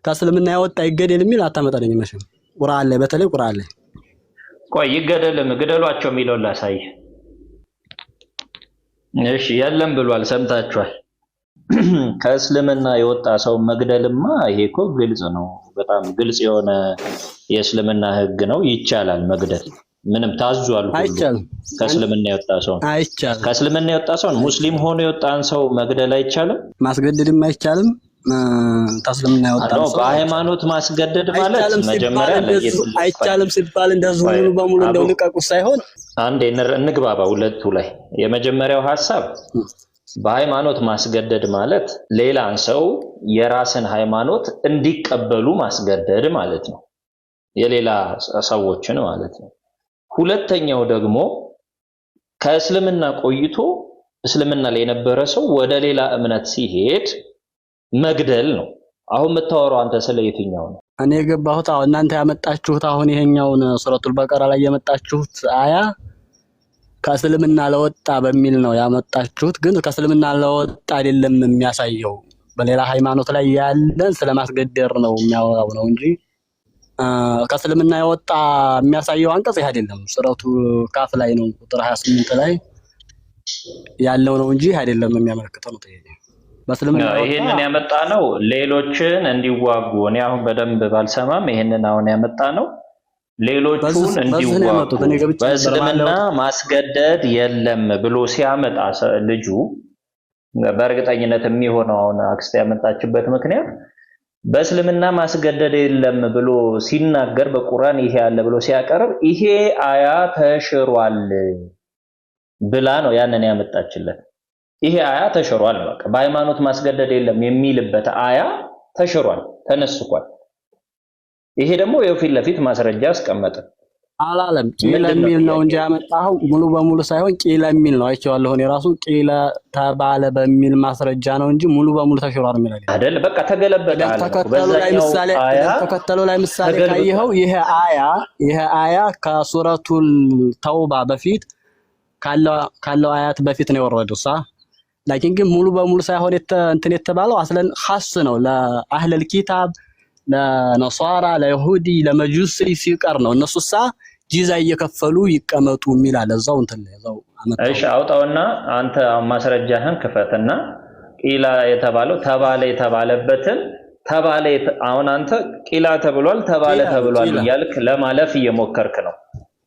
ከእስልምና የወጣ ይገደል የሚል አታመጣልኝ መቼም ቁርአን ላይ በተለይ ቁርአን ላይ ቆይ ይገደልም ግደሏቸው የሚለውን ላሳይ እሺ የለም ብሏል ሰምታችኋል ከእስልምና የወጣ ሰው መግደልማ ይሄ እኮ ግልጽ ነው በጣም ግልጽ የሆነ የእስልምና ህግ ነው ይቻላል መግደል ምንም ታዟል ሁሉ ከእስልምና የወጣ ሰው አይቻልም ከእስልምና የወጣ ሰው ሙስሊም ሆኖ የወጣን ሰው መግደል አይቻልም ማስገደድም አይቻልም ተስልምና የወጣ ሰው በሃይማኖት ማስገደድ ማለት መጀመሪያ አይቻልም ሲባል እንደዚህ ሙሉ በሙሉ እንደው ልቀቁ ሳይሆን አንዴ እንግባባ ሁለቱ ላይ የመጀመሪያው ሐሳብ በሃይማኖት ማስገደድ ማለት ሌላን ሰው የራስን ሃይማኖት እንዲቀበሉ ማስገደድ ማለት ነው የሌላ ሰዎችን ማለት ነው ሁለተኛው ደግሞ ከእስልምና ቆይቶ እስልምና ላይ የነበረ ሰው ወደ ሌላ እምነት ሲሄድ መግደል ነው አሁን መታወራው አንተ ስለየትኛው ነው እኔ ገባሁት አሁን እናንተ ያመጣችሁት አሁን ይሄኛውን ሱረቱል በቀራ ላይ ያመጣችሁት አያ ከእስልምና ለወጣ በሚል ነው ያመጣችሁት ግን ከእስልምና ለወጣ አይደለም የሚያሳየው በሌላ ሃይማኖት ላይ ያለን ስለማስገደር ነው የሚያወራው ነው እንጂ ከእስልምና የወጣ የሚያሳየው አንቀጽ ይሄ አይደለም ሱረቱ ካፍ ላይ ነው ቁጥር 28 ላይ ያለው ነው እንጂ አይደለም የሚያመለክተው ነው ተይየ በእስልምና ይሄንን ያመጣ ነው ሌሎችን እንዲዋጉ እኔ አሁን በደንብ ባልሰማም ይሄንን አሁን ያመጣ ነው ሌሎቹን እንዲዋጉ በእስልምና ማስገደድ የለም ብሎ ሲያመጣ ልጁ በእርግጠኝነት የሚሆነው አሁን አክስቴ ያመጣችበት ምክንያት በእስልምና ማስገደድ የለም ብሎ ሲናገር በቁርአን ይሄ ያለ ብሎ ሲያቀርብ ይሄ አያ ተሽሯል ብላ ነው ያንን ያመጣችለት ይሄ አያ ተሽሯል በቃ በሃይማኖት ማስገደድ የለም የሚልበት አያ ተሽሯል ተነስቋል ይሄ ደግሞ የፊት ለፊት ማስረጃ አስቀመጠ አላለም ቂለ የሚል ነው እንጂ ያመጣው ሙሉ በሙሉ ሳይሆን ቂለ የሚል ነው አይቼዋለሁ እኔ ራሱ ቂለ ተባለ በሚል ማስረጃ ነው እንጂ ሙሉ በሙሉ ተሽሯል የሚል አይደል በቃ ተገለበጠ ተከተሉ ላይ ምሳሌ ካየኸው ይሄ አያ ከሱረቱል ተውባ በፊት ካለው አያት በፊት ነው የወረደው ላኪን ግን ሙሉ በሙሉ ሳይሆን እንትን የተባለው አስለን ኻስ ነው ለአህለል ኪታብ ለነሷራ ለይሁዲ ለመጁሲ ሲቀር ነው እነሱሳ ጂዛ እየከፈሉ ይቀመጡ የሚላል እዛው እንትን እዛው አመጣው እሺ አውጣውና አንተ ማስረጃህን ክፈትና ቂላ የተባለው ተባለ የተባለበትን ተባለ አሁን አንተ ቂላ ተብሏል ተባለ ተብሏል እያልክ ለማለፍ እየሞከርክ ነው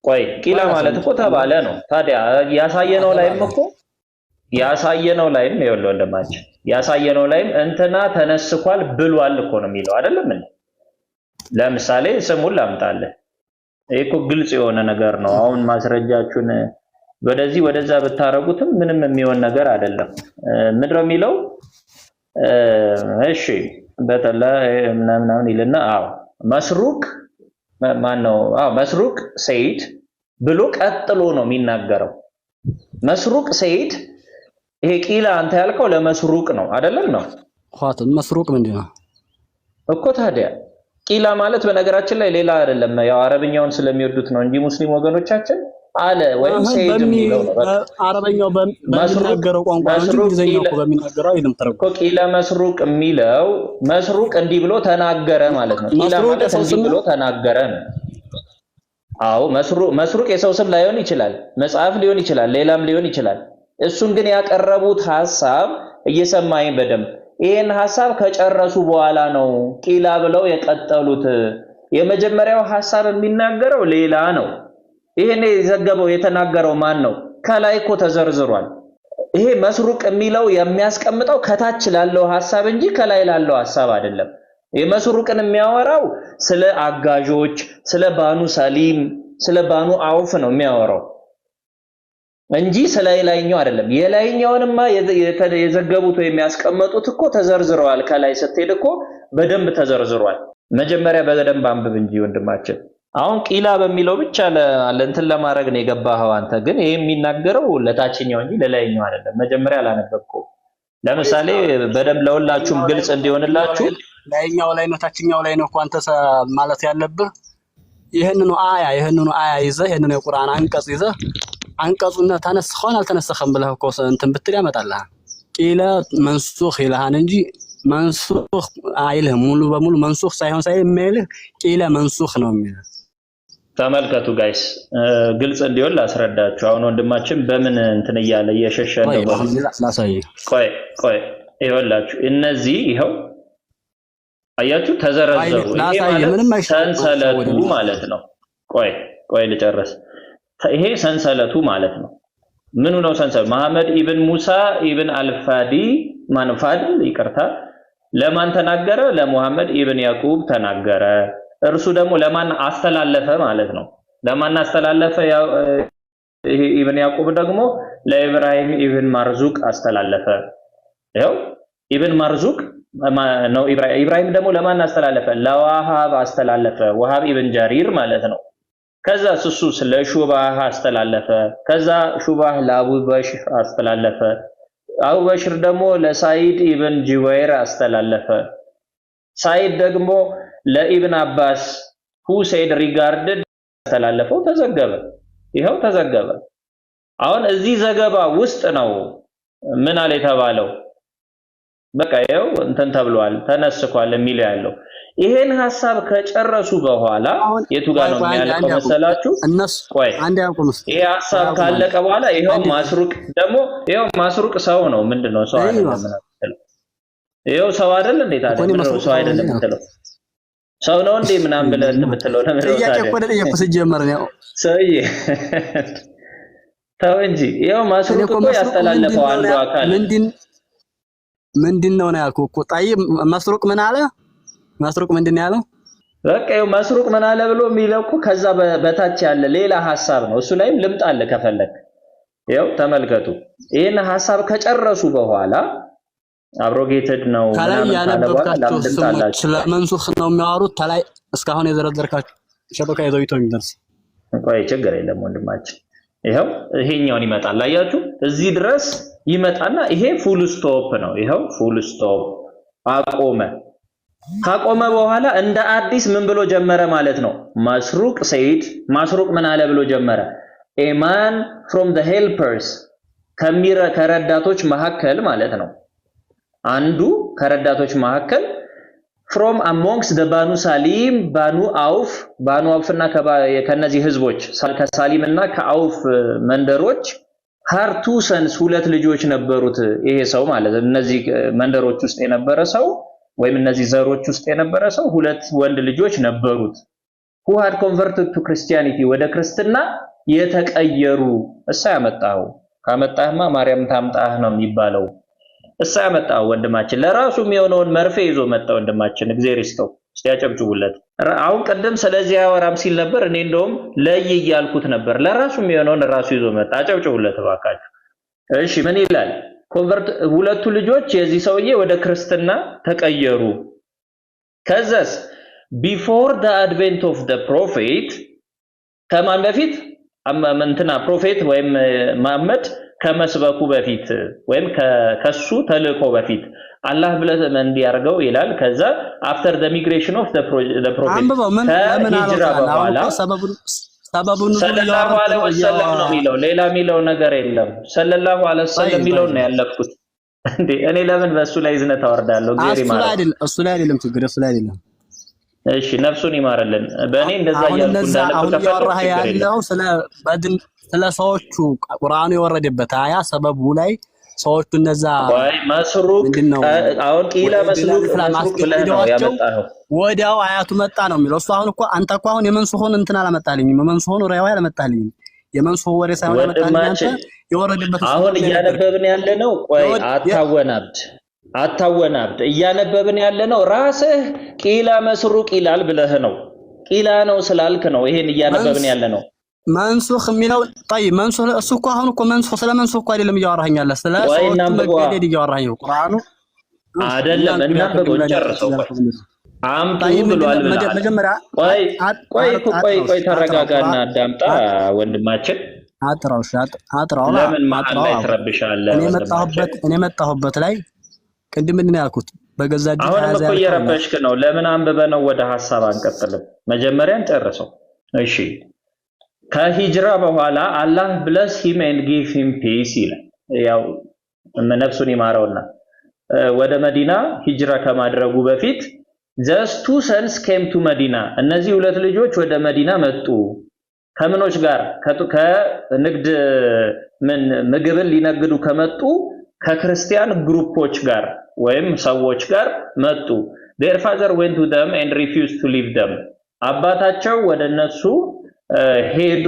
ቆይ ቂላ ማለት እኮ ተባለ ነው ታዲያ ያሳየነው ላይም ይወለው እንደማችን ያሳየነው ላይም እንትና ተነስኳል ብሏል እኮ ነው የሚለው አይደለም እንዴ ለምሳሌ ስሙን ላምጣልህ እኮ ግልጽ የሆነ ነገር ነው አሁን ማስረጃችሁን ወደዚህ ወደዛ ብታረጉትም ምንም የሚሆን ነገር አይደለም ምንድነው የሚለው እሺ በተላ ምናምን ይልና መስሩቅ ማነው መስሩቅ ሰይድ ብሎ ቀጥሎ ነው የሚናገረው መስሩቅ ሰይድ ይሄ ቂላ አንተ ያልከው ለመስሩቅ ነው አይደለም ነው ኻት መስሩቅ ምንድነው እኮ ታዲያ ቂላ ማለት በነገራችን ላይ ሌላ አይደለም ያው አረብኛውን ስለሚወዱት ነው እንጂ ሙስሊም ወገኖቻችን አለ ወይም ሰይድ የሚለው ነው አረብኛው በሚናገረው ቋንቋ እንጂ እንግሊዘኛው እኮ በሚናገረው አይደለም ተረጎ ቂላ መስሩቅ የሚለው መስሩቅ እንዲህ ብሎ ተናገረ ማለት ነው ቂላ ማለት እንዲህ ብሎ ተናገረ ነው አው መስሩቅ የሰው ስም ላይሆን ይችላል መጽሐፍ ሊሆን ይችላል ሌላም ሊሆን ይችላል እሱን ግን ያቀረቡት ሐሳብ እየሰማኝ በደም ይሄን ሐሳብ ከጨረሱ በኋላ ነው ቂላ ብለው የቀጠሉት የመጀመሪያው ሐሳብ የሚናገረው ሌላ ነው ይሄኔ ዘገበው የተናገረው ማን ነው ከላይ እኮ ተዘርዝሯል ይሄ መስሩቅ የሚለው የሚያስቀምጠው ከታች ላለው ሐሳብ እንጂ ከላይ ላለው ሐሳብ አይደለም የመስሩቅን የሚያወራው ስለ አጋጆች ስለ ባኑ ሰሊም ስለ ባኑ አውፍ ነው የሚያወራው እንጂ ስለላይኛው አይደለም የላይኛውንማ የዘገቡት ወይ የሚያስቀምጡት እኮ ተዘርዝረዋል ከላይ ስትሄድ እኮ በደንብ ተዘርዝሯል መጀመሪያ በደንብ አንብብ እንጂ ወንድማችን አሁን ቂላ በሚለው ብቻ ለእንትን ለማድረግ ነው የገባኸው አንተ ግን ይሄ የሚናገረው ለታችኛው እንጂ ለላይኛው አይደለም መጀመሪያ አላነበብከው ለምሳሌ በደንብ ለሁላችሁም ግልጽ እንዲሆንላችሁ ላይኛው ላይ ነው ታችኛው ላይ ነው አንተ ማለት ያለብህ ይሄንኑ አያ ይዘህ ይሄንኑ የቁርአን አንቀጽ ይዘህ አንቀጹና ተነስኸን አልተነሰኸም ብለህ እኮ እንትን ብትል ያመጣልህ ቂላ መንሱኽ ይልሃን እንጂ መንሱኽ አይልህም። ሙሉ በሙሉ መንሱኽ ሳይሆን የሚልህ ቂለ መንሱኽ ነው የሚለው። ተመልከቱ ጋይስ፣ ግልጽ እንዲሆን ላስረዳችሁ። አሁን ወንድማችን በምን እንትን እያለ እየሸሸ እንደሆነ ቆይ ይኸውላችሁ፣ እነዚህ ይኸው አያችሁ ተዘረዘሩ። ይሄ ማለት ሰንሰለቱ ማለት ነው። ቆይ ልጨርስ። ይሄ ሰንሰለቱ ማለት ነው። ምኑ ነው ሰንሰለቱ? መሐመድ ኢብን ሙሳ ኢብን አልፋዲ ማንፋድል ይቅርታ፣ ለማን ተናገረ? ለሙሐመድ ኢብን ያዕቁብ ተናገረ። እርሱ ደግሞ ለማን አስተላለፈ ማለት ነው? ለማን አስተላለፈ? ይሄ ኢብን ያዕቁብ ደግሞ ለኢብራሂም ኢብን ማርዙቅ አስተላለፈ። ይኸው ኢብን ማርዙቅ ነው። ኢብራሂም ደግሞ ለማን አስተላለፈ? ለዋሃብ አስተላለፈ። ወሃብ ኢብን ጀሪር ማለት ነው። ከዛ እሱስ ለሹባህ አስተላለፈ። ከዛ ሹባህ ለአቡበሽር አስተላለፈ። አቡበሽር ደግሞ ለሳይድ ኢብን ጁበይር አስተላለፈ። ሳይድ ደግሞ ለኢብን አባስ who said regarded አስተላለፈው። ተዘገበ። ይኸው ተዘገበ። አሁን እዚህ ዘገባ ውስጥ ነው ምን አለ የተባለው? በቃ ይኸው እንትን ተብሏል፣ ተነስኳል የሚለው ያለው። ይሄን ሐሳብ ከጨረሱ በኋላ የቱ ጋር ነው የሚያልቀው መሰላችሁ? ቆይ ይሄ ሐሳብ ካለቀ በኋላ ይሄው ማስሩቅ ደግሞ ይሄው ማስሩቅ ሰው ነው። ምንድነው ሰው አይደለም? ይሄው ሰው አይደል እንዴ? ታዲያ ምንድነው ሰው አይደለም የምትለው? ሰው ነው እንዴ ምናምን ብለህ የምትለው ለምን ነው ታዲያ? ጥያቄ ሲጀመር ነው ሰውዬ ተው እንጂ። ይሄው ማስሩቅ እኮ ያስተላለፈው አንዱ አካል ምንድነው ነው ያልኩህ እኮ። ጠይብ ማስሩቅ ምን አለ? ማስሩቅ ምንድነው ያለው? በቃ ይኸው ማስሩቅ ምን አለ ብሎ የሚለው እኮ ከዛ በታች ያለ ሌላ ሐሳብ ነው። እሱ ላይም ልምጣልህ ከፈለክ። ይኸው ተመልከቱ። ይሄን ሐሳብ ከጨረሱ በኋላ አብሮጌትድ ነው ምናምን ያነበብካቸው ስሞች ስለመንሱኽ ነው የሚያወሩት። ተላይ እስካሁን የዘረዘርካቸው ሸበካ ይዘው የሚደርስ ቆይ ችግር የለም ወንድማችን። ይኸው ይሄኛውን ይመጣል። አያችሁ እዚህ ድረስ ይመጣና ይሄ ፉል ስቶፕ ነው። ይኸው ፉል ስቶፕ አቆመ። ካቆመ በኋላ እንደ አዲስ ምን ብሎ ጀመረ ማለት ነው? ማስሩቅ ሰይድ ማስሩቅ ምን አለ ብሎ ጀመረ? a man from the helpers ከረዳቶች መካከል ማለት ነው። አንዱ ከረዳቶች መካከል from amongst the banu salim banu auf እና ከነዚህ ህዝቦች ከሳሊም እና ከአውፍ መንደሮች had two sons ሁለት ልጆች ነበሩት። ይሄ ሰው ማለት እነዚህ መንደሮች ውስጥ የነበረ ሰው ወይም እነዚህ ዘሮች ውስጥ የነበረ ሰው ሁለት ወንድ ልጆች ነበሩት። who had converted to Christianity ወደ ክርስትና የተቀየሩ። እሳ ያመጣው ካመጣህማ ማርያም ታምጣህ ነው የሚባለው። እሳ ያመጣው ወንድማችን ለራሱ የሚሆነውን መርፌ ይዞ መጣ። ወንድማችን እግዚአብሔር ይስጠው። እስቲ ያጨብጭቡለት። አሁን ቀደም ስለዚህ ያወራም ሲል ነበር። እኔ እንደውም ለይ እያልኩት ነበር። ለራሱ የሚሆነውን ራሱ ይዞ መጣ። አጨብጭቡለት እባካችሁ። እሺ ምን ይላል? ሁለቱ ልጆች የዚህ ሰውዬ ወደ ክርስትና ተቀየሩ። ከዛስ before the advent of the prophet ከማን በፊት? እንትና ፕሮፌት ወይም መሐመድ ከመስበኩ በፊት ወይም ከሱ ተልእኮ በፊት አላህ ብለህ እንዲያርገው ይላል። ከዛ after the migration of the prophet ከሂጅራ በኋላ ሰለላሁ ዐለይሂ ወሰለም ነው የሚለው። ሌላ የሚለው ነገር የለም። ሰለላሁ ዐለይሂ ወሰለም የሚለው ነው ያለፍኩት እንዴ። እኔ ለምን በሱ ላይ ዝነት አወርዳለሁ? እግዚአብሔር ይማረው። እሱ ላይ አይደለም ችግር፣ እሱ ላይ አይደለም። እሺ ነፍሱን ይማርልን። በእኔ እንደዛ ያልኩ እንዳለበት ያለው ስለ ሰዎቹ ቁርአኑ የወረደበት አያ ሰበቡ ላይ ሰዎቹ እነዛ መስሩቅ አሁን ቂላ መስሩቅ ብለህ ነው ያመጣኸው። ወዲያው አያቱ መጣ ነው የሚለው እሱ። አሁን እኮ አንተ እኮ አሁን የመንሱኹን እንትን አላመጣልኝም። የመንሱኹን ሪዋያ አላመጣልኝም። የመንሱኹ ወሬ ሳይሆን ያመጣልኝ አንተ የወረደበት። አሁን እያነበብን ያለ ነው። ቆይ አታወናብድ። እያነበብን ያለ ነው። ራስህ ቂላ መስሩቅ ይላል ብለህ ነው። ቂላ ነው ስላልክ ነው ይሄን እያነበብን ያለ ነው። መንሱኽ የሚለው طيب መንሱኽ እሱ እኮ አሁን እኮ መንሱኽ ስለ መንሱኽ እኮ አይደለም እያወራኸኝ ያለ ስለ ሰዎች መገደድ እያወራኸኝ ነው። ቁርአኑ አይደለም እናንበበው ጨርሰው። አምጡ ብሏል። መጀመሪያ ቆይ ተረጋጋና አዳምጣ ወንድማችን። አጥራው ለምን ማን ላይ ትረብሻለህ? እኔ መጣሁበት ላይ ቅድም ምንድን ነው ያልኩት? በገዛ ዲታ አሁንም እኮ እየረበሽክ ነው። ለምን አንብበህ ነው ወደ ሐሳብ አንቀጥልም? መጀመሪያን ጨርሰው። እሺ ከሂጅራ በኋላ አላህ bless him and give him peace ይላል። ያው ነፍሱን ይማረውና ወደ መዲና ሂጅራ ከማድረጉ በፊት those two sons came to መዲና እነዚህ ሁለት ልጆች ወደ መዲና መጡ ከምኖች ጋር ከንግድ ምግብን ሊነግዱ ከመጡ ከክርስቲያን ግሩፖች ጋር ወይም ሰዎች ጋር መጡ their father went to them and refused to leave them አባታቸው ወደ እነሱ ሄዶ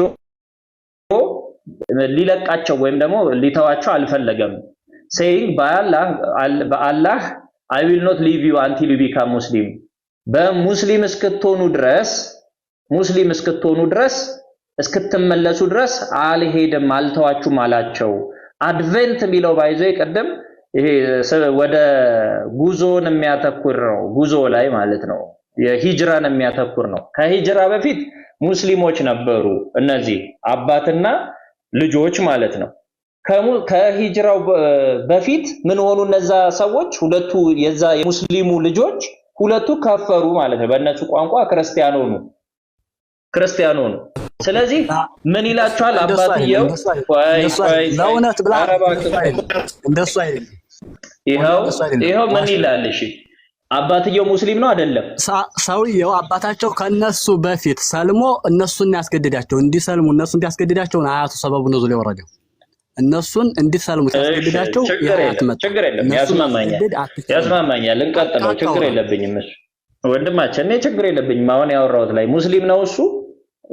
ሊለቃቸው ወይም ደግሞ ሊተዋቸው አልፈለገም saying by Allah I will not leave you until you become Muslim በሙስሊም እስክትሆኑ ድረስ እስክትመለሱ ድረስ አልሄድም አልተዋችሁም አላቸው አድቨንት ሚለው ባይዞ ይቀደም ይሄ ወደ ጉዞን የሚያተኩር ነው ጉዞ ላይ ማለት ነው የሂጅራን የሚያተኩር ነው ከሂጅራ በፊት ሙስሊሞች ነበሩ እነዚህ አባትና ልጆች ማለት ነው ከሂጅራው በፊት ምን ሆኑ እነዛ ሰዎች ሁለቱ የዛ የሙስሊሙ ልጆች ሁለቱ ከፈሩ ማለት ነው በእነሱ ቋንቋ ክርስቲያኖ ነው ስለዚህ ምን ይላችኋል አባትየው ለውነት ብላ እንደሱ አይደለም ይሄው ምን ይላል እሺ አባትየው ሙስሊም ነው አይደለም ሰውየው አባታቸው ከነሱ በፊት ሰልሞ እነሱን ያስገድዳቸው እንዲሰልሙ እነሱን ያስገድዳቸው አያቱ ሰበቡ ነው ዝለ ወረደው እነሱን እንዲሰልሙ ያስገድዳቸው ችግር የለም ያስማማኛል እንቀጥለው ችግር የለብኝም እሱ ወንድማችን እኔ ችግር የለብኝም አሁን ያወራሁት ላይ ሙስሊም ነው እሱ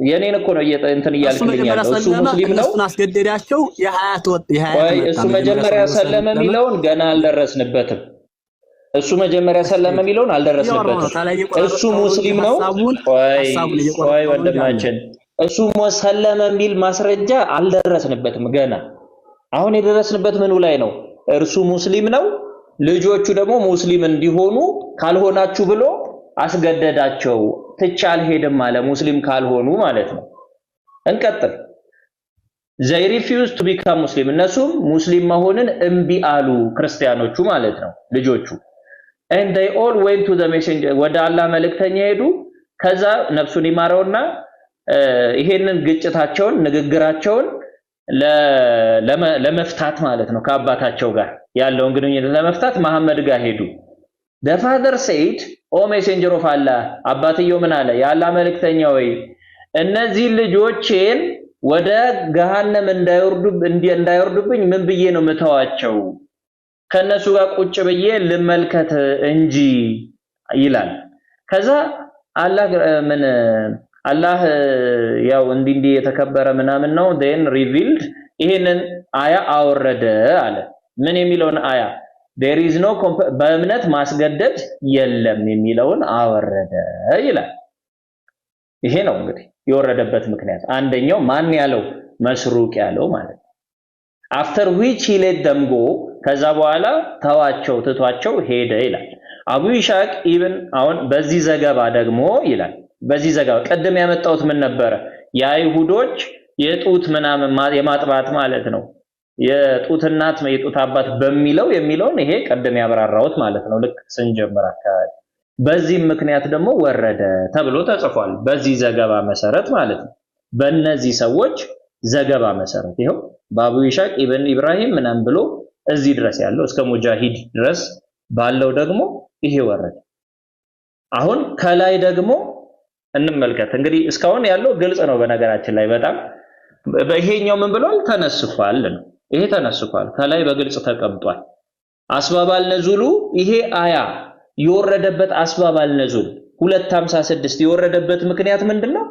የኔን እኮ ነው እንትን እያልኩኝ ያለው እሱ ሙስሊም ነው እሱን አስገድዳቸው የሀያት እሱ መጀመሪያ ሰለመ የሚለውን ገና አልደረስንበትም እሱ መጀመሪያ ሰለመ የሚለውን አልደረስንበትም እሱ ሙስሊም ነው ወይ ወንድማችን እሱ ሰለመ የሚል ማስረጃ አልደረስንበትም ገና አሁን የደረስንበት ምኑ ላይ ነው እርሱ ሙስሊም ነው ልጆቹ ደግሞ ሙስሊም እንዲሆኑ ካልሆናችሁ ብሎ አስገደዳቸው ትቻል ሄደም አለ ሙስሊም ካልሆኑ ማለት ነው እንቀጥል they refused to become muslim እነሱም ሙስሊም መሆንን እምቢ አሉ ክርስቲያኖቹ ማለት ነው ልጆቹ and they all went to the messenger ወደ አላህ መልእክተኛ ሄዱ ከዛ ነፍሱን ይማረውና ይሄንን ግጭታቸውን ንግግራቸውን ለመፍታት ማለት ነው ከአባታቸው ጋር ያለውን ግንኙነት ለመፍታት መሐመድ ጋር ሄዱ the father said o messenger of Allah አባትየው ምን አለ የአላህ መልእክተኛ ወይ እነዚህ ልጆቼን ወደ ገሃነም እንዳይወርዱብኝ ምን ብዬ ነው መተዋቸው ከነሱ ጋር ቁጭ ብዬ ልመልከት እንጂ ይላል ከዛ አላህ ያው እንዲህ የተከበረ ምናምን ነው then revealed ይሄንን አያ አወረደ አለ ምን የሚለውን አያ there is no በእምነት ማስገደድ የለም የሚለውን አወረደ ይላል ይሄ ነው እንግዲህ የወረደበት ምክንያት አንደኛው ማን ያለው መስሩቅ ያለው ማለት ነው after which he let them go ከዛ በኋላ ትቷቸው ሄደ ይላል አቡ ኢሻቅ ኢብን አሁን በዚህ ዘገባ ደግሞ ይላል በዚህ ዘገባ ቀደም ያመጣውት ምን ነበር የአይሁዶች የጡት ምናምን የማጥባት ማለት ነው የጡት እናት የጡት አባት የሚለውን ይሄ ቀደም ያብራራውት ማለት ነው ልክ ስንጀምር አካባቢ በዚህ ምክንያት ደግሞ ወረደ ተብሎ ተጽፏል በዚህ ዘገባ መሰረት ማለት ነው በእነዚህ ሰዎች ዘገባ መሰረት ይሄው ባቡ ኢሻቅ ኢብን ኢብራሂም ምናምን ብሎ እዚህ ድረስ ያለው እስከ ሙጃሂድ ድረስ ባለው ደግሞ ይሄ ወረደ አሁን ከላይ ደግሞ እንመልከት እንግዲህ እስካሁን ያለው ግልጽ ነው በነገራችን ላይ በጣም በይሄኛው ምን ብሏል ተነስፏል ነው ይሄ ተነስፏል ከላይ በግልጽ ተቀምጧል አስባባል ነዙሉ ይሄ አያ የወረደበት አስባባል ነዙል 256 የወረደበት ምክንያት ምንድነው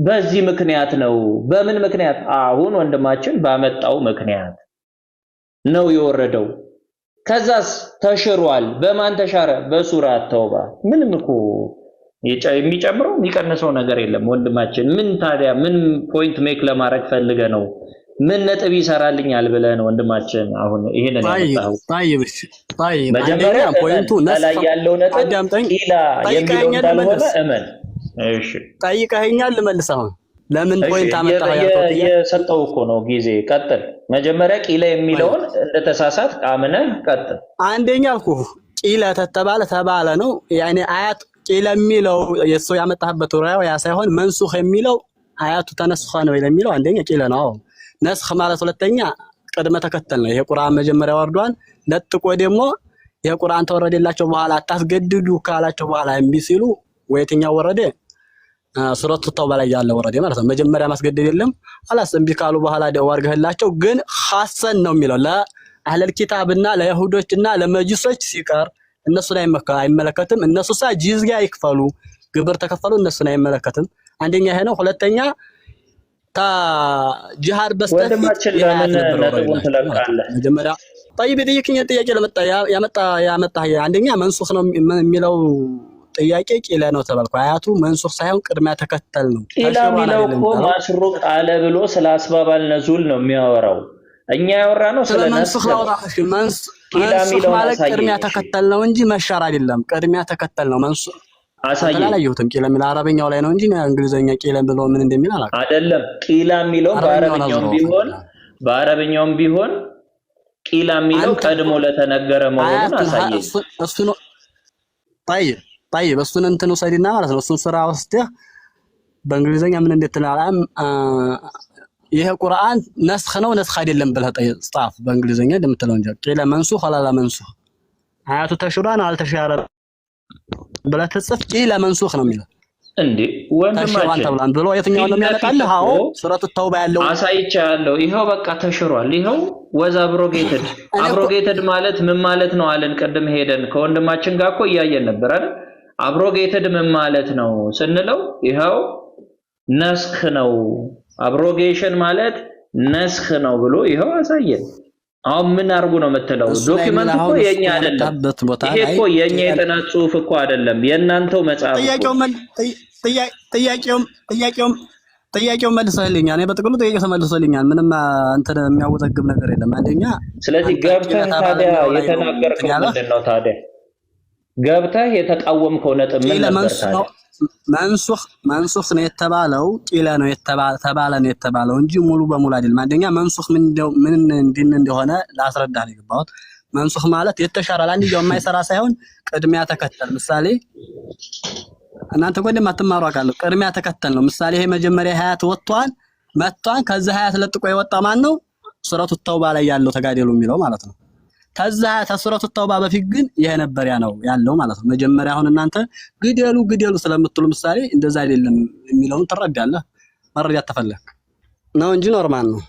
በዚህ ምክንያት ነው በምን ምክንያት አሁን ወንድማችን ባመጣው ምክንያት ነው የወረደው ከዛስ ተሽሯል በማን ተሻረ በሱራ ተውባ ምንም እኮ የሚጨምረው የሚቀንሰው ነገር የለም ወንድማችን ምን ታዲያ ምን ፖይንት ሜክ ለማድረግ ፈልገ ነው ምን ነጥብ ይሰራልኛል ብለ ነው ወንድማችን አሁን ይሄንን ያመጣው መጀመሪያ ፖይንቱ ላይ ያለው ነጥብ ኢላ የሚለው እንዳልሆነ እመን እሺ ጠይቀኸኛል ልመልሰው ለምን ፖይንት አመጣህ ያልኩት የሰጠው እኮ ነው ጊዜ ቀጥል መጀመሪያ ቂላ የሚለውን እንደተሳሳት አምነህ ቀጥል አንደኛው ቂላ ተባለ ነው ያኔ አያት ቂላ የሚለው የሰው ያመጣህበት ወራው ያ ሳይሆን መንሱኽ የሚለው አያቱ ተነስኸ ነው የሚለው አንደኛ ቂላ ነው ነስኽ ማለት ሁለተኛ ቅድመ ተከተል ነው ይሄ ቁርአን መጀመሪያ ወርዷል ለጥቆ ደግሞ ይሄ ቁርአን ተወረደላቸው በኋላ አታስገድዱ ካላቸው በኋላ እምቢ ሲሉ ወየትኛው ወረደ? ሱረቱ ተውባ ላይ ያለ ወረደ ማለት ነው። መጀመሪያ ማስገደድ የለም خلاص እምቢ ካሉ በኋላ ደው አድርገህላቸው ግን ሐሰን ነው የሚለው ለአህለል ኪታብና ለይሁዶችና ለመጅሶች ሲቀር እነሱ ላይ አይመለከትም። እነሱ ጂዝያ ይክፈሉ ግብር ተከፈሉ እነሱን አይመለከትም። አንደኛ ይሄ ነው። ሁለተኛ ጂሃድ በስተፊት ወንድማችን ለምን ነጥቡን ትለቃለህ? መጀመሪያ طيب የጠየቅኝ ጥያቄ ለመጣ ያመጣ አንደኛ መንሱኽ ነው የሚለው ጥያቄ ቂለ ነው ተባልኩ። አያቱ መንሱኽ ሳይሆን ቅድሚያ ተከተል ነው። ቂላ የሚለው እኮ ማሽሩቅ አለ ብሎ ስለ አስባብ አልነዙል ነው የሚያወራው። እኛ ያወራነው ስለ መንሱኽ ነው። መንሱኽ ማለት ቅድሚያ ተከተል ነው እንጂ መሻር አይደለም። ቅድሚያ ተከተል ነው መንሱኽ አሳየኝ። አላየሁትም። ቂላ የሚለው አረበኛው ላይ ነው እንጂ እንግሊዘኛ ቂላ ብሎ ምን እንደሚል አላውቅም። አይደለም ቂላ የሚለው በአረበኛውም ቢሆን ቂላ የሚለው ቀድሞ ለተነገረ መሆኑን አሳየኝ። እሱ ነው طيب እሱን እንትን ወሰድና ማለት ነው። እሱን ስራ ወስደህ በእንግሊዘኛ ምን እንደተላላም ይሄ ቁርአን ነስኽ ነው ነስኽ አይደለም ብለህ ጻፍ በእንግሊዘኛ እንደምትለው እንጂ ቂላ መንሱኽ ወላ መንሱኽ አያቱ ተሽሯን አልተሻረ ብለህ ተጽፍ ቂላ መንሱኽ ነው የሚለው እንዴ ወንድማችን ተብሏን ብሎ የትኛው ነው የሚያመጣልህ? አዎ ሱረቱ ተውባ ያለው አሳይቻለሁ። ይሄው በቃ ተሽሯል። ይሄው ወዝ አብሮጌትድ ማለት ምን ማለት ነው አለን። ቀደም ሄደን ከወንድማችን ጋር እኮ እያየን ነበር አይደል? አብሮጌትድ ምን ማለት ነው ስንለው ይሄው ነስኽ ነው። አብሮጌሽን ማለት ነስኽ ነው ብሎ ይሄው አሳየን። አሁን ምን አርጉ ነው የምትለው? ዶክመንት እኮ የኛ አይደለም። ይሄ እኮ የኛ የጥናት ጽሁፍ እኮ አይደለም፣ የእናንተው መጽሐፍ እኮ። ጥያቄው መልሰህልኛል። እኔ በጥቅሉ ጥያቄው ተመልሶልኛል። ምንም እንትን የሚያወዛግብ ነገር የለም። አንደኛ ስለዚህ ገብተህ ታዲያ የተናገርከው ምንድን ነው? ታዲያ ገብተህ የተቃወምከው ነጥብ ምን ነበር? ታዲያ መንሱኽ ነው የተባለው ቂላ ነው የተባለው እንጂ ሙሉ በሙሉ አይደለም። አንደኛ መንሱኽ ምን እንደሆነ ላስረዳህ ነው የገባሁት። መንሱኽ ማለት የተሻረ አንደኛው የማይሰራ ሳይሆን ቅድሚያ ተከተል። ምሳሌ እናንተ ቆይ እንደማትማሩ አውቃለሁ። ቅድሚያ ተከተል ነው። ምሳሌ ይሄ መጀመሪያ ሀያት መጥቷን ከዛ ሀያት ለጥቆ የወጣ ማን ነው? ሱረቱ ተውባ ላይ ያለው ተጋደሉ የሚለው ማለት ነው። ከዛ ተሱረቱ ተውባ በፊት ግን ይሄ ነበር ያለው ማለት ነው። መጀመሪያ አሁን እናንተ ግደሉ ስለምትሉ ምሳሌ እንደዛ አይደለም የሚለውን ትረዳለህ። መረዳት ተፈለክ ነው እንጂ ኖርማል ነው።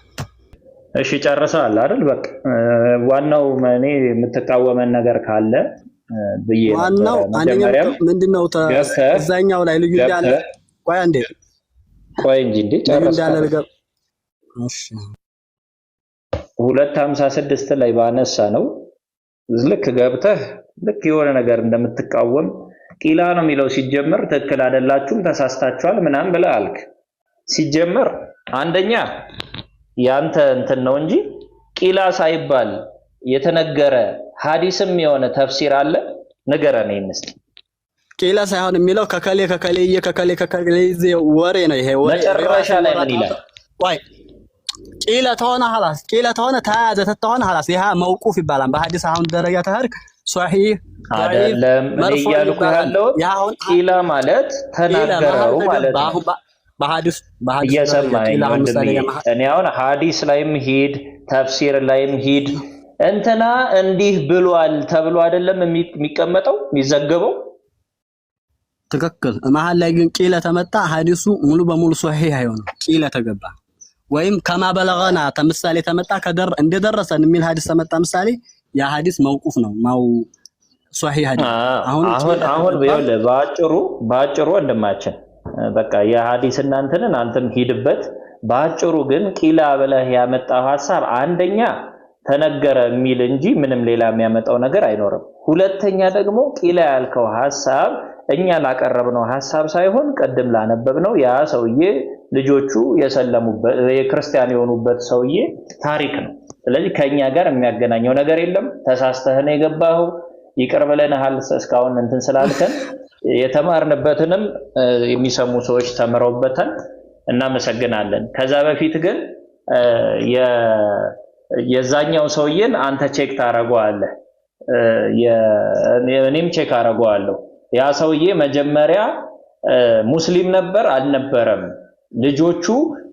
እሺ ጨርሰሃል አይደል? በቃ ዋናው እኔ የምትቃወመን ነገር ካለ ብዬ ነው። ዋናው አንደኛው ምንድነው? እዛኛው ላይ ልዩ ያለ ቆይ እንጂ ጨርሰሃል። እሺ 256 ላይ ባነሳ ነው ልክ ገብተህ ልክ የሆነ ነገር እንደምትቃወም ቂላ ነው የሚለው ሲጀመር ትክክል አይደላችሁም ተሳስታችኋል ምናምን ብለህ አልክ። ሲጀመር አንደኛ ያንተ እንትን ነው እንጂ ቂላ ሳይባል የተነገረ ሐዲስም የሆነ ተፍሲር አለ ንገረን። ይመስል ቂላ ሳይሆን የሚለው ከከሌ ወሬ ነው። ይሄ ወሬ መጨረሻ ላይ ምን ይላል? ቆይ ቂላ ተሆነ خلاص ቂላ ተሆነ ተያዘ ተተሆነ خلاص ይሄ መውቁፍ ይባላል። በሐዲስ አሁን ደረጃ ተህርክ ሷሂህ አይደለም እያልኩ ያለው ቂላ ማለት ተናገረው ማለት ነው። በሐዲስ እየሰማኸኝ እኔ አሁን ሐዲስ ላይም ሂድ ተፍሲር ላይም ሂድ እንትና እንዲህ ብሏል ተብሎ አይደለም የሚቀመጠው የሚዘገበው። ትክክል። መሀል ላይ ግን ቂላ ተመጣ ሐዲሱ ሙሉ በሙሉ ሷሂህ አይሆንም። ቂላ ተገባ ወይም ከማ በለገና ተምሳሌ ተመጣ እንደደረሰን የሚል ሐዲስ ተመጣ ምሳሌ ያ ሐዲስ መውቁፍ ነው። ሷሂህ ሐዲስ አሁን በይወለ ባጭሩ ወንድማችን በቃ የሐዲስ እናንተን አንተም ሂድበት። ባጭሩ ግን ቂላ ብለህ ያመጣው ሐሳብ አንደኛ ተነገረ የሚል እንጂ ምንም ሌላ የሚያመጣው ነገር አይኖርም። ሁለተኛ ደግሞ ቂላ ያልከው ሐሳብ እኛ ላቀረብነው ሐሳብ ሳይሆን ቀደም ላነበብነው ያ ሰውዬ ልጆቹ የሰለሙበት የክርስቲያን የሆኑበት ሰውዬ ታሪክ ነው። ስለዚህ ከኛ ጋር የሚያገናኘው ነገር የለም። ተሳስተህ ነው የገባኸው። ይቅር ብለናል እስካሁን እንትን ስላልከን የተማርንበትንም የሚሰሙ ሰዎች ተምረውበታል። እናመሰግናለን። ከዛ በፊት ግን የዛኛው ሰውዬን አንተ ቼክ ታረጋዋለህ። እኔም ቼክ አረጋዋለሁ። ያ ሰውዬ መጀመሪያ ሙስሊም ነበር አልነበረም? ልጆቹ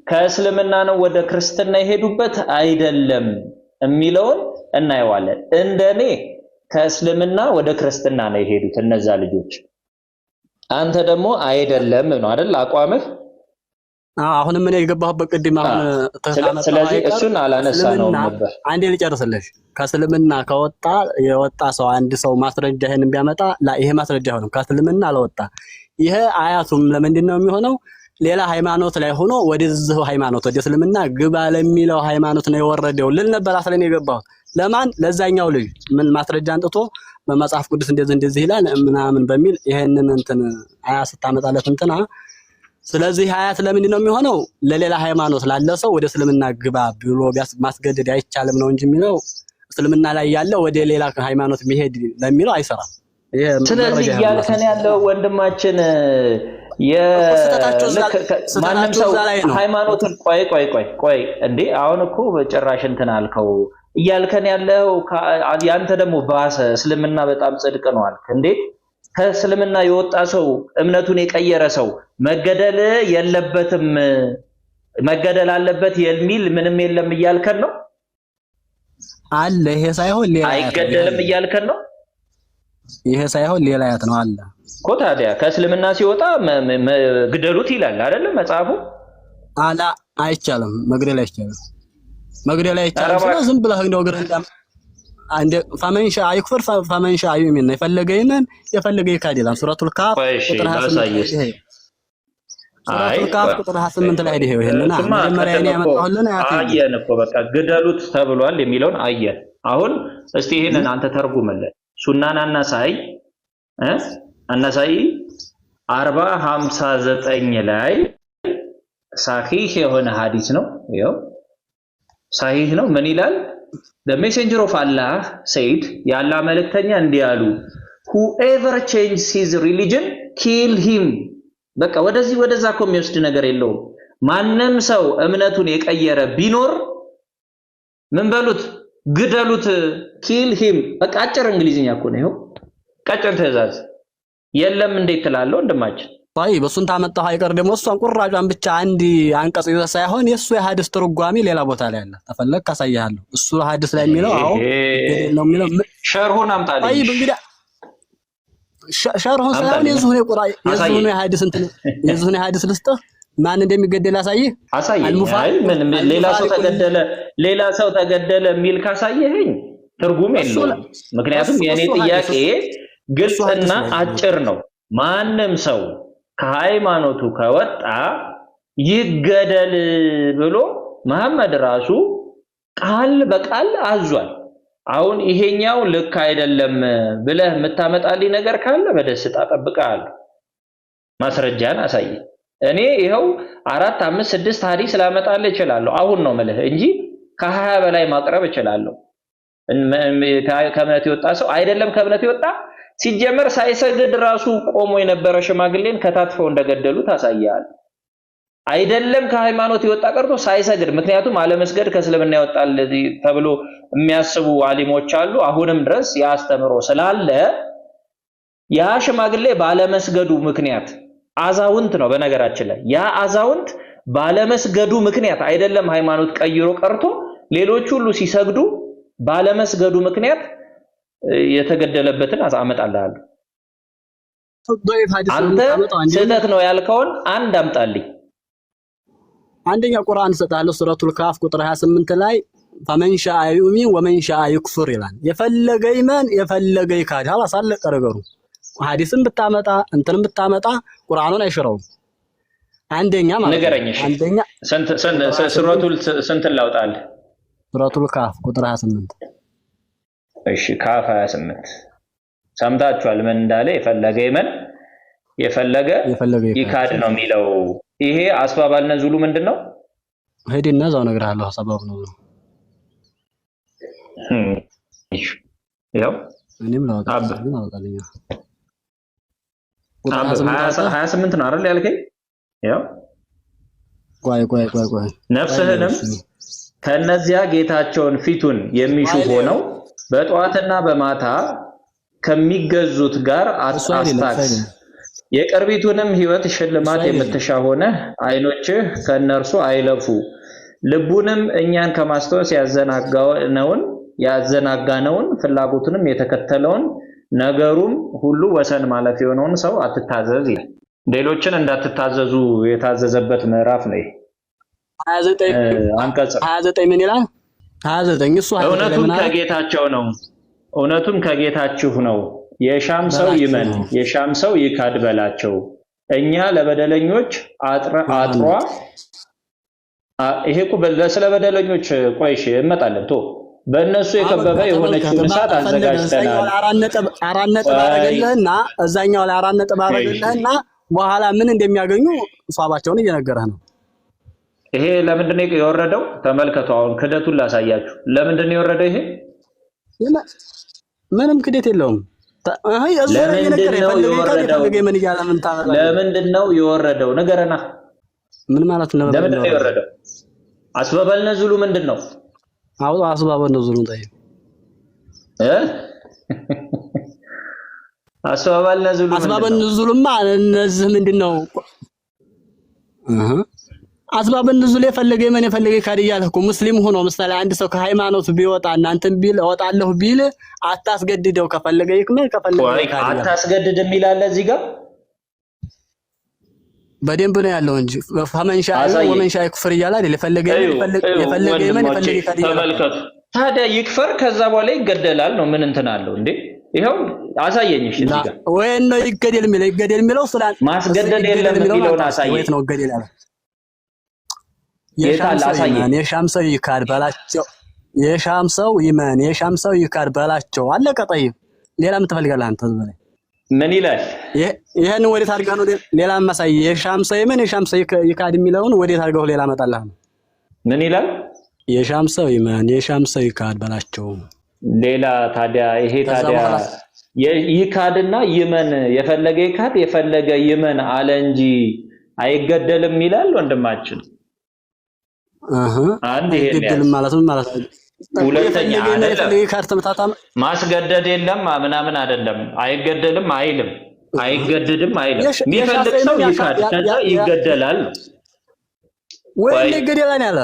ከእስልምና ነው ወደ ክርስትና የሄዱበት አይደለም የሚለውን እናየዋለን። እንደኔ ከእስልምና ወደ ክርስትና ነው የሄዱት እነዛ ልጆች። አንተ ደግሞ አይደለም ነው አይደል አቋምህ? አሁንም እኔ የገባሁበት ቅድም አሁን ስለዚህ እሱን አላነሳነውም ነበር። አንዴ ልጨርስልሽ። ከእስልምና የወጣ ሰው አንድ ሰው ማስረጃ ይሄን ቢያመጣ ይሄ ማስረጃ አይሆንም። ከእስልምና አልወጣ ይሄ አያቱም ለምንድን ነው የሚሆነው? ሌላ ሃይማኖት ላይ ሆኖ ወደዚህ ሃይማኖት ወደ እስልምና ግባ ለሚለው ሃይማኖት ነው የወረደው ልል ነበር። አስለን የገባሁት ለማን? ለዛኛው ልጅ ምን ማስረጃ አንጥቶ በመጽሐፍ ቅዱስ እንደዚህ ይላል ምናምን በሚል ይሄንን እንትን አያ ስታመጣለት እንትና። ስለዚህ አያት ለምንድን ነው የሚሆነው? ለሌላ ሃይማኖት ላለ ሰው ወደ እስልምና ግባ ብሎ ማስገደድ አይቻልም ነው እንጂ የሚለው እስልምና ላይ ያለ ወደ ሌላ ሃይማኖት መሄድ ለሚለው አይሰራም። ይሄ ስለዚህ እያልከን ያለው ወንድማችን ማንም ሰው ሃይማኖትን ቆይ እንዴ አሁን እኮ በጭራሽ እንትን አልከው እያልከን ያለው ያንተ ደግሞ ባሰ። እስልምና በጣም ጽድቅ ነው አልክ። እንዴት ከእስልምና የወጣ ሰው እምነቱን የቀየረ ሰው መገደል የለበትም መገደል አለበት የሚል ምንም የለም እያልከን ነው አለ። ይሄ ሳይሆን ሌላ አይገደልም እያልከን ነው። ይሄ ሳይሆን ሌላ አያት ነው አለ እኮ። ታዲያ ከእስልምና ሲወጣ ግደሉት ይላል አይደል መጽሐፉ? አላ አይቻልም፣ መግደል አይቻልም፣ መግደል አይቻልም። ዝም ብለህ እንደው ግረንዳም አንደ ፈመንሻ አይክፈር ፈመንሻ አይሚን የፈለገ ይመን የፈለገ ይካድላም። ሱረቱል ካፍ ቁጥር 28 ሱረቱል ካፍ ቁጥር 28 ላይ ሄደው ይሄንና መጀመሪያ እኔ ያመጣሁልን አየን እኮ በቃ ግደሉት ተብሏል የሚለውን አየን። አሁን እስቲ ይሄንን አንተ ተርጉምልን። ሱናን አናሳይ 40:59 ላይ ሳሂህ የሆነ ሐዲስ ነው። ይኸው ሳሂህ ነው። ምን ይላል? The messenger of Allah said, የአላህ መልእክተኛ እንዲህ አሉ፣ whoever changes his religion kill him። በቃ ወደዛ እኮ የሚወስድ ነገር የለውም። ማንም ሰው እምነቱን የቀየረ ቢኖር ምን በሉት? ግደሉት። kill him። በቃ አጭር እንግሊዝኛ እኮ ነው። ይኸው ቀጭን ትእዛዝ የለም። እንዴት ትላለህ ወንድማችን? በሱን ታመጣው አይቀር ደግሞ እሷን ቁራጯን ብቻ አንድ አንቀጽ ይዘህ ሳይሆን የሱ የሐዲስ ትርጓሜ ሌላ ቦታ ላይ አለ። ተፈለክ ካሳያለሁ። እሱ ሐዲስ ላይ የሚለው አዎ ነው የሚለው ሸርሁን አምጣልኝ። እንግዲህ ሸርሁን ሳይሆን የዙን የሐዲስ እንትን የዙን የሐዲስ ልስጥህ ማን እንደሚገደል አሳይህ። አይ ምን ሌላ ሰው ተገደለ የሚል ካሳየኸኝ ትርጉም የለውም። ምክንያቱም የኔ ጥያቄ ግልጽና አጭር ነው። ማንም ሰው ከሃይማኖቱ ከወጣ ይገደል ብሎ መሐመድ ራሱ ቃል በቃል አዟል። አሁን ይሄኛው ልክ አይደለም ብለህ የምታመጣልኝ ነገር ካለ በደስታ እጠብቅሃለሁ። ማስረጃን አሳይ። እኔ ይኸው 4 5 6 ሐዲስ ላመጣልህ እችላለሁ። አሁን ነው የምልህ እንጂ ከ20 በላይ ማቅረብ እችላለሁ። ከእምነት የወጣ ሰው አይደለም ከእምነት የወጣ ሲጀመር ሳይሰግድ ራሱ ቆሞ የነበረ ሽማግሌን ከታትፈው እንደገደሉ ታሳያለህ። አይደለም ከሃይማኖት የወጣ ቀርቶ ሳይሰግድ፣ ምክንያቱም አለመስገድ ከእስልምና ያወጣል ተብሎ የሚያስቡ ዓሊሞች አሉ። አሁንም ድረስ ያስተምሮ ስላለ ያ ሽማግሌ ባለመስገዱ ምክንያት አዛውንት ነው በነገራችን ላይ ያ አዛውንት ባለመስገዱ ምክንያት አይደለም ሃይማኖት ቀይሮ ቀርቶ ሌሎች ሁሉ ሲሰግዱ ባለመስገዱ ምክንያት የተገደለበትን አመጣልሃለሁ። አንተ ስህተት ነው ያልከውን አንድ አምጣልኝ። አንደኛ ቁርአን ሰጣለሁ ሱረቱል ካፍ ቁጥር 28 ላይ ፈመን ሻአ ዩሚን ወመን ሻአ ይክፍር ይላል። የፈለገ ይመን የፈለገ ይካድ። ሐላስ አለቀ ነገሩ። ሐዲስን ብታመጣ እንትንም ብታመጣ ቁርአኑን አይሽረውም። አንደኛ ማለት ንገረኝ። አንደኛ ሱረቱል ስንት ላውጣልህ? ሱረቱል ካፍ ቁጥር 28። እሺ ካፍ 28 ሰምታችኋል ምን እንዳለ? የፈለገ ይመን የፈለገ ይካድ ነው የሚለው። ይሄ አስባባል ነዝሉ ምንድነው? ሄድና እዛው እነግርሃለሁ። አስባብ ነው ያው እኔም ላውጣልኝ አውጣልኝ። 28 ነው አይደል ያልከኝ? ያው ቆይ ነፍስህንም ከነዚያ ጌታቸውን ፊቱን የሚሹ ሆነው በጧትና በማታ ከሚገዙት ጋር አስታክስ። የቅርቢቱንም ሕይወት ሽልማት የምትሻ ሆነ ዓይኖችህ ከነርሱ አይለፉ። ልቡንም እኛን ከማስተዋስ ያዘናጋነውን ያዘናጋነውን ፍላጎቱንም የተከተለውን ነገሩም ሁሉ ወሰን ማለፍ የሆነውን ሰው አትታዘዝ ይላል። ሌሎችን እንዳትታዘዙ የታዘዘበት ምዕራፍ ነው። 29 አንቀጽ 29 ምን ይላል? 29 እሱ እውነቱም ከጌታቸው ነው፣ እውነቱም ከጌታችሁ ነው። የሻም ሰው ይመን የሻም ሰው ይካድ በላቸው። እኛ ለበደለኞች አጥሯ ይሄ እኮ ስለ በደለኞች ቆይሽ እመጣለን። ቶ በእነሱ የከበበ የሆነችውን እሳት አዘጋጅተናል። አራት ነጥብ አደረገልህና እዛኛው ላይ 4 ነጥብ አደረገልህና በኋላ ምን እንደሚያገኙ ሷባቸውን እየነገረህ ነው። ይሄ ለምንድን ነው የወረደው? ተመልከቱ። አሁን ክደቱን ላሳያችሁ። ለምንድን ነው የወረደው? ይሄ ምንም ክደት የለውም። ለምንድን ነው የወረደው? ንገረና። ምን ማለት ነው? ለምንድን ነው የወረደው? አስባበል ነዙሉ ምንድን ነው? አው አስባበል ነዙሉ እንታይ አስባበል ነዙሉማ እነዚህ ምንድን ነው? አስባብ ንዙል የፈለገ የመን የፈለገ ካዲያለህ እኮ ሙስሊም ሆኖ ምሳሌ አንድ ሰው ከሃይማኖት ቢወጣ እናንተን ቢል እወጣለሁ ቢል አታስገድደው። ከፈለገ ይክመል ከፈለገ አታስገድድ የሚል አለ እዚህ ጋር በደንብ ነው ያለው እንጂ ፈመንሻ ወመንሻ ይክፈር ይላል አይደል? የፈለገ የመን የፈለገ ካዲያለህ ተመልከቱ። ታዲያ ይክፈር ከዛ በኋላ ይገደላል ነው። ምን እንትን አለው እንዴ? ይሄው አሳየኝ። እሺ እዚህ ጋር ወይ ነው ይገደል የሚለው ሱላን ማስገደድ የለም የሚለውን አሳየኝ። ወይ ነው ይገደል ያለው የሻም ሰው ይካድ በላቸው። የሻም ሰው ይመን የሻም ሰው ይካድ በላቸው። አለቀ። ጠይብ ሌላ ምን ትፈልጋለህ አንተ? ዝም ብለህ ምን ይላል? ይሄን ወዴት አድርገህ ነው ሌላ ማሳይ? የሻም ሰው ይመን የሻም ሰው ይካድ የሚለውን ወዴት አድርገህ ሌላ መጣልህ? ምን ይላል? የሻም ሰው ይመን የሻም ሰው ይካድ በላቸው። ሌላ ታዲያ ይሄ ታዲያ ይካድና ይመን የፈለገ ይካድ የፈለገ ይመን አለ እንጂ አይገደልም ይላል ወንድማችን። አንድ ይሄ ማለት ምን ማለት ነው? ሁለተኛ ማስገደድ የለም ምናምን አይደለም። አይገደልም አይልም፣ አይገደድም አይልም። የሚፈልግ ሰው ይካድ ከዛ ይገደላል ወይ ይገደላል ያለ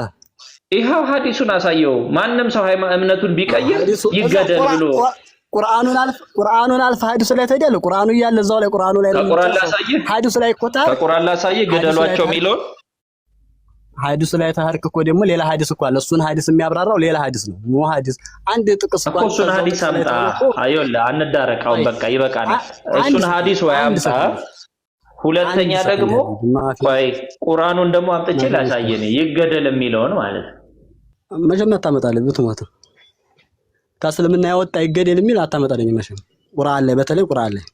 ይሄው ሐዲሱን አሳየው። ማንም ሰው እምነቱን ቢቀይር ይገደል ብሎ ቁርአኑን አልፈ ሐዲሱ ላይ ተደለ ቁርአኑ እያለ እዛው ላይ ቁርአኑ ላይ ከቁርአን ላሳየህ ሐዲሱ ላይ እኮ ከቁርአን ላሳየህ ገደሏቸው የሚለውን ሐዲሱ ላይ ታርክ እኮ ደግሞ ሌላ ሐዲስ እኮ አለ። እሱን ሐዲስ የሚያብራራው ሌላ ሐዲስ ነው። ሞ ሐዲስ አንድ ጥቅስ እኮ እሱን ሐዲስ አምጣ። አይወላ አንዳረቃው በቃ ይበቃናል። እሱን ሐዲስ ወይ አምጣ። ሁለተኛ ደግሞ ቆይ ቁርአኑን ደግሞ አምጥቼ ላሳየኝ ይገደል የሚለውን ማለት ነው። መቼም አታመጣልኝ ብትሞት ከእስልምና ያወጣ ይገደል የሚል አታመጣልኝ መቼም። ቁርአን ላይ በተለይ ቁርአን ላይ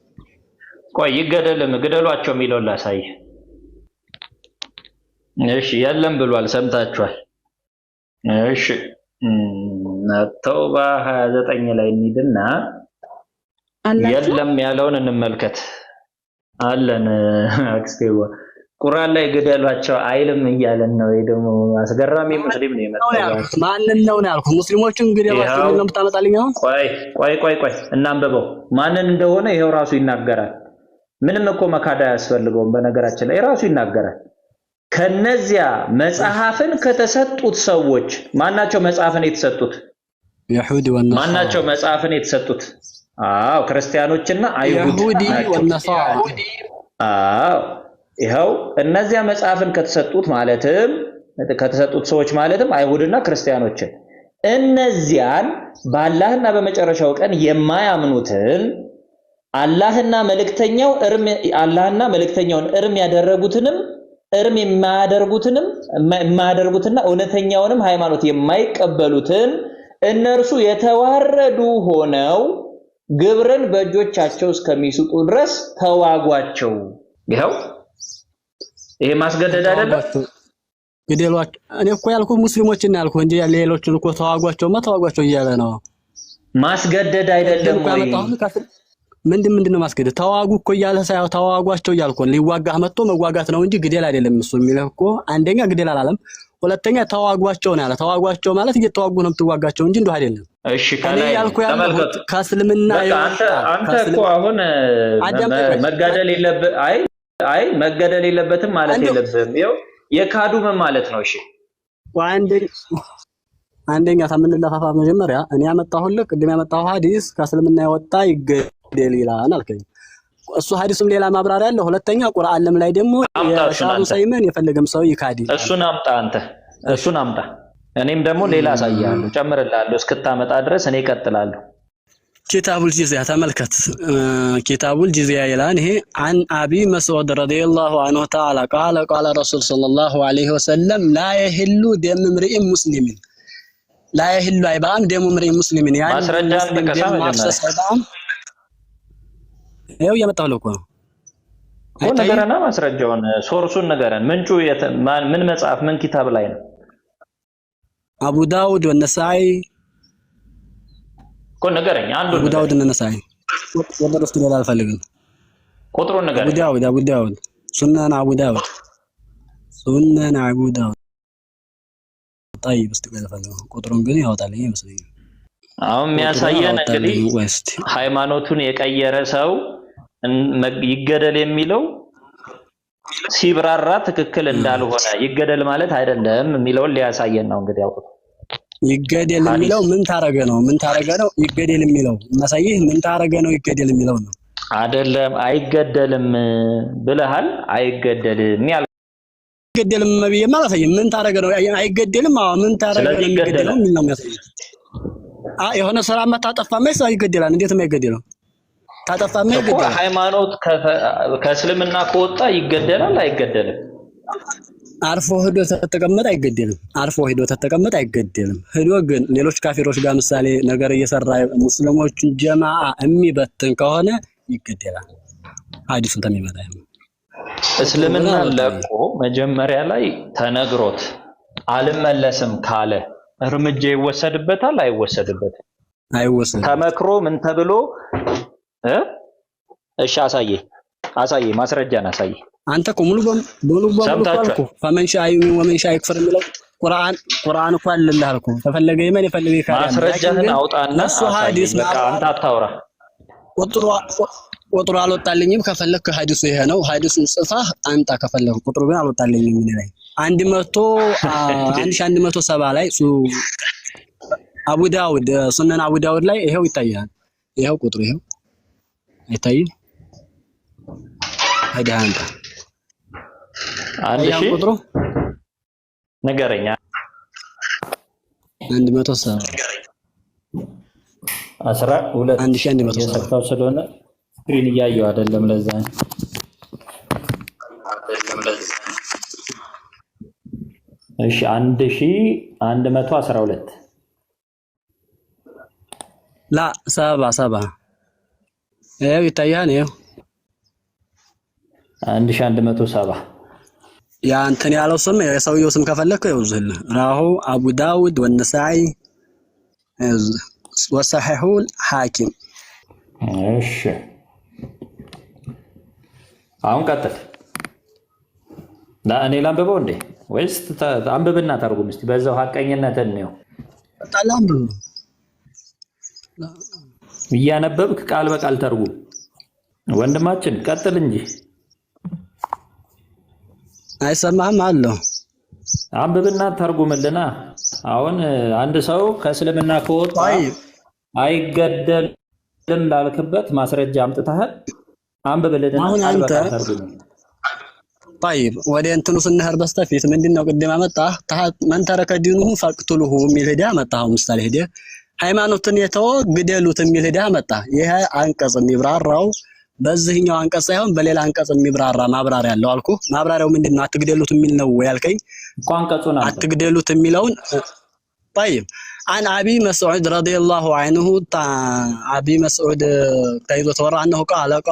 ቆይ ይገደልም ግደሏቸው የሚለውን ላሳይ። እሺ የለም ብሏል፣ ሰምታችኋል። እሺ ተውባ 29 ላይ እንሂድና የለም ያለውን እንመልከት። አለን አክስቴዋ ቁርአን ላይ ግደሏቸው አይልም እያለን ነው። ወይ ደግሞ አስገራሚ ሙስሊም ነው የመጣው። ማንን ነው ያልኩት? ሙስሊሞችን ግደሏቸው ነው የምታመጣልኝ? ቆይ እናንበበው። ማንን እንደሆነ ይሄው ራሱ ይናገራል። ምንም እኮ መካዳ ያስፈልገውም። በነገራችን ላይ ራሱ ይናገራል። ከነዚያ መጽሐፍን ከተሰጡት ሰዎች ማናቸው መጽሐፍን የተሰጡት? ይሁዲ ወነሳራ ማናቸው መጽሐፍን የተሰጡት? አዎ ክርስቲያኖችና አይሁድ ወነሳራ። አዎ ይሄው እነዚያ መጽሐፍን ከተሰጡት ማለትም ከተሰጡት ሰዎች ማለትም አይሁድና ክርስቲያኖችን እነዚያን በአላህና በመጨረሻው ቀን የማያምኑትን አላህና መልእክተኛውን እርም ያደረጉትንም እርም የማያደርጉትና እውነተኛውንም ሃይማኖት የማይቀበሉትን እነርሱ የተዋረዱ ሆነው ግብርን በእጆቻቸው እስከሚስጡ ድረስ ተዋጓቸው። ይሄው ይሄ ማስገደድ አይደለም። ግደሏቸው። እኔ እኮ ያልኩት ሙስሊሞችን ያልኩት እንጂ ሌሎችን እኮ ተዋጓቸው እያለ ነው። ማስገደድ አይደለም ወይ? ምንድነው ማስገደድ? ተዋጉ እኮ እያለ ሳይሆን ተዋጓቸው እያልኩ ነው። ሊዋጋህ መጥቶ መዋጋት ነው እንጂ ግደል አይደለም። እሱ የሚለው እኮ አንደኛ ግደል አላለም፣ ሁለተኛ ተዋጓቸው ነው ያለ። ተዋጓቸው ማለት እየተዋጉ ነው የምትዋጋቸው እንጂ እንደው አይደለም። እሺ ከላይ ተመልከቱ። ከእስልምና አንተ እኮ አሁን መጋደል የለብህ አይ መገደል የለበትም ማለት የለብህም። ይኸው የካዱ ምን ማለት ነው? እሺ አንደኛ ታምንለፋፋ መጀመሪያ እኔ ያመጣሁልህ ቅድም ያመጣሁ ሐዲስ ከእስልምና የወጣ ይገደል ይላል አልከኝ። እሱ ሐዲስም ሌላ ማብራሪያ አለ። ሁለተኛ ቁርአንም ላይ ደግሞ የሻሩ ሰይመን የፈለገም ሰው ይካዲ እሱን አምጣ አንተ እሱን አምጣ። እኔም ደግሞ ሌላ አሳያለሁ ጨምርላለሁ እስክታመጣ ድረስ እኔ እቀጥላለሁ። ኪታቡል ጂዝያ ተመልከት። ኪታቡል ጂዝያ ይላል ይሄ አን አቢ መስዑድ ረዲየላሁ ዐንሁ ተዓላ ቃለ ቃለ ረሱል ሰለላሁ ዐለይሂ ወሰለም ላ የሂሉ ደም ምርኢን ሙስሊሚን ላ የሂሉ አይባም ደም ምርኢን ሙስሊሚን ያን ማስረጃን ተከሳ መጀመሪያ ይኸው እየመጣሁ እኮ ነው እኮ ነገረና ማስረጃውን ሶርሱን ነገረን። ምንጩ ምን መጽሐፍ ምን ኪታብ ላይ ነው? አቡ ዳውድ ወነሳኢ እኮ ነገረኝ። አንዱ አቡ ዳውድ ወነሳኢ ወደረስ ሌላ አልፈልግም። ቁጥሩን ነገረኝ። አቡ ዳውድ ሱነን አቡ ዳውድ طيب استقبل ቁጥሩን ግን ያወጣልኝ ይመስለኛል። አሁን የሚያሳየን እንግዲህ ሃይማኖቱን የቀየረ ሰው ይገደል የሚለው ሲብራራ ትክክል እንዳልሆነ ይገደል ማለት አይደለም የሚለውን ሊያሳየን ነው። እንግዲህ አውቁት ይገደል የሚለው ምን ታረገ ነው ይገደል የሚለው ማሳየህ ምን ታረገ ነው ይገደል የሚለው ነው አይደለም። አይገደልም ብለሃል። አይገደልም አይገደልም መብዬ ማለት ምን ታረገ ነው አይገደልም። አዎ ምን ታረገ ነው ይገደለው ምን ነው የሚያሳየው? የሆነ ስራ መታጠፋ ማለት አይገደላል። እንዴት ነው አይገደለው? ታጠፋ ማለት ይገደላል። ሃይማኖት ከእስልምና ከወጣ ይገደላል አይገደልም? አርፎ ሄዶ ተተቀመጠ አይገደልም። አርፎ ሄዶ ተተቀመጠ አይገደልም። ሄዶ ግን ሌሎች ካፊሮች ጋር ምሳሌ ነገር እየሰራ ሙስሊሞችን ጀማዓ የሚበትን ከሆነ ይገደላል። ሐዲሱን ተሚመጣ እስልምና ለቆ መጀመሪያ ላይ ተነግሮት አልመለስም ካለ እርምጃ ይወሰድበታል አይወሰድበትም? አይወሰድም። ተመክሮ ምን ተብሎ እሺ አሳየ ማስረጃን አሳየ። አንተ እኮ ሙሉ በሙሉ አልኩ ፈመን ሻይ ወመን ሻይ ክፍር የሚለው ቁርአን እኮ አለልህ አልኩ። ተፈለገ የመን የፈለገ ይካል ማስረጃህን አውጣና እሱ ሐዲስ በቃ አንተ አታውራ። ቁጥሩ አልወጣልኝም። ከፈለክ ሐዲሱ ይሄ ነው። ሐዲሱን ጽፋህ አንተ ከፈለክ ቁጥሩ ግን አልወጣልኝም። ምን ላይ 1170 ላይ አቡ ዳውድ ሱነን አቡ ዳውድ ላይ ይሄው ይታያል። ይሄው ቁጥሩ ይሄው አይታይም? አይዳ አንተ አንድ ሺህ ቁጥሩ ነገረኛ 170 12 የሰጣው ስለሆነ ስክሪን እያየሁ አይደለም። ለዛ እሺ 1112 ላ 70 ይሄው ይታያል። ይሄው 1170 ያ እንትን ያለው ስም የሰውየው ስም ከፈለከው ይውዝልህ ራሁ አቡ ዳውድ ወነሳኢ ወሰሒሁል ሐኪም። እሺ አሁን ቀጥል። እኔ ላንብበው እንዴ ወይስ አንብብና ተርጉም እስቲ በዛው ሐቀኝነትን ነው? አንብብ እያነበብክ ቃል በቃል ተርጉም። ወንድማችን ቀጥል እንጂ አይሰማህም አለው። አንብብና ተርጉምልና። አሁን አንድ ሰው ከእስልምና ከወጣ አይገደልም ላልክበት ማስረጃ አምጥተሃል። አንብብልና አሁን አንተ طيب ወደ እንትኑ ስንሄድ በስተፊት ምንድነው ቅድም አመጣህ ማን ተረከ ዲኑሁ ፈቅቱልሁ የሚል ሄዳ አመጣህ። ምሳሌ ሄደ ሃይማኖትን የተወ ግደሉት የሚል ሄዳ አመጣህ። ይሄ አንቀጽ የሚብራራው በዚህኛው አንቀጽ ሳይሆን በሌላ አንቀጽ የሚብራራ ማብራሪያ ያለው አልኩ። ማብራሪያው ምንድነው? አትግደሉት የሚል ነው ያልከኝ። አንቀጹን አትግደሉት የሚለውን طيب عن ابي مسعود رضي الله عنه ابي مسعود تايزو تورى انه قال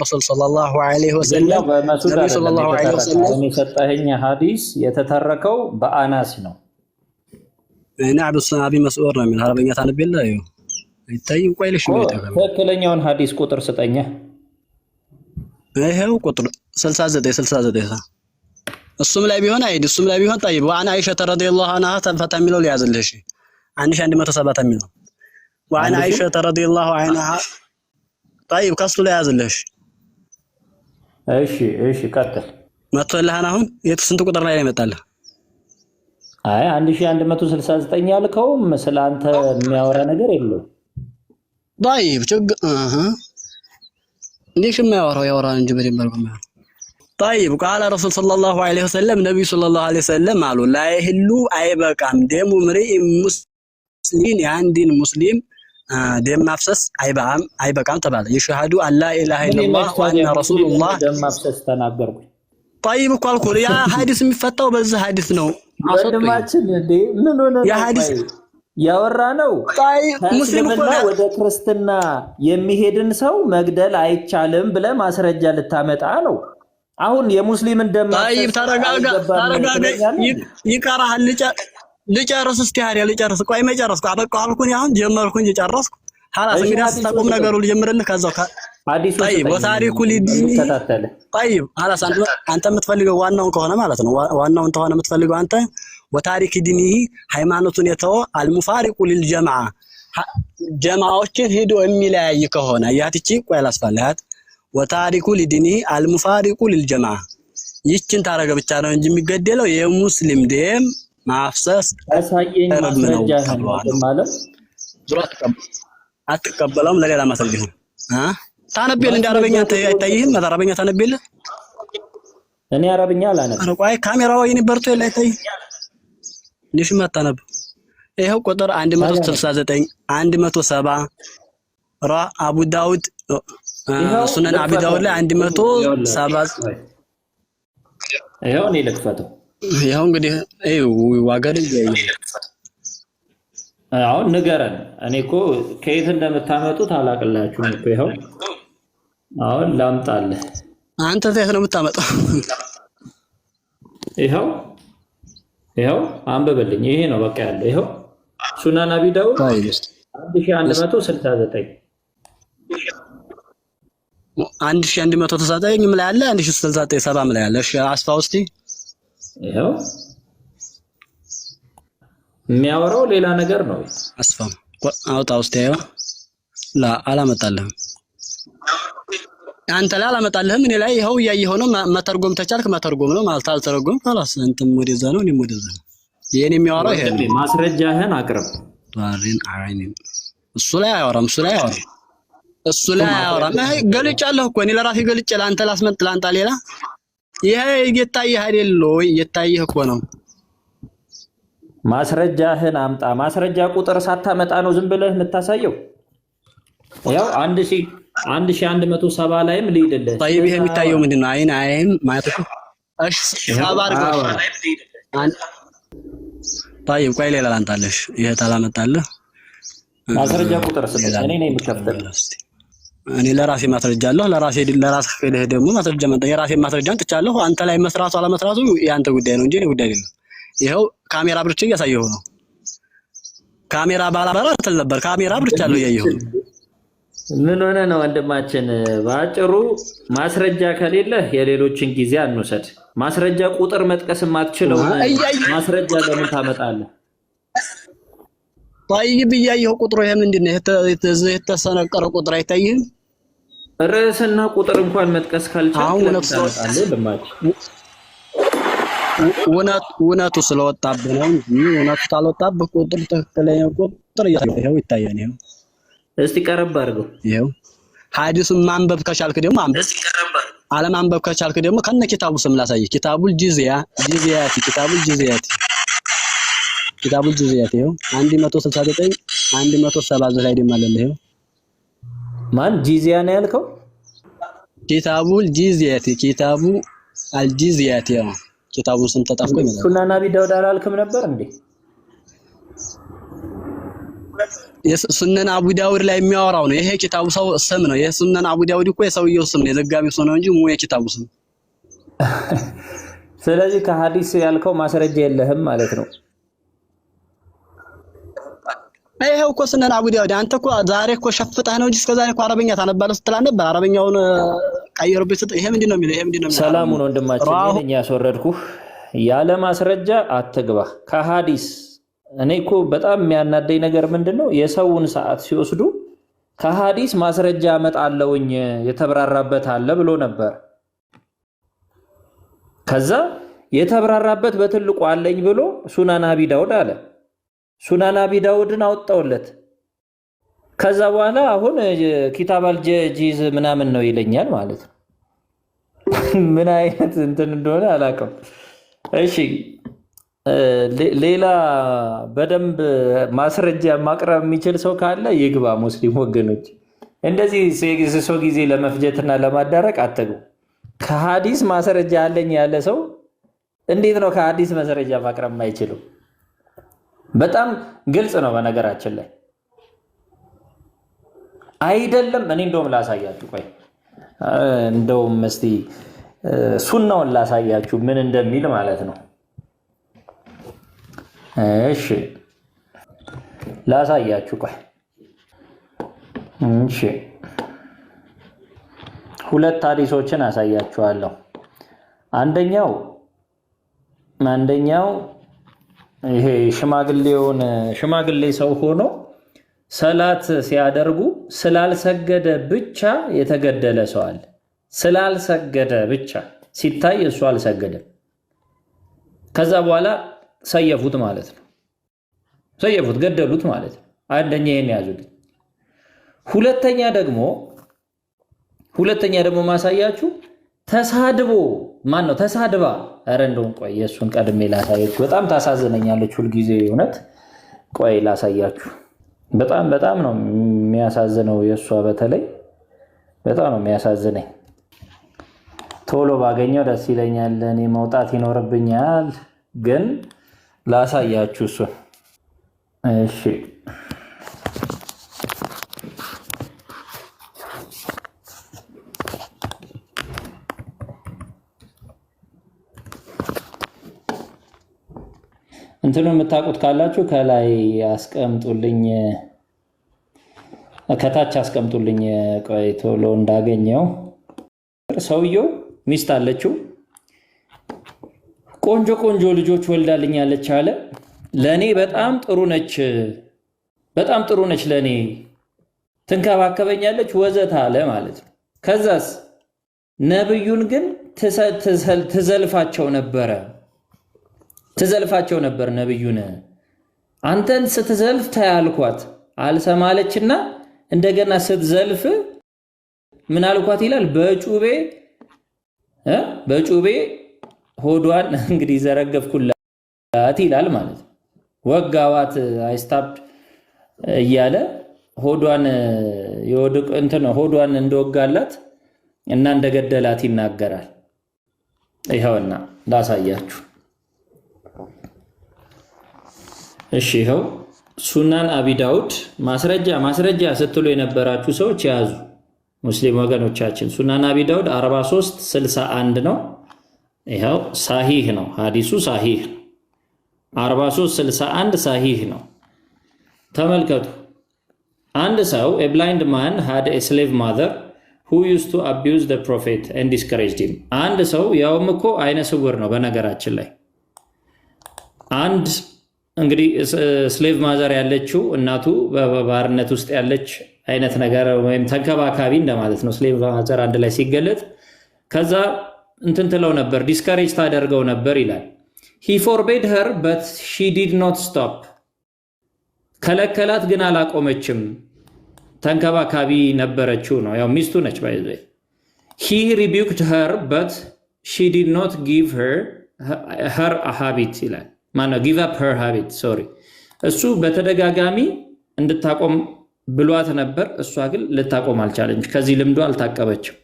رسول صلى الله عليه وسلم النبي صلى الله عليه وسلم የሰጠኸኝ ሐዲስ የተተረከው በአናስ ነው። نعم ابي مسعود ነው የሚል አረበኛ ታነብየለ ይታይም ቆይልሽ ነው የተባለው። ትክክለኛውን ሐዲስ ቁጥር ስጠኛ። ይሄው ቁጥር 69 እሱም ላይ ቢሆን እሱም ላይ ቢሆን طيب وانا عائشه رضي الله عنها ተፈታ የሚለው ሊያዝልሽ 1107 የሚለው وانا عائشه رضي الله عنها طيب ከሱ ላይ ያዝልሽ። እሺ ቀጥል። መጥቶልሃን አሁን የት ስንት ቁጥር ላይ ይመጣልህ? አይ 1169 ያልከውም ስላንተ የሚያወራ ነገር የለው። طيب ليش ما يورا እንጂ በደንብ አድርጎ ማለት طيب قال رسول صلى الله عليه وسلم ነብዩ صلى الله عليه وسلم አሉ لا يحل አይበቃም ደሙ ምርእ ሙስሊም የአንድን ሙስሊም ደም ማፍሰስ አይበቃም ተባለ። የሸሃዱ አላ ኢላሃ ኢላላህ ወአነ ረሱሉላህ ደም ማፍሰስ ተናገርኩ። طيب እኮ አልኩህ ያ ሐዲስ የሚፈታው በዚህ ሐዲስ ነው። ወንድማችን እንዴ ምን ሆነ ያ ሐዲስ ያወራ ነው። ሙስሊም ወደ ክርስትና የሚሄድን ሰው መግደል አይቻልም ብለ ማስረጃ ልታመጣ ነው። አሁን የሙስሊምን ደም طيب ተረጋጋ ይቀራል። ልጨርስ እስኪ ሀሪያ ልጨርስ። ቆይ መጨረስኩ አበቃሁ አልኩኝ። አሁን ጀመርኩ እንጂ ጨረስኩ። خلاص እንግዲህ አስተቆም ነገሩ ልጀምርልህ ከዛው ሐዲሱ طيب ወታሪኩ ተከታተለ طيب خلاص አንተ የምትፈልገው ዋናውን ከሆነ ማለት ነው። ዋናውን ተሆነ የምትፈልገው አንተ ወታሪክ ዲኒሂ ሃይማኖቱን የተወ አልሙፋሪቁ ሊልጀማዓ ጀማዓዎችን ሄዶ የሚለያይ ከሆነ ያትቺ ቆይ አላስፈልሃት ወታሪኩ ሊዲኒሂ አልሙፋሪቁ ሊልጀማዓ ይችን ታረገ ብቻ ነው እንጂ የሚገደለው የሙስሊም ደም ማፍሰስ አሳየኝ ማስረጃ ማለት ዙራት አትቀበለውም። ለሌላ ማስረጃ ነው ታነብየል እንደ አረበኛ አይታይህም? አረበኛ ታነብየል? እኔ አረበኛ አላነብ። ቆይ ካሜራው ይሄን በርቶ ላይ ልሽ ማታነብ ይሄው ቁጥር 169 170 ራ አቡ ዳውድ ሱነን አቡ ዳውድ ላይ 170 ይሄው እኔ ልክፈተው። ይሄው እንግዲህ ዋገድ አሁን ንገረን። እኔ እኮ ከየት እንደምታመጡት አላቅላችሁም እኮ ይሄው አሁን ላምጣልህ። አንተ ዘይት ነው የምታመጣው? ይሄው አንብብልኝ። ይሄ ነው በቃ ያለው። ይሄው ሱናን አቢ ዳውድ 1169 1169 ምን ላይ አለ? 1069 ላይ አለ። እሺ አስፋው እስቲ ይሄው የሚያወራው ሌላ ነገር ነው። አስፋው አውጣው እስቲ። ይሄው አላመጣልህም አንተ ላይ አላመጣልህም። እኔ ላይ ይሄው እያየኸው ነው። መተርጎም ተቻልክ መተርጎም ነው ማለት አልተረጎም خلاص እንትን ወደዛ ነው እኔም ወደዛ ነው። ይሄን የሚያወራው ይሄ ነው። ማስረጃህን አቅርብ። ባሪን አይኔም እሱ ላይ አያወራም። እሱ ላይ አያወራም። ገልጫለሁ እኮ እኔ ለራሴ ገልጬ ለአንተ ላስመጥ ላንጣ ሌላ ይሄ እየታየህ አይደል ወይ? እየታየህ እኮ ነው። ማስረጃህን አምጣ። ማስረጃ ቁጥር ሳታመጣ ነው ዝም ብለህ የምታሳየው። ያው 1170 ላይም ልሂድልህ። طيب ይሄ የሚታየው ምንድነው? አይን ማለት ነው። እሺ ሳባርክ طيب ቆይ ሌላ ላንጣለሽ። ይሄ ታላመጣለህ ማስረጃ ቁጥር ስለዚህ እኔ ነኝ የምከፍተው። እኔ ለራሴ ማስረጃ አለሁ። ለራሴ ሄደህ ደግሞ ማስረጃ መጣ። የራሴ ማስረጃን ትቻለሁ። አንተ ላይ መስራቱ አለመስራቱ ያንተ ጉዳይ ነው እንጂ እኔ ጉዳይ አይደለም። ይሄው ካሜራ ብርጭ እያሳየሁ ነው። ካሜራ ባላበራ እንትን ነበር። ካሜራ ብርጫለሁ እያየሁ ነው። ምን ሆነ ነው ወንድማችን? ባጭሩ ማስረጃ ከሌለ የሌሎችን ጊዜ አንውሰድ። ማስረጃ ቁጥር መጥቀስ የማትችለው ማስረጃ ለምን ታመጣለህ? طيب እያየሁ ቁጥሩ ይሄ ምንድነው? የተሰነቀረ ቁጥር አይታይህም? ርዕስና ቁጥር እንኳን መጥቀስ ካልቻልክ እውነቱ ስለወጣብህ ነው እንጂ እውነቱ ካልወጣብህ ቁጥር ትክክለኛ ቁጥር ይሄው ይታያል። ይሄው እስቲ ቀረብ አድርገው። ይሄው ሐዲሱን ማንበብ ከቻልክ ደግሞ አንበብ፣ አለማንበብ ከቻልክ ደግሞ ከነ ኪታቡ ስም ላሳይህ። ኪታቡል ጂዚያቲ ይሄው 169 170 ላይ ደግሞ አለ። ይሄው ማን ጂዚያ ነው ያልከው? ኪታቡል ጂዚያቲ ኪታቡ አልጂዚያቲ ነው። ኪታቡን ስም ተጣፍቆ ይመጣል። ሱናን አቢ ዳውድ አላልክም ነበር እንዴ? የሱነን አቡ ዳውድ ላይ የሚያወራው ነው። ይሄ ኪታቡ ሰው ስም ነው። የሱነን አቡ ዳውድ እኮ የሰውየው ስም ነው፣ የዘጋቢው ስም ነው እንጂ ሙሉ የኪታቡ ስም። ስለዚህ ከሐዲስ ያልከው ማስረጃ የለህም ማለት ነው። ይሄው እኮ ሱነን አቡ ዳውድ አንተ እኮ ዛሬ እኮ ሸፍጠህ ነው እንጂ እስከዛሬ እኮ አረበኛ ታነባለህ ስትል ነበር። አረበኛውን ቀይሩብኝ ስትል ይሄ ምንድነው የሚለው? ይሄ ምንድነው የሚለው? ሰላሙን ወንድማችን እኔ ያስወረድኩህ ያለ ማስረጃ አትግባ ከሐዲስ። እኔ እኮ በጣም የሚያናደኝ ነገር ምንድነው የሰውን ሰዓት ሲወስዱ ከሐዲስ ማስረጃ አመጣለውኝ የተብራራበት አለ ብሎ ነበር። ከዛ የተብራራበት በትልቁ አለኝ ብሎ ሱናን አቢ ዳውድ አለ። ሱናን አቢ ዳውድን አወጣውለት። ከዛ በኋላ አሁን ኪታብ አልጂዝ ምናምን ነው ይለኛል ማለት ነው። ምን አይነት እንትን እንደሆነ አላውቅም። እሺ ሌላ በደንብ ማስረጃ ማቅረብ የሚችል ሰው ካለ ይግባ። ሙስሊም ወገኖች እንደዚህ ሰው ጊዜ ለመፍጀትና ለማዳረቅ አትግቡ። ከሐዲስ ማስረጃ አለኝ ያለ ሰው እንዴት ነው ከሐዲስ ማስረጃ ማቅረብ የማይችለው? በጣም ግልጽ ነው። በነገራችን ላይ አይደለም። እኔ እንደውም ላሳያችሁ፣ ቆይ እንደውም እስቲ ሱናውን ላሳያችሁ ምን እንደሚል ማለት ነው። እሺ ላሳያችሁ፣ ቆይ እሺ ሁለት ሐዲሶችን አሳያችኋለሁ። አንደኛው ይሄ ሽማግሌ ሰው ሆኖ ሰላት ሲያደርጉ ስላልሰገደ ብቻ የተገደለ ሰው አለ። ስላልሰገደ ብቻ ሲታይ እሱ አልሰገደም። ከዛ በኋላ ሰየፉት ማለት ነው። ሰየፉት፣ ገደሉት ማለት ነው። አንደኛ ይሄን ያዙልኝ። ሁለተኛ ደግሞ ማሳያችሁ ተሳድቦ ተሳድባ፣ ኧረ እንደውም ቆይ የእሱን ቀድሜ ላሳያችሁ። በጣም ታሳዝነኛለች ሁልጊዜ እውነት። ቆይ ላሳያችሁ። በጣም ነው የሚያሳዝነው። የእሷ በተለይ በጣም ነው የሚያሳዝነኝ። ቶሎ ባገኘው ደስ ይለኛል። እኔ መውጣት ይኖርብኛል፣ ግን ላሳያችሁ እሱን። እሺ እንትኑ የምታውቁት ካላችሁ ከላይ አስቀምጡልኝ፣ ከታች አስቀምጡልኝ። ቆይ ቶሎ እንዳገኘው። ሰውየው ሚስት አለችው፣ ቆንጆ ልጆች ወልዳልኛለች አለ። ለኔ በጣም ጥሩ ነች ለኔ ትንከባከበኛለች ወዘተ አለ ማለት ነው። ከዛስ ነብዩን ግን ትዘልፋቸው ነበር ነብዩን። አንተን ስትዘልፍ ታያልኳት አልሰማለችና እንደገና ስትዘልፍ ምን አልኳት ይላል? በጩቤ ሆዷን እንግዲህ ዘረገፍኩላት ይላል ማለት ነው። ወጋዋት አይስታፕ እያለ ሆዷን እንደወጋላት እና እንደገደላት ይናገራል። ይኸውና ላሳያችሁ። እሺ ይኸው ሱናን አቢ ዳውድ ማስረጃ ስትሉ የነበራችሁ ሰዎች ያዙ፣ ሙስሊም ወገኖቻችን። ሱናን አቢ ዳውድ 4361 ነው። ይኸው ሳሂህ ነው ሐዲሱ፣ ሳሂህ 4361 ሳሂህ ነው። ተመልከቱ። አንድ ሰው a blind man had a slave mother who used to abuse the prophet and discouraged him። አንድ ሰው ያውም እኮ አይነ ስውር ነው በነገራችን ላይ። አንድ እንግዲህ ስሌቭ ማዘር ያለችው እናቱ በባርነት ውስጥ ያለች አይነት ነገር ወይም ተንከባካቢ እንደማለት ነው። ስሌቭ ማዘር አንድ ላይ ሲገለጥ ከዛ እንትን ትለው ነበር፣ ዲስካሬጅ ታደርገው ነበር ይላል። he forbade her but she did not stop። ከለከላት ግን አላቆመችም። ተንከባካቢ ነበረችው ነው፣ ያው ሚስቱ ነች ባይዘ። he rebuked her but she did not give her a habit ይላል። ማነው give up her habit sorry። እሱ በተደጋጋሚ እንድታቆም ብሏት ነበር፣ እሷ ግን ልታቆም አልቻለች። ከዚህ ልምዶ አልታቀበችም።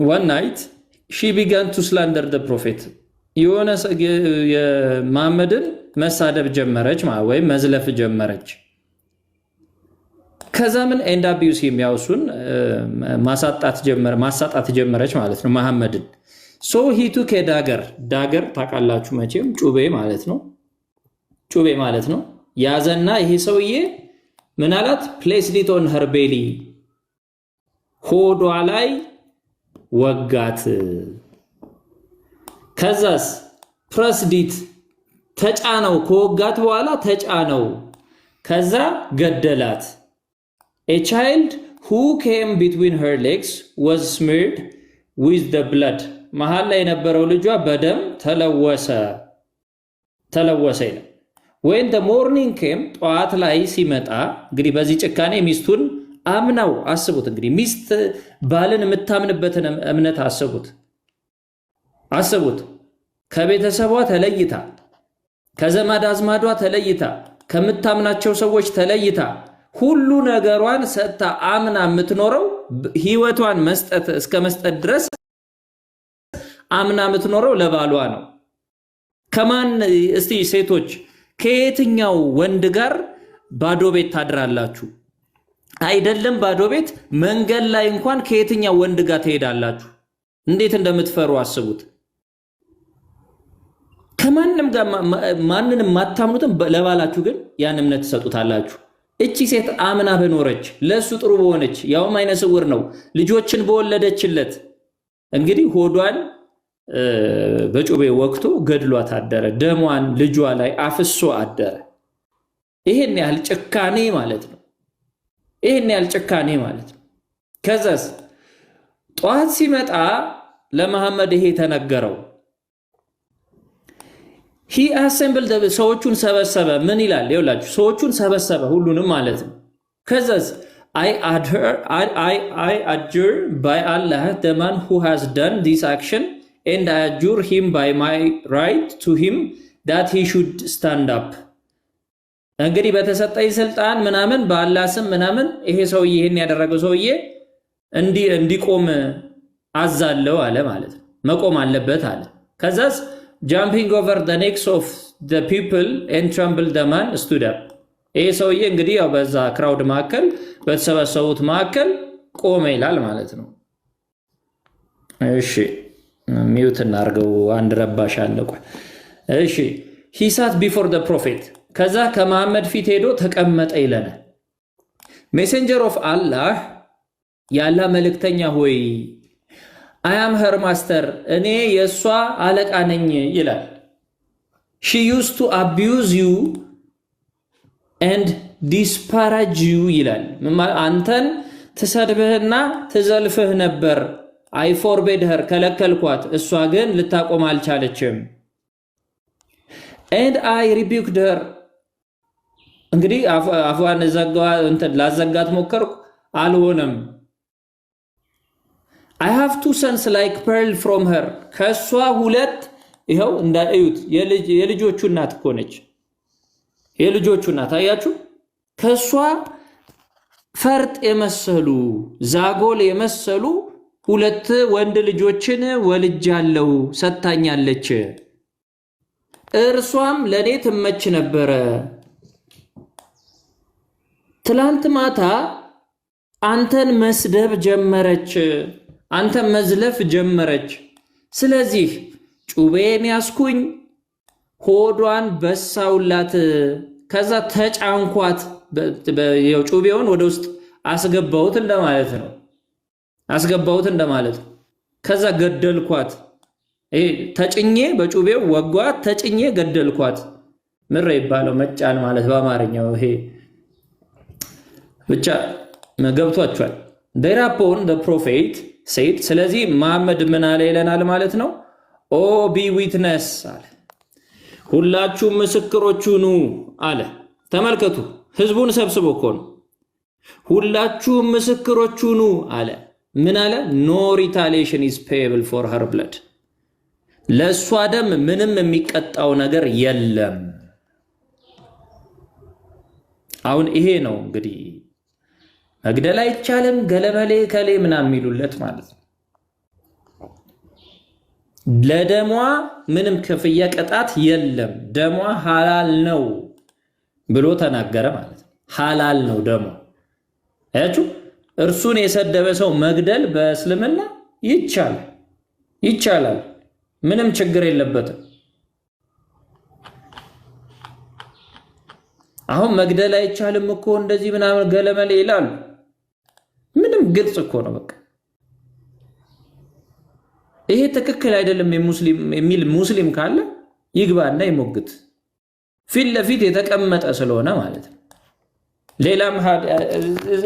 one night she began to slander the prophet። የሆነ የመሐመድን መሳደብ ጀመረች ወይም መዝለፍ ጀመረች። ከዛ ምን end abuse የሚያውሱን ማሳጣት ጀመረች ማለት ነው መሐመድን። so he took a dagger ታውቃላችሁ መቼም ጩቤ ማለት ነው ያዘና ይሄ ሰውዬ ምን አላት? placed it on her belly ሆዷ ላይ ወጋት። ከዛስ pressed it ተጫነው፣ ከወጋት በኋላ ተጫነው፣ ከዛ ገደላት። a child who came between her legs was smeared with the blood መሃል ላይ የነበረው ልጇ በደም ተለወሰ ይላል። ወይን the morning came ጠዋት ላይ ሲመጣ እንግዲህ በዚህ ጭካኔ ሚስቱን አምናው አስቡት። እንግዲህ ሚስት ባልን የምታምንበትን እምነት አስቡት። ከቤተሰቧ ተለይታ፣ ከዘመድ አዝማዷ ተለይታ፣ ከምታምናቸው ሰዎች ተለይታ ሁሉ ነገሯን ሰጥታ አምና የምትኖረው ህይወቷን እስከ መስጠት ድረስ አምና የምትኖረው ለባሏ ነው። ከማን እስቲ ሴቶች ከየትኛው ወንድ ጋር ባዶ ቤት ታድራላችሁ? አይደለም ባዶ ቤት፣ መንገድ ላይ እንኳን ከየትኛው ወንድ ጋር ትሄዳላችሁ? እንዴት እንደምትፈሩ አስቡት። ከማንም ጋር ማንንም ማታምኑትም ለባላችሁ ግን ያን እምነት ትሰጡታላችሁ። እቺ ሴት አምና በኖረች ለሱ ጥሩ በሆነች ያውም አይነ ስውር ነው ልጆችን በወለደችለት እንግዲህ ሆዷን በጩቤ ወቅቶ ገድሏት አደረ። ደሟን ልጇ ላይ አፍሶ አደረ። ይሄን ያህል ጭካኔ ማለት ነው። ከዛስ ጧት ሲመጣ ለመሐመድ ይሄ ተነገረው። ሂ አሰምብል ሰዎቹን ሰበሰበ። ምን ይላል ይኸውላችሁ፣ ሰዎቹን ሰበሰበ ሁሉንም ማለት ነው። ከዛስ I adjure by Allah the man who has done this action and I adjure him by my right to him that he should stand up። እንግዲህ በተሰጠኝ ስልጣን ምናምን በአላህ ስም ምናምን ይሄ ሰውዬ ይሄን ያደረገው ሰውዬ እንዲቆም አዛለው አለ ማለት ነው። መቆም አለበት አለ። ከዛስ jumping over the necks of the people and trampled the man stood up። ይሄ ሰውዬ እንግዲህ ያው በዛ ክራውድ መካከል በተሰበሰቡት መካከል ቆመ ይላል ማለት ነው። እሺ ሚውት እናርገው፣ አንድ ረባሽ አለቆ። እሺ he sat before the prophet። ከዛ ከመሐመድ ፊት ሄዶ ተቀመጠ ይለናል። messenger of Allah ያላ መልእክተኛ ሆይ I am her master እኔ የሷ አለቃ ነኝ ይላል። she used to abuse you and disparage you ይላል። አንተን ትሰድብህና ትዘልፍህ ነበር። I forbade her ከለከልኳት፣ እሷ ግን ልታቆም አልቻለችም። and I rebuked her እንግዲህ አፏን ላዘጋት ሞከርኩ፣ አልሆነም። I have two sons like pearl from her ከሷ ሁለት ይኸው እንዳዩት የልጆቹ እናት እኮ ነች። የልጆቹ እናት አያችሁ፣ ከሷ ፈርጥ የመሰሉ ዛጎል የመሰሉ ሁለት ወንድ ልጆችን ወልጃለሁ ሰጥታኛለች። እርሷም ለኔ ትመች ነበረ። ትላንት ማታ አንተን መስደብ ጀመረች፣ አንተን መዝለፍ ጀመረች። ስለዚህ ጩቤን ያስኩኝ፣ ሆዷን በሳውላት፣ ከዛ ተጫንኳት። ጩቤውን ወደ ውስጥ አስገባሁት እንደማለት ነው። ከዛ ገደልኳት። ተጭኜ በጩቤው ወጓት፣ ተጭኜ ገደልኳት። ምረ ይባለው መጫን ማለት በአማርኛው ይሄ ብቻ ገብቷቸዋል። thereupon the prophet said ስለዚህ መሐመድ ምን አለ ይለናል ማለት ነው። ኦ ቢ ዊትነስ አለ፣ ሁላችሁም ምስክሮች ሁኑ አለ። ተመልከቱ፣ ህዝቡን ሰብስቦ እኮ ነው። ሁላችሁም ምስክሮች ሁኑ አለ። ምን አለ? no retaliation is payable for her blood ለእሷ ደም ምንም የሚቀጣው ነገር የለም። አሁን ይሄ ነው እንግዲህ መግደል አይቻልም ገለመሌ ከሌ ምናምን የሚሉለት ማለት ነው። ለደሟ ምንም ክፍያ ቅጣት የለም፣ ደሟ ሐላል ነው ብሎ ተናገረ ማለት ነው። ሐላል ነው ደሟ። አያችሁ፣ እርሱን የሰደበ ሰው መግደል በእስልምና ይቻላል፣ ምንም ችግር የለበትም። አሁን መግደል አይቻልም እኮ እንደዚህ ምናምን ገለመሌ ይላሉ። ምንም ግልጽ እኮ ነው በቃ። ይሄ ትክክል አይደለም የሚል ሙስሊም ካለ ይግባና ይሞግት፣ ፊት ለፊት የተቀመጠ ስለሆነ ማለት ነው። ሌላም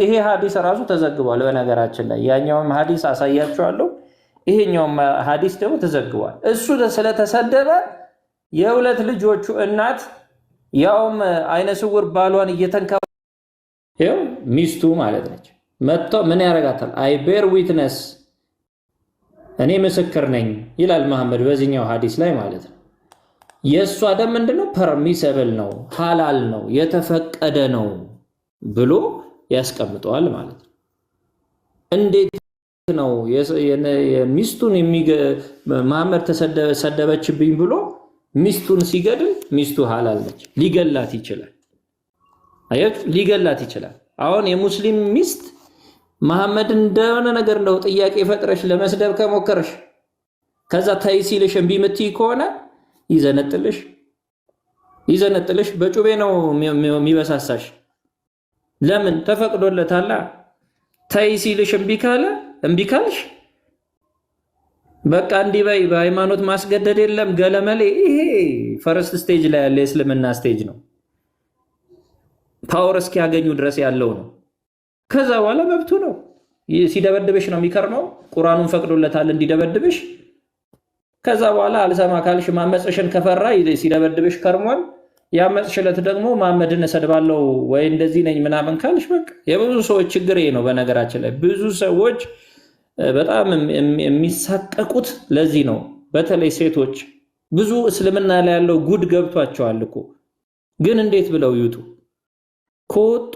ይሄ ሐዲስ ራሱ ተዘግቧል በነገራችን ላይ። ያኛውም ሐዲስ አሳያችኋለሁ፣ ይሄኛው ሐዲስ ደግሞ ተዘግቧል። እሱ ስለተሰደበ የሁለት ልጆቹ እናት ያውም አይነ ስውር ባሏን ይኸው ሚስቱ ማለት ነች መጥቶ ምን ያረጋታል? አይ ቤር ዊትነስ እኔ ምስክር ነኝ ይላል መሐመድ በዚህኛው ሐዲስ ላይ ማለት ነው። የእሷ ደም ምንድነው? ፐርሚሰብል ነው፣ ሐላል ነው፣ የተፈቀደ ነው ብሎ ያስቀምጠዋል ማለት ነው። እንዴት ነው ሚስቱን መሐመድ ተሰደበችብኝ ብሎ ሚስቱን ሲገድል ሚስቱ ሐላል ነች፣ ሊገላት ይችላል። አያችሁ፣ ሊገላት ይችላል። አሁን የሙስሊም ሚስት መሐመድ እንደሆነ ነገር ነው ጥያቄ ፈጥረሽ ለመስደብ ከሞከረሽ ከዛ ታይ ሲልሽ እምቢ የምትይ ከሆነ ይዘነጥልሽ በጩቤ ነው የሚበሳሳሽ። ለምን? ተፈቅዶለታል። ታይ ሲልሽ እምቢ ካልሽ በቃ እንዲህ በይ። በሃይማኖት ማስገደድ የለም ገለመሌ። ይሄ ፈርስት ስቴጅ ላይ ያለ የእስልምና ስቴጅ ነው። ፓወር እስኪያገኙ ድረስ ያለው ነው። ከዛ በኋላ መብቱ ነው። ሲደበድብሽ ነው የሚከርመው። ቁርአኑን ፈቅዶለታል እንዲደበድብሽ። ከዛ በኋላ አልሰማ ካልሽ ማመጽሽን ከፈራ ሲደበድብሽ ከርሟል። ያመጽሽለት ደግሞ መሐመድን እሰድባለሁ ወይ እንደዚህ ነኝ ምናምን ካልሽ በቃ የብዙ ሰዎች ችግር ይሄ ነው። በነገራችን ላይ ብዙ ሰዎች በጣም የሚሳቀቁት ለዚህ ነው። በተለይ ሴቶች ብዙ እስልምና ላይ ያለው ጉድ ገብቷቸዋል እኮ። ግን እንዴት ብለው ይውጡ? ከወጡ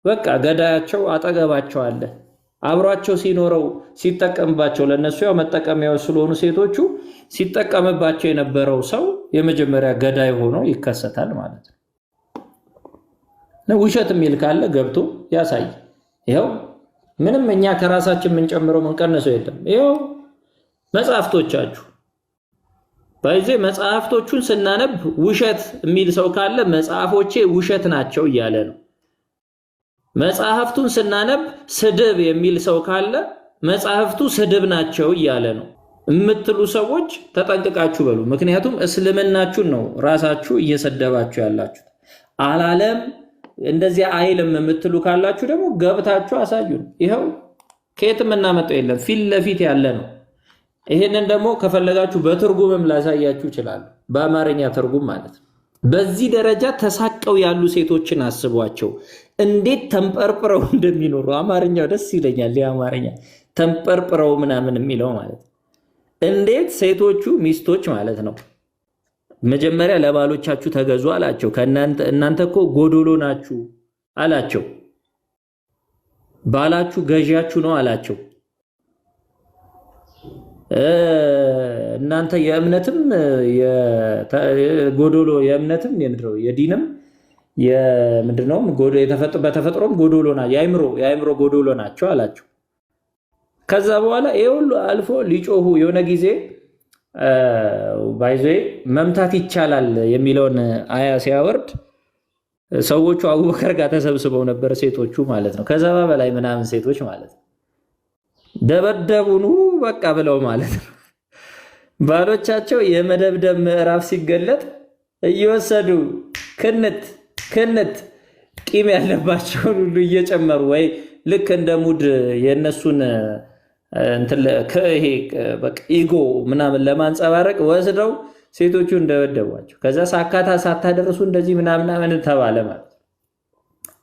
በቃ ገዳያቸው አጠገባቸው አለ። አብሯቸው ሲኖረው ሲጠቀምባቸው፣ ለነሱ ያው መጠቀሚያው ስለሆኑ ሴቶቹ ሲጠቀምባቸው የነበረው ሰው የመጀመሪያ ገዳይ ሆኖ ይከሰታል ማለት ነው። ውሸት የሚል ካለ ገብቶ ያሳይ። ይኸው ምንም እኛ ከራሳችን የምንጨምረው የምንቀንሰው የለም። ይኸው መጽሐፍቶቻችሁ ባይዜ መጽሐፍቶቹን ስናነብ ውሸት የሚል ሰው ካለ መጽሐፎቼ ውሸት ናቸው እያለ ነው። መጽሐፍቱን ስናነብ ስድብ የሚል ሰው ካለ መጽሐፍቱ ስድብ ናቸው እያለ ነው የምትሉ ሰዎች ተጠንቅቃችሁ በሉ። ምክንያቱም እስልምናችሁን ነው ራሳችሁ እየሰደባችሁ ያላችሁት። አላለም እንደዚህ አይልም የምትሉ ካላችሁ ደግሞ ገብታችሁ አሳዩን። ይኸው ከየትም እናመጣው የለም፣ ፊት ለፊት ያለ ነው። ይሄንን ደግሞ ከፈለጋችሁ በትርጉምም ላሳያችሁ ይችላል፣ በአማርኛ ትርጉም ማለት ነው። በዚህ ደረጃ ተሳቀው ያሉ ሴቶችን አስቧቸው፣ እንዴት ተንጠርጥረው እንደሚኖሩ። አማርኛው ደስ ይለኛል፣ የአማርኛ ተንጠርጥረው ምናምን የሚለው ማለት ነው። እንዴት ሴቶቹ ሚስቶች ማለት ነው መጀመሪያ ለባሎቻችሁ ተገዙ አላቸው። እናንተ እኮ ጎዶሎ ናችሁ አላቸው። ባላችሁ ገዢያችሁ ነው አላቸው። እናንተ የእምነትም ጎዶሎ የእምነትም የዲንም የምንድነው በተፈጥሮም ጎዶሎ ናቸው፣ የአይምሮ ጎዶሎ ናቸው አላቸው። ከዛ በኋላ ይሄ ሁሉ አልፎ ሊጮሁ የሆነ ጊዜ ባይዘ መምታት ይቻላል የሚለውን አያ ሲያወርድ ሰዎቹ አቡበከር ጋር ተሰብስበው ነበር፣ ሴቶቹ ማለት ነው። ከዛ በላይ ምናምን ሴቶች ማለት ነው ደበደቡኑ በቃ ብለው ማለት ነው። ባሎቻቸው የመደብደብ ምዕራፍ ሲገለጥ እየወሰዱ ክንት ቂም ያለባቸውን ሁሉ እየጨመሩ ወይ ልክ እንደ ሙድ የነሱን ይሄ በቃ ኢጎ ምናምን ለማንጸባረቅ ወስደው ሴቶቹ እንደበደቧቸው። ከዛ ሳታደርሱ እንደዚህ ምናምን ተባለ ማለት።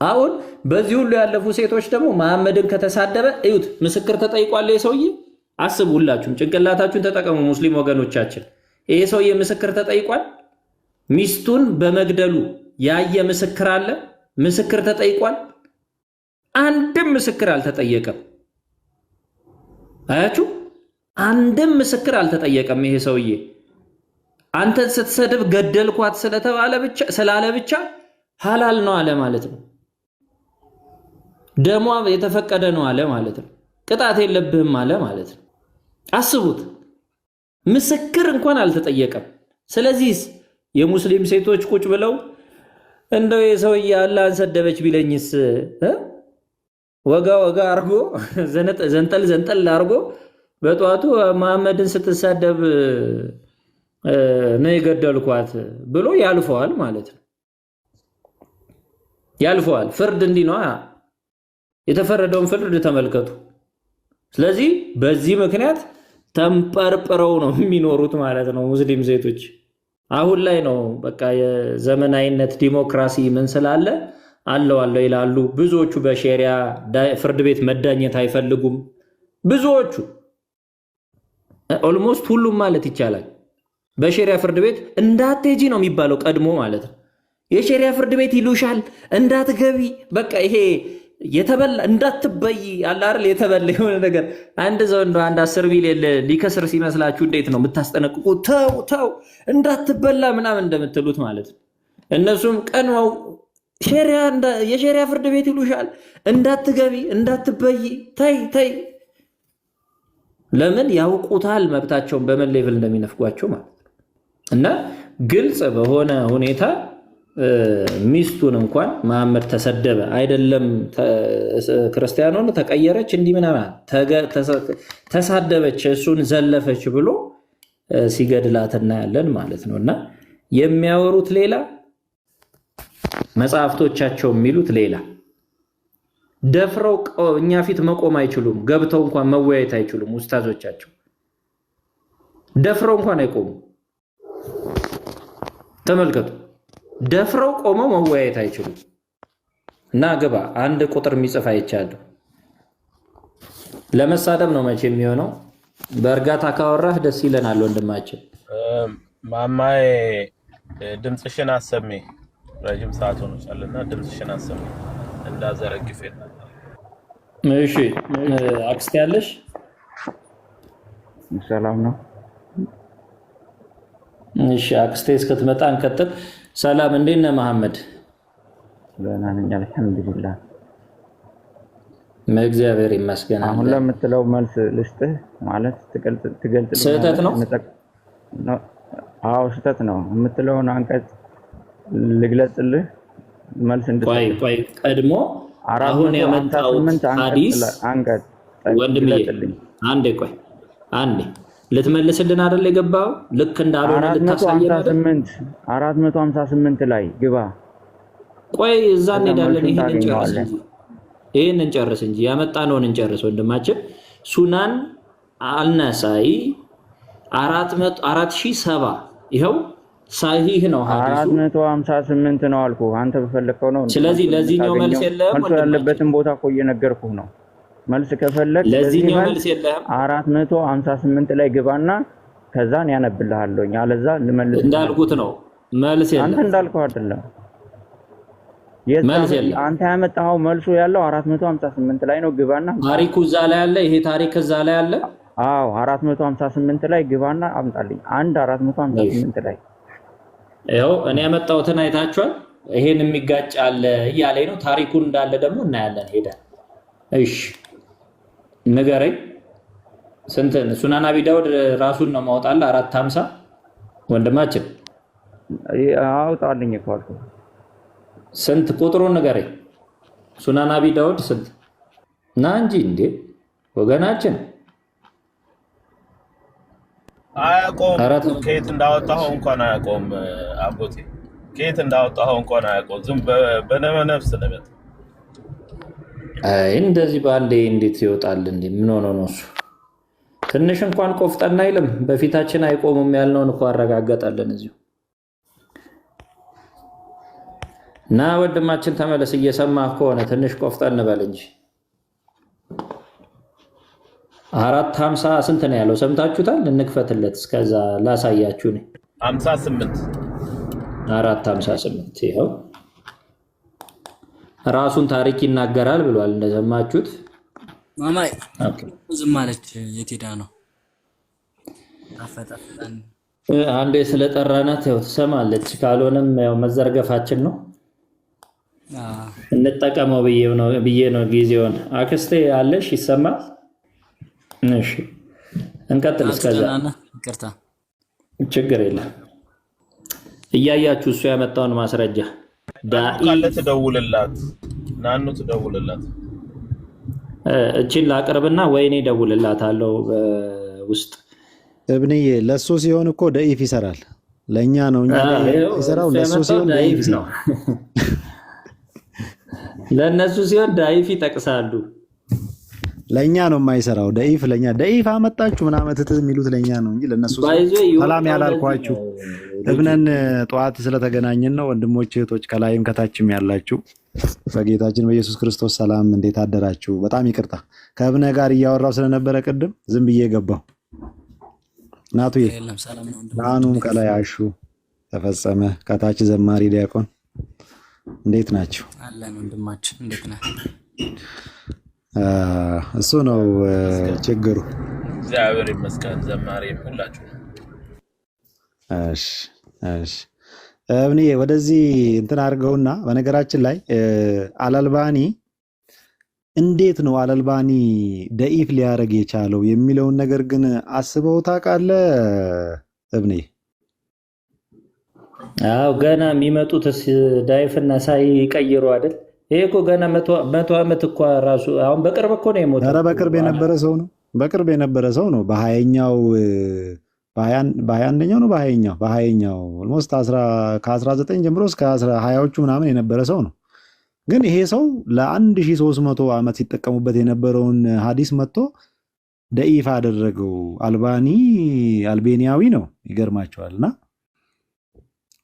አሁን በዚህ ሁሉ ያለፉ ሴቶች ደግሞ መሐመድን ከተሳደበ እዩት፣ ምስክር ተጠይቋል። ይሄ ሰውዬ አስቡ፣ ሁላችሁም ጭንቅላታችሁን ተጠቀሙ ሙስሊም ወገኖቻችን። ይሄ ሰውዬ ምስክር ተጠይቋል። ሚስቱን በመግደሉ ያየ ምስክር አለ? ምስክር ተጠይቋል? አንድም ምስክር አልተጠየቀም። አያችሁ፣ አንድም ምስክር አልተጠየቀም። ይሄ ሰውዬ አንተን ስትሰድብ ገደልኳት ስላለ ብቻ ሐላል ነው አለ ማለት ነው። ደሟ የተፈቀደ ነው አለ ማለት ነው። ቅጣት የለብህም አለ ማለት ነው። አስቡት፣ ምስክር እንኳን አልተጠየቀም። ስለዚህ የሙስሊም ሴቶች ቁጭ ብለው እንደው የሰውዬ አላህን ሰደበች ቢለኝስ ወጋ አርጎ ዘንጠል አርጎ በጧቱ መሐመድን ስትሳደብ ነው የገደልኳት ብሎ ያልፈዋል ማለት ነው። ያልፈዋል። ፍርድ እንዲህ ነው። የተፈረደውን ፍርድ ተመልከቱ። ስለዚህ በዚህ ምክንያት ተንጠርጥረው ነው የሚኖሩት ማለት ነው ሙስሊም ሴቶች። አሁን ላይ ነው በቃ የዘመናዊነት ዲሞክራሲ ምን ስላለ አለው ይላሉ። ብዙዎቹ በሸሪያ ፍርድ ቤት መዳኘት አይፈልጉም። ብዙዎቹ ኦልሞስት ሁሉም ማለት ይቻላል በሸሪያ ፍርድ ቤት እንዳትሄጂ ነው የሚባለው ቀድሞ ማለት ነው። የሸሪያ ፍርድ ቤት ይሉሻል እንዳትገቢ፣ በቃ ይሄ የተበላ እንዳትበይ አለ አይደል? የተበላ የሆነ ነገር አንድ ሰው እንደው አንድ 10 ቢሊዮን ሊከስር ሲመስላችሁ እንዴት ነው የምታስጠነቅቁ? ተው እንዳትበላ ምናምን እንደምትሉት ማለት ነው። እነሱም ቀንመው የሸሪያ ፍርድ ቤት ይሉሻል እንዳትገቢ፣ እንዳትበይ፣ ተይ። ለምን ያውቁታል መብታቸውን በምን ሌቭል እንደሚነፍጓቸው ማለት ነው። እና ግልጽ በሆነ ሁኔታ ሚስቱን እንኳን መሐመድ ተሰደበ አይደለም ክርስቲያን ሆነ ተቀየረች እንዲህ ምናምን ተሳደበች እሱን ዘለፈች ብሎ ሲገድላት እናያለን ማለት ነው። እና የሚያወሩት ሌላ መጽሐፍቶቻቸው የሚሉት ሌላ። ደፍረው እኛ ፊት መቆም አይችሉም። ገብተው እንኳን መወያየት አይችሉም። ኡስታዞቻቸው ደፍረው እንኳን አይቆሙም። ተመልከቱ፣ ደፍረው ቆመው መወያየት አይችሉም። እና ግባ አንድ ቁጥር የሚጽፍ አይቻለሁ። ለመሳደብ ነው መቼ የሚሆነው። በእርጋታ ካወራህ ደስ ይለናል ወንድማችን። ማማዬ ድምፅሽን አሰሚ። ረጅም ሰዓት ሆኖሻልና ድምፅሽን አሰሚ እንዳዘረግፍ። እሺ አክስቴ ያለሽ ሰላም ነው? እሺ አክስቴ እስክትመጣ እንቀጥል። ሰላም እንዴት ነህ መሐመድ? ደህና ነኝ አልሐምዱሊላህ። እግዚአብሔር ይመስገን። አሁን ለምትለው መልስ ልስጥህ ማለት ትገልጽ ስህተት ነው? አዎ ስህተት ነው የምትለውን አንቀጽ ልግለጽልህ መልስ እንድትሰጥ። ቆይ ቀድሞ አሁን ያመጣው ሐዲስ ወንድሜ አንዴ ልትመልስልን አይደል የገባው? ልክ እንዳልሆነ ልታሳየን አይደል? 458 ላይ ግባ። ቆይ እዛ እንሄዳለን። ይሄንን እንጨርስ እንጂ ያመጣነውን እንጨርስ ወንድማችን። ሱናን አልነሳኢ 4070 ይኸው ሳሂህ ነው ሐዲሱ 458 ነው አልኩ። አንተ በፈለከው ነው። ስለዚህ ለዚህኛው መልስ የለህም። መልስ ያለበትን ቦታ እኮ እየነገርኩህ ነው። መልስ ከፈለክ ለዚህኛው መልስ የለህም። 458 ላይ ግባና ከዛን ያነብልሃለሁ። አለዛ ልመልስ እንዳልኩት ነው። መልስ የለም። አንተ እንዳልከው አይደለም። መልስ የለም። አንተ ያመጣኸው መልሱ ያለው 458 ላይ ነው። ግባና ታሪኩ እዛ ላይ አለ። ይሄ ታሪክ እዛ ላይ አለ። አዎ 458 ላይ ግባና አምጣልኝ። 458 ላይ ይኸው እኔ ያመጣሁትን አይታችኋል። ይሄን የሚጋጭ አለ እያለኝ ነው። ታሪኩን እንዳለ ደግሞ እናያለን። ሄደ። እሺ ንገረኝ። ስንት ሱናን አቢ ዳውድ ራሱን ነው ማውጣላ 450 ወንድማችን አውጣልኝ እኮ አልኩ። ስንት ቁጥሩን ንገረኝ። ሱናን አቢ ዳውድ ስንት ና እንጂ እንዴ ወገናችን አያቆም። ከየት እንዳወጣኸው እንኳን አያቆም። አጎቴ ከየት እንዳወጣኸው እንኳን አያቆም። ዝም በነፍስ ነው። አይ እንደዚህ ባንዴ እንዴት ይወጣል እንዴ? ምን ሆኖ ነው እሱ? ትንሽ እንኳን ቆፍጠን አይልም። በፊታችን አይቆምም ያልነውን እኮ አረጋገጣለን እዚሁ። እና ወንድማችን ተመለስ። እየሰማህ ከሆነ ትንሽ ቆፍጠን በል እንጂ 450 ስንት ነው ያለው? ሰምታችሁታል? እንክፈትለት እስከዛ ላሳያችሁ ነው። 58 458 ይኸው ራሱን ታሪክ ይናገራል ብሏል። እንደሰማችሁት ማማይ ዝም ማለች። የት ሄዳ ነው? አፈጣጣን አንዴ ስለጠራናት ያው ትሰማለች። ካልሆነም ያው መዘርገፋችን ነው። እንጠቀመው ብዬ ነው ጊዜውን። አክስቴ አለሽ? ይሰማል? እሺ እንቀጥል። እስከዛ ይቅርታ ችግር የለም። እያያችሁ እሱ ያመጣውን ማስረጃ ዳኢቃለ ትደውልላት ናኑ ትደውልላት። እቺን ላቅርብና ወይኔ ደውልላታለሁ ውስጥ እብንዬ ለሱ ሲሆን እኮ ደኢፍ ይሰራል። ለኛ ነው እኛ ይሰራው። ለሱ ሲሆን ደኢፍ ነው። ለነሱ ሲሆን ዳኢፍ ይጠቅሳሉ። ለኛ ነው የማይሰራው። ደኢፍ ለኛ ደኢፍ አመጣችሁ ምናምን ትትዝ የሚሉት ለኛ ነው እንጂ ለነሱ ሰላም ያላልኳችሁ እብነን ጠዋት ስለተገናኘን ነው። ወንድሞች እህቶች፣ ከላይም ከታችም ያላችሁ በጌታችን በኢየሱስ ክርስቶስ ሰላም እንዴት አደራችሁ? በጣም ይቅርታ ከእብነ ጋር እያወራው ስለነበረ ቅድም ዝም ብዬ ገባው። ናቱዬ ብርሃኑም ከላይ አሹ ተፈጸመ ከታች ዘማሪ ዲያቆን እንዴት ናችሁ? አለን ወንድማችን እንዴት ነህ? እሱ ነው ችግሩ። እግዚአብሔር ይመስገን። ዘማሪ ሁላችሁ። እሺ እሺ እብኔ ወደዚህ እንትን አድርገውና በነገራችን ላይ አልአልባኒ እንዴት ነው አልአልባኒ ደኢፍ ሊያደርግ የቻለው የሚለውን ነገር ግን አስበው ታውቃለህ እብኔ? አዎ ገና የሚመጡትስ ዳይፍና ሳይቀይሩ አይደል? ይሄ እኮ ገና 100 ዓመት እኮ ራሱ አሁን በቅርብ እኮ ነው የሞተው። ኧረ በቅርብ የነበረ ሰው ነው። በቅርብ የነበረ ሰው ነው። በ20ኛው በ21ኛው ነው በ20ኛው ኦልሞስት ከ19 ጀምሮ እስከ 20ዎቹ ምናምን የነበረ ሰው ነው። ግን ይሄ ሰው ለ1300 ዓመት ሲጠቀሙበት የነበረውን ሐዲስ መጥቶ ደኢፍ አደረገው። አልቤኒያዊ ነው። ይገርማቸዋልና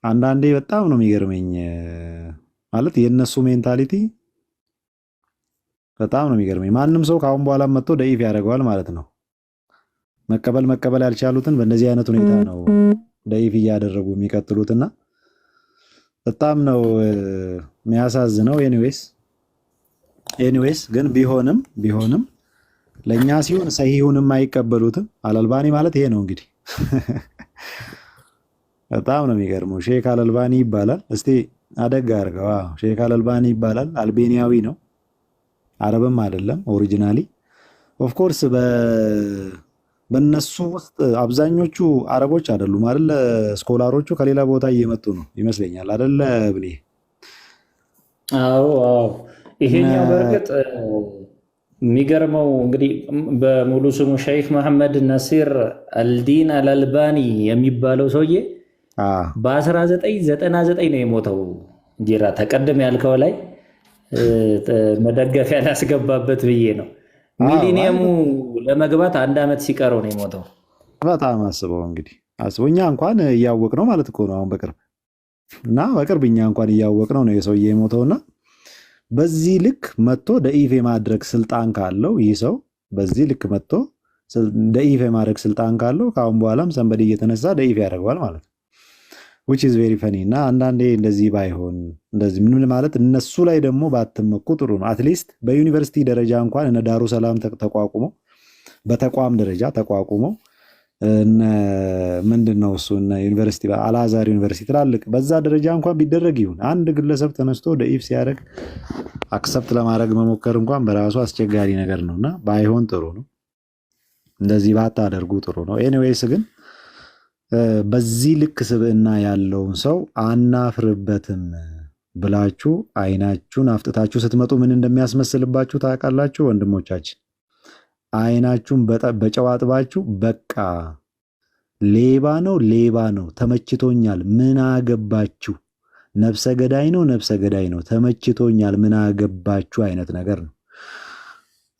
አንዳንዴ በጣም ነው የሚገርመኝ። ማለት የነሱ ሜንታሊቲ በጣም ነው የሚገርመኝ። ማንም ሰው ካሁን በኋላ መጥቶ ደኢፍ ያደርገዋል ማለት ነው። መቀበል ያልቻሉትን በእንደዚህ አይነት ሁኔታ ነው ደኢፍ እያደረጉ የሚቀጥሉትና በጣም ነው የሚያሳዝነው። ኤኒዌይስ ግን ቢሆንም ለኛ ሲሆን ሰሂሁንም አይቀበሉትም። አልአልባኒ ማለት ይሄ ነው እንግዲህ። በጣም ነው የሚገርመው። ሼክ አልአልባኒ ይባላል። እስቲ አደጋ አድርገው። ሼክ አልአልባኒ ይባላል። አልቤኒያዊ ነው፣ አረብም አይደለም ኦሪጂናሊ። ኦፍ ኮርስ በእነሱ ውስጥ አብዛኞቹ አረቦች አይደሉም አይደል? ስኮላሮቹ ከሌላ ቦታ እየመጡ ነው ይመስለኛል አይደል ብኔ? አዎ ይሄኛው በእርግጥ የሚገርመው እንግዲህ በሙሉ ስሙ ሸይኽ መሐመድ ናሲር አልዲን አልአልባኒ የሚባለው ሰውዬ በ1999 ነው የሞተው። ጌራ ተቀደም ያልከው ላይ መደገፊያ ላስገባበት ብዬ ነው። ሚሊኒየሙ ለመግባት 1 ዓመት ሲቀረው ነው የሞተው። በጣም አስበው እንግዲህ እኛ እንኳን እያወቅ ነው ማለት እኮ ነው። አሁን በቅርብ እኛ እንኳን እያወቅ ነው የሰውዬ የሞተውና በዚህ ልክ መጥቶ ደኢፍ የማድረግ ስልጣን ካለው ይህ ሰው በዚህ ልክ መጥቶ ደኢፍ የማድረግ ስልጣን ካለው ከአሁን በኋላም ሰንበዴ እየተነሳ ደኢፍ ያደርገዋል ማለት ነው። which is very funny እና አንዳንዴ እንደዚህ ባይሆን እንደዚህ ምን ማለት እነሱ ላይ ደግሞ ባትመኩ ጥሩ ነው። አትሊስት በዩኒቨርሲቲ ደረጃ እንኳን እነ ዳሩ ሰላም ተቋቁሞ በተቋም ደረጃ ተቋቁሞ ምንድነው እሱ እነ ዩኒቨርሲቲ አልአዛር ዩኒቨርሲቲ ትላልቅ በዛ ደረጃ እንኳን ቢደረግ ይሁን አንድ ግለሰብ ተነስቶ ደኢፍ ሲያደርግ አክሰፕት ለማድረግ መሞከር እንኳን በራሱ አስቸጋሪ ነገር ነውና ባይሆን ጥሩ ነው። እንደዚህ ባታደርጉ ጥሩ ነው። ኤኒዌይስ ግን በዚህ ልክ ስብዕና ያለውን ሰው አናፍርበትም ብላችሁ አይናችሁን አፍጥታችሁ ስትመጡ ምን እንደሚያስመስልባችሁ ታውቃላችሁ ወንድሞቻችን? አይናችሁን በጨው አጥባችሁ በቃ ሌባ ነው ተመችቶኛል ምን አገባችሁ፣ ነፍሰ ገዳይ ነው ተመችቶኛል ምን አገባችሁ አይነት ነገር ነው።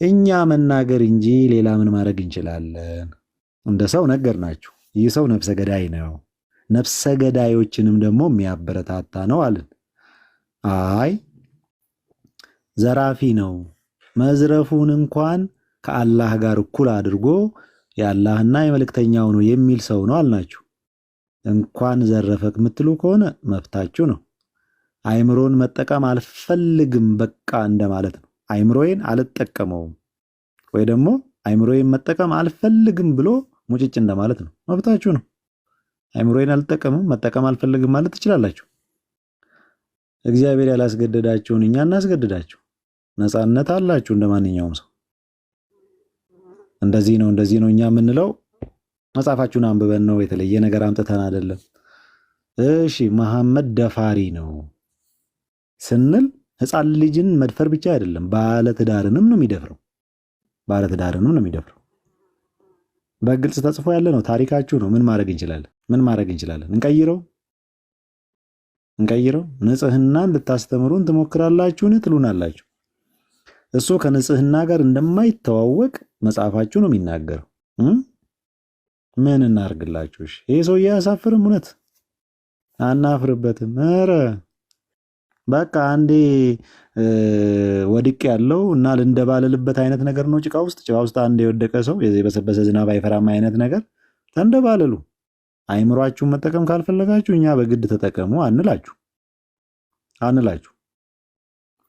እኛ መናገር እንጂ ሌላ ምን ማድረግ እንችላለን? እንደ ሰው ነገር ናችሁ። ይህ ሰው ነፍሰ ገዳይ ነው፣ ነፍሰ ገዳዮችንም ደግሞ የሚያበረታታ ነው አለን። አይ ዘራፊ ነው፣ መዝረፉን እንኳን ከአላህ ጋር እኩል አድርጎ የአላህና የመልእክተኛው ነው የሚል ሰው ነው አልናችሁ። እንኳን ዘረፈክ የምትሉ ከሆነ መብታችሁ ነው። አይምሮን መጠቀም አልፈልግም በቃ እንደማለት ነው። አይምሮዬን አልጠቀመውም ወይ ደግሞ አይምሮዬን መጠቀም አልፈልግም ብሎ ሙጭጭ እንደማለት ነው። መብታችሁ ነው። አይምሮዬን አልጠቀምም መጠቀም አልፈልግም ማለት ትችላላችሁ። እግዚአብሔር ያላስገደዳችሁን እኛ እናስገድዳችሁ። ነፃነት አላችሁ እንደማንኛውም ሰው። እንደዚህ ነው እኛ የምንለው መጽሐፋችሁን አንብበን ነው፣ የተለየ ነገር አምጥተን አይደለም። እሺ መሐመድ ደፋሪ ነው ስንል ሕፃን ልጅን መድፈር ብቻ አይደለም፣ ባለትዳርንም ነው የሚደፍረው። በግልጽ ተጽፎ ያለ ነው። ታሪካችሁ ነው። ምን ማድረግ እንችላለን? እንቀይረው? ንጽህናን ልታስተምሩን ትሞክራላችሁን? ትሉናላችሁ። እሱ ከንጽህና ጋር እንደማይተዋወቅ መጽሐፋችሁ ነው የሚናገረው። ምን እናርግላችሁ? እሺ ይሄ ሰውዬ አያሳፍርም? እውነት አናፍርበትም። ኧረ በቃ አንዴ ወድቅ ያለው እና ልንደባለልበት አይነት ነገር ነው። ጭቃ ውስጥ አንድ የወደቀ ሰው የበሰበሰ ዝናብ አይፈራም አይነት ነገር ተንደባለሉ። አይምሯችሁን መጠቀም ካልፈለጋችሁ እኛ በግድ ተጠቀሙ አንላችሁ።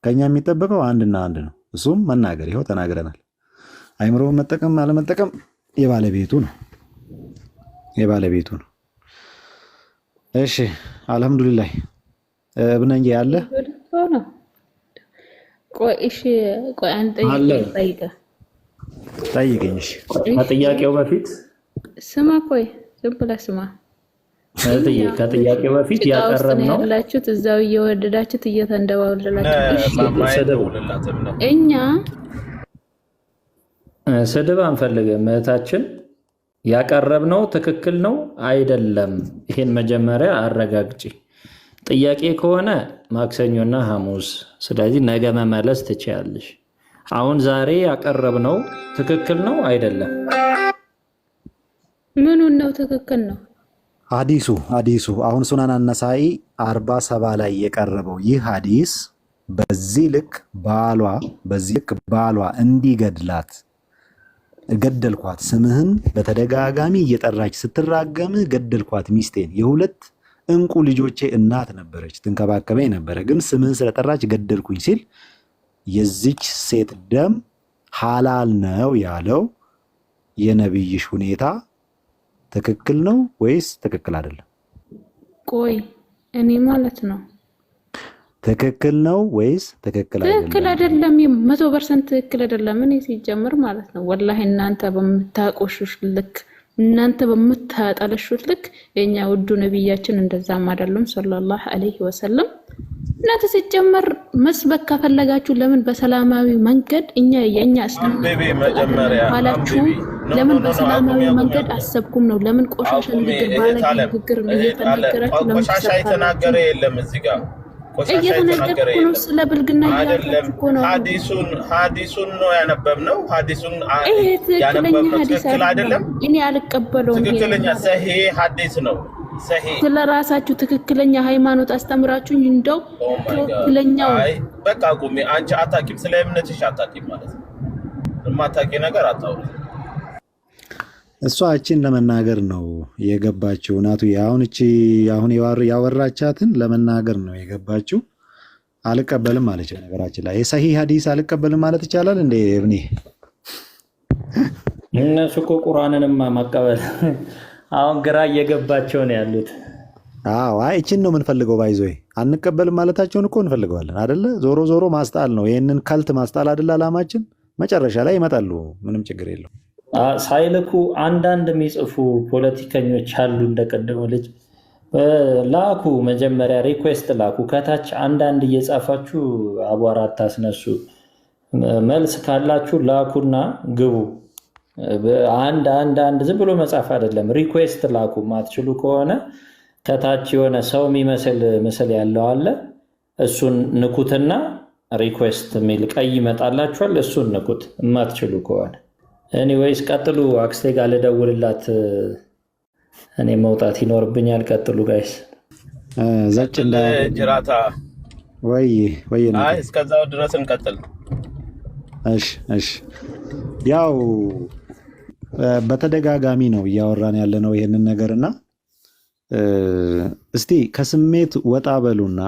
ከኛ የሚጠበቀው አንድና አንድ ነው፣ እሱም መናገር። ይኸው ተናግረናል። አይምሮውን መጠቀም አለመጠቀም የባለቤቱ ነው። እሺ አልሐምዱሊላህ። እብነኝ ያለ ቆይ አንተ ጠይቀኝ። እሺ ከጥያቄው በፊት ስማ፣ ቆይ ዝም ብለህ ስማ። ከጥያቄው በፊት ያቀረብነው ያላችሁት እዛው እየወደዳችሁት እየተንደባለላችሁ እኛ ስድብ አንፈልግም። እህታችን ያቀረብነው ትክክል ነው አይደለም? ይሄን መጀመሪያ አረጋግጪ። ጥያቄ ከሆነ ማክሰኞና ሐሙስ፣ ስለዚህ ነገ መመለስ ትችያለሽ። አሁን ዛሬ ያቀረብነው ትክክል ነው አይደለም? ምኑን ነው ትክክል ነው? ሐዲሱ አሁን ሱናን አነሳኢ 47 ላይ የቀረበው ይህ ሐዲስ በዚህ ልክ ባሏ እንዲገድላት ገደልኳት፣ ስምህን በተደጋጋሚ እየጠራች ስትራገምህ ገደልኳት፣ ሚስቴን የሁለት እንቁ ልጆቼ እናት ነበረች፣ ትንከባከበኝ ነበረ፣ ግን ስምህን ስለጠራች ገደልኩኝ ሲል የዚች ሴት ደም ሐላል ነው ያለው የነብይሽ ሁኔታ ትክክል ነው ወይስ ትክክል አይደለም? ቆይ እኔ ማለት ነው ትክክል ነው ወይስ ትክክል አይደለም? ትክክል አይደለም፣ 100% ትክክል አይደለም። እኔ ሲጀምር ማለት ነው ወላሂ እናንተ በምታቆሹሽ ልክ እናንተ በምታጠለሹት ልክ የኛ ውዱ ነብያችን እንደዛም አይደለም ሰለላሁ ዐለይሂ ወሰለም። እናንተ ሲጀምር መስበክ ከፈለጋችሁ ለምን በሰላማዊ መንገድ የኛ እስላም ባላችሁ ለምን በሰላማዊ መንገድ አሰብኩም ነው? ለምን ቆሻሻ ንግግር ባለጌ ንግግር እየተናገራችሁ ለምን ቆሻሻ የተናገረ የለም እዚህ ጋር እየተናገረ ነው። ስለ ብልግና አይደለም። ሐዲሱን ነው ያነበብነው። ሐዲሱን ያነበብነው ትክክል አይደለም። እኔ አልቀበለውም። ትክክለኛ ሰሂህ ሐዲስ ነው። ሰሂህ ስለ ራሳችሁ ትክክለኛ ሃይማኖት አስተምራችሁ እንደው ትክክለኛው በቃ ቁሚ። አንቺ አታቂም፣ ስለ እምነትሽ አታቂም ማለት ነው። የማታቂ ነገር አታውሪ። እሷ እቺን ለመናገር ነው የገባችው። ናቱ አሁን ያወራቻትን ለመናገር ነው የገባችው። አልቀበልም አለች። ነገራችን ላይ የሰሂህ ሐዲስ አልቀበልም ማለት ይቻላል እንዴ? እብኔ እነሱ እኮ ቁርአንንማ መቀበል አሁን ግራ እየገባቸው ነው ያሉት። አዎ እቺን ነው የምንፈልገው። ባይዞይ አንቀበልም ማለታቸውን እኮ እንፈልገዋለን አይደለ? ዞሮ ማስጣል ነው። ይሄንን ካልት ማስጣል አይደለ አላማችን? መጨረሻ ላይ ይመጣሉ። ምንም ችግር የለው። ሳይልኩ አንዳንድ የሚጽፉ ፖለቲከኞች አሉ። እንደቀደሙ ልጅ ላኩ፣ መጀመሪያ ሪኩዌስት ላኩ። ከታች አንዳንድ እየጻፋችሁ አቧራ አታስነሱ። መልስ ካላችሁ ላኩና ግቡ። አንድ ዝም ብሎ መጻፍ አይደለም፣ ሪኩዌስት ላኩ። ማትችሉ ከሆነ ከታች የሆነ ሰው የሚመስል ምስል ያለው አለ። እሱን ንኩትና ሪኩዌስት የሚል ቀይ ይመጣላችኋል። እሱን ንኩት የማትችሉ ከሆነ። ኤኒዌይስ ቀጥሉ። አክስቴ ጋር ልደውልላት፣ እኔ መውጣት ይኖርብኛል። ቀጥሉ ጋይስ። ዘጭ እንደ ጅራታ ወይ እስከዛው ድረስ እንቀጥል። እሺ ያው በተደጋጋሚ ነው እያወራን ያለ ነው ይሄንን ነገርና እስቲ ከስሜት ወጣ በሉና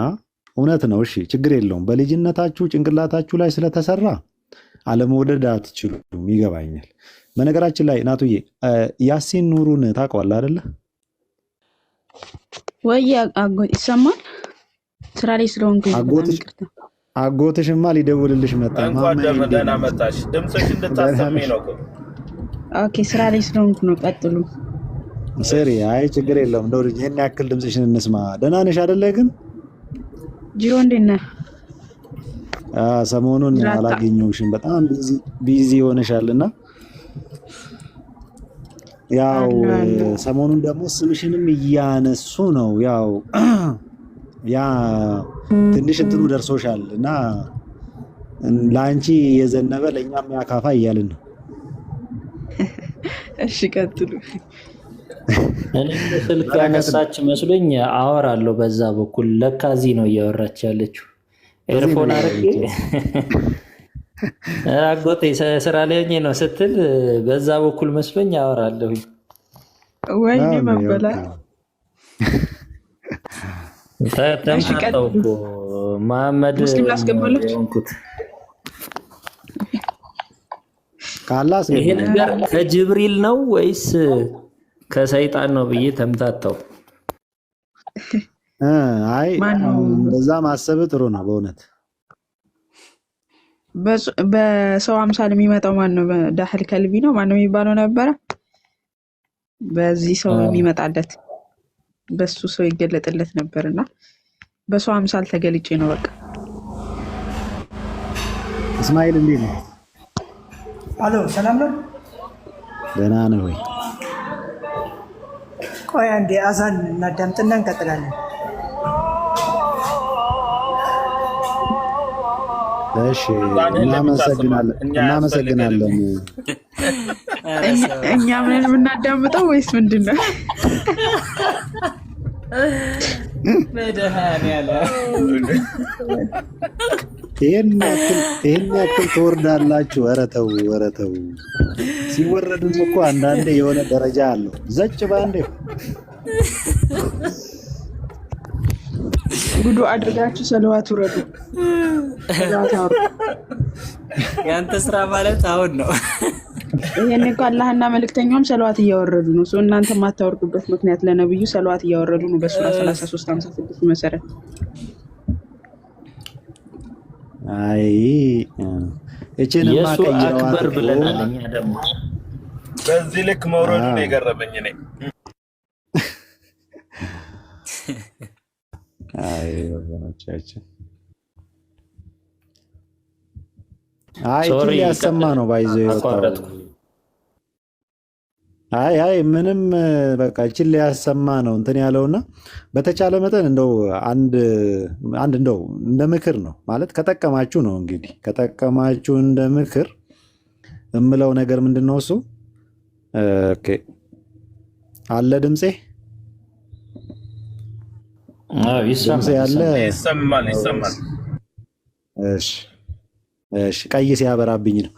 እውነት ነው። እሺ ችግር የለውም። በልጅነታችሁ ጭንቅላታችሁ ላይ ስለተሰራ አለመውደድ አትችሉም፣ ይገባኛል። በነገራችን ላይ ናቱዬ ያሲን ኑሩን ታውቀዋለህ አይደለ? ወይ አጎት ይሰማል። ስራ ላይ ስለሆንኩ አጎትሽማ ሊደውልልሽ መጣ። እንኳን ደህና መጣሽ። ድምፅሽ እንድታሰሚ ነው። ኦኬ ስራ ላይ ስለሆንኩ ነው። ቀጥሉ። ሰሪ አይ ችግር የለውም። እንደው ይሄን ያክል ድምፅሽን እንስማ። ደህና ነሽ አይደለ? ግን ጂሮ እንዴት ነህ? ሰሞኑን አላገኘሁሽም፣ በጣም ቢዚ ሆነሻልና ያው ሰሞኑን ደግሞ ስምሽንም እያነሱ ነው። ያው ያ ትንሽ እንትኑ ደርሶሻል እና ለአንቺ የዘነበ ለእኛም ያካፋ እያልን ነው። እሺ ቀጥሉ። እኔ ስልክ ያነሳች መስሎኝ አወራለሁ በዛ በኩል። ለካ እዚህ ነው እያወራች ያለችው። ኤርፎን አድርጌ አጎቴ ስራ ላይ ሆኜ ነው ስትል በዛ በኩል መስሎኝ አወራለሁ። ወይኔ መበላ ተምታታው እኮ መሐመድ ሙስሊም ላስገባላችሁ። ካላስ ይሄ ነገር ከጅብሪል ነው ወይስ ከሰይጣን ነው ብዬ ተምታታው። አይ እንደዛ ማሰብ ጥሩ ነው በእውነት። በሰው አምሳል የሚመጣው ማን ነው? ዳህል ከልቢ ነው ማን ነው የሚባለው ነበረ። በዚህ ሰው የሚመጣለት በሱ ሰው ይገለጥለት ነበርና በሰው አምሳል ተገልጬ ነው በቃ። እስማኤል እንዴት ነው? አሎ ሰላም ነው? ደህና ነው ወይ? ቆይ አንዴ አዛን እናዳምጥና እንቀጥላለን። እሺ እናመሰግናለን። እኛ ምን የምናዳምጠው ወይስ ምንድን ነው? ይሄን ያክል ትወርዳላችሁ? ኧረ ተው። ሲወረድም እኮ አንዳንዴ የሆነ ደረጃ አለው። ዘጭ ባንዴ ጉዱ አድርጋችሁ ሰለዋት ውረዱ። ያንተ ስራ ማለት አሁን ነው። ይሄን እኮ አላህና መልእክተኛውም ሰለዋት እያወረዱ ነው። እናንተ የማታወርዱበት ምክንያት ለነብዩ ሰለዋት እያወረዱ ነው በሱራ 33:56 መሰረት። አይ እቺንማ ቀይረዋት አክበር ብለናል እኛ ደግሞ። በዚህ ልክ መውረዱ ነው የገረመኝ እኔ። አይ ወገኖቻችን አይ ሊያሰማ ነው ባይዘው የወጣው። አይ ምንም በቃ እቺን ሊያሰማ ነው እንትን ያለውና በተቻለ መጠን እንደው አንድ እንደው እንደ ምክር ነው ማለት ከጠቀማችሁ ነው እንግዲህ ከጠቀማችሁ እንደ ምክር እምለው ነገር ምንድነው እሱ ኦኬ አለ ድምጼ ይሰማል። እሺ ቀይ ሲያበራብኝ ነው።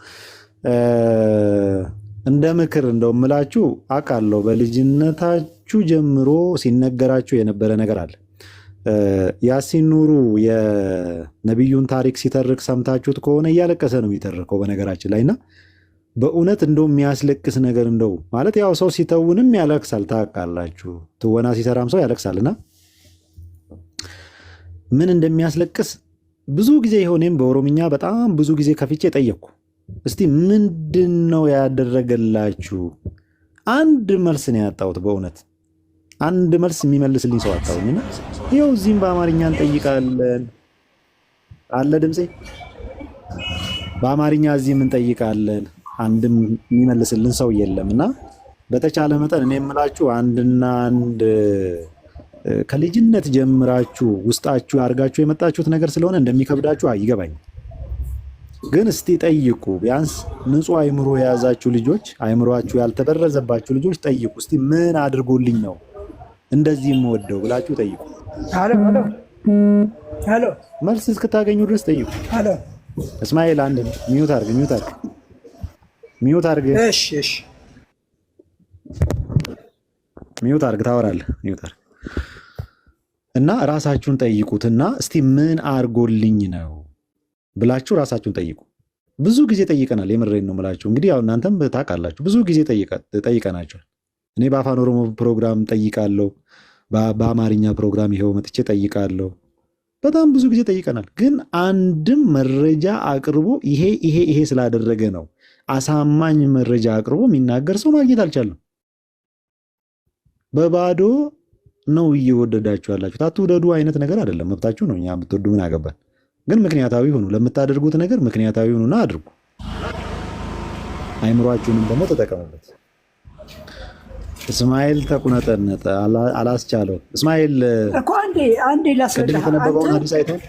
እንደ ምክር እንደው እምላችሁ አውቃለሁ በልጅነታችሁ ጀምሮ ሲነገራችሁ የነበረ ነገር አለ። ያሲን ኑሩ የነቢዩን ታሪክ ሲተርክ ሰምታችሁት ከሆነ እያለቀሰ ነው የሚተርከው በነገራችን ላይና በእውነት እንደው የሚያስለቅስ ነገር እንደው ማለት ያው ሰው ሲተውንም ያለቅሳል ታውቃላችሁ። ትወና ሲሰራም ሰው ያለቅሳልና ምን እንደሚያስለቅስ ብዙ ጊዜ ሆኔም በኦሮምኛ በጣም ብዙ ጊዜ ከፍቼ ጠየቅኩ። እስቲ ምንድነው ያደረገላችሁ? አንድ መልስ ነው ያጣሁት። በእውነት አንድ መልስ የሚመልስልኝ ሰው አጣሁኝና ይኸው እዚህም በአማርኛ እንጠይቃለን አለ ድምጼ በአማርኛ እዚህም እንጠይቃለን አንድም የሚመልስልን ሰው የለምና በተቻለ መጠን እኔ የምላችሁ አንድና አንድ ከልጅነት ጀምራችሁ ውስጣችሁ አድርጋችሁ የመጣችሁት ነገር ስለሆነ እንደሚከብዳችሁ ይገባኝ። ግን እስቲ ጠይቁ። ቢያንስ ንጹህ አይምሮ የያዛችሁ ልጆች፣ አይምሮአችሁ ያልተበረዘባችሁ ልጆች ጠይቁ። እስቲ ምን አድርጎልኝ ነው እንደዚህ የምወደው ብላችሁ ጠይቁ። ሄሎ መልስ እስክታገኙ ድረስ ጠይቁ። ሄሎ እስማኤል አንድ ሚዩት አድርግ። እሺ ሚዩት አድርግ። ታወራለህ። ሚዩት አድርግ እና ራሳችሁን ጠይቁትና እስቲ ምን አድርጎልኝ ነው ብላችሁ ራሳችሁን ጠይቁ። ብዙ ጊዜ ጠይቀናል። የምሬን ነው የምላችሁ። እንግዲህ ያው እናንተም ታውቃላችሁ፣ ብዙ ጊዜ ጠይቀናችኋል። እኔ በአፋን ኦሮሞ ፕሮግራም ጠይቃለሁ፣ በአማርኛ ፕሮግራም ይኸው መጥቼ ጠይቃለሁ። በጣም ብዙ ጊዜ ጠይቀናል። ግን አንድም መረጃ አቅርቦ ይሄ ስላደረገ ነው አሳማኝ መረጃ አቅርቦ የሚናገር ሰው ማግኘት አልቻለም። በባዶ ነው እየወደዳችሁ ያላችሁት። አትውደዱ አይነት ነገር አይደለም፣ መብታችሁ ነው። እኛ ብትወዱ ምን አገባን? ግን ምክንያታዊ ሁኑ። ለምታደርጉት ነገር ምክንያታዊ ሁኑና አድርጉ። አይምሯችሁንም ደግሞ ተጠቀሙበት። እስማኤል ተቁነጠነጠ፣ አላስቻለው። እስማኤል እኮ አንዴ ላስረዳህ። የተነበበውን ሐዲስ አይተሃል?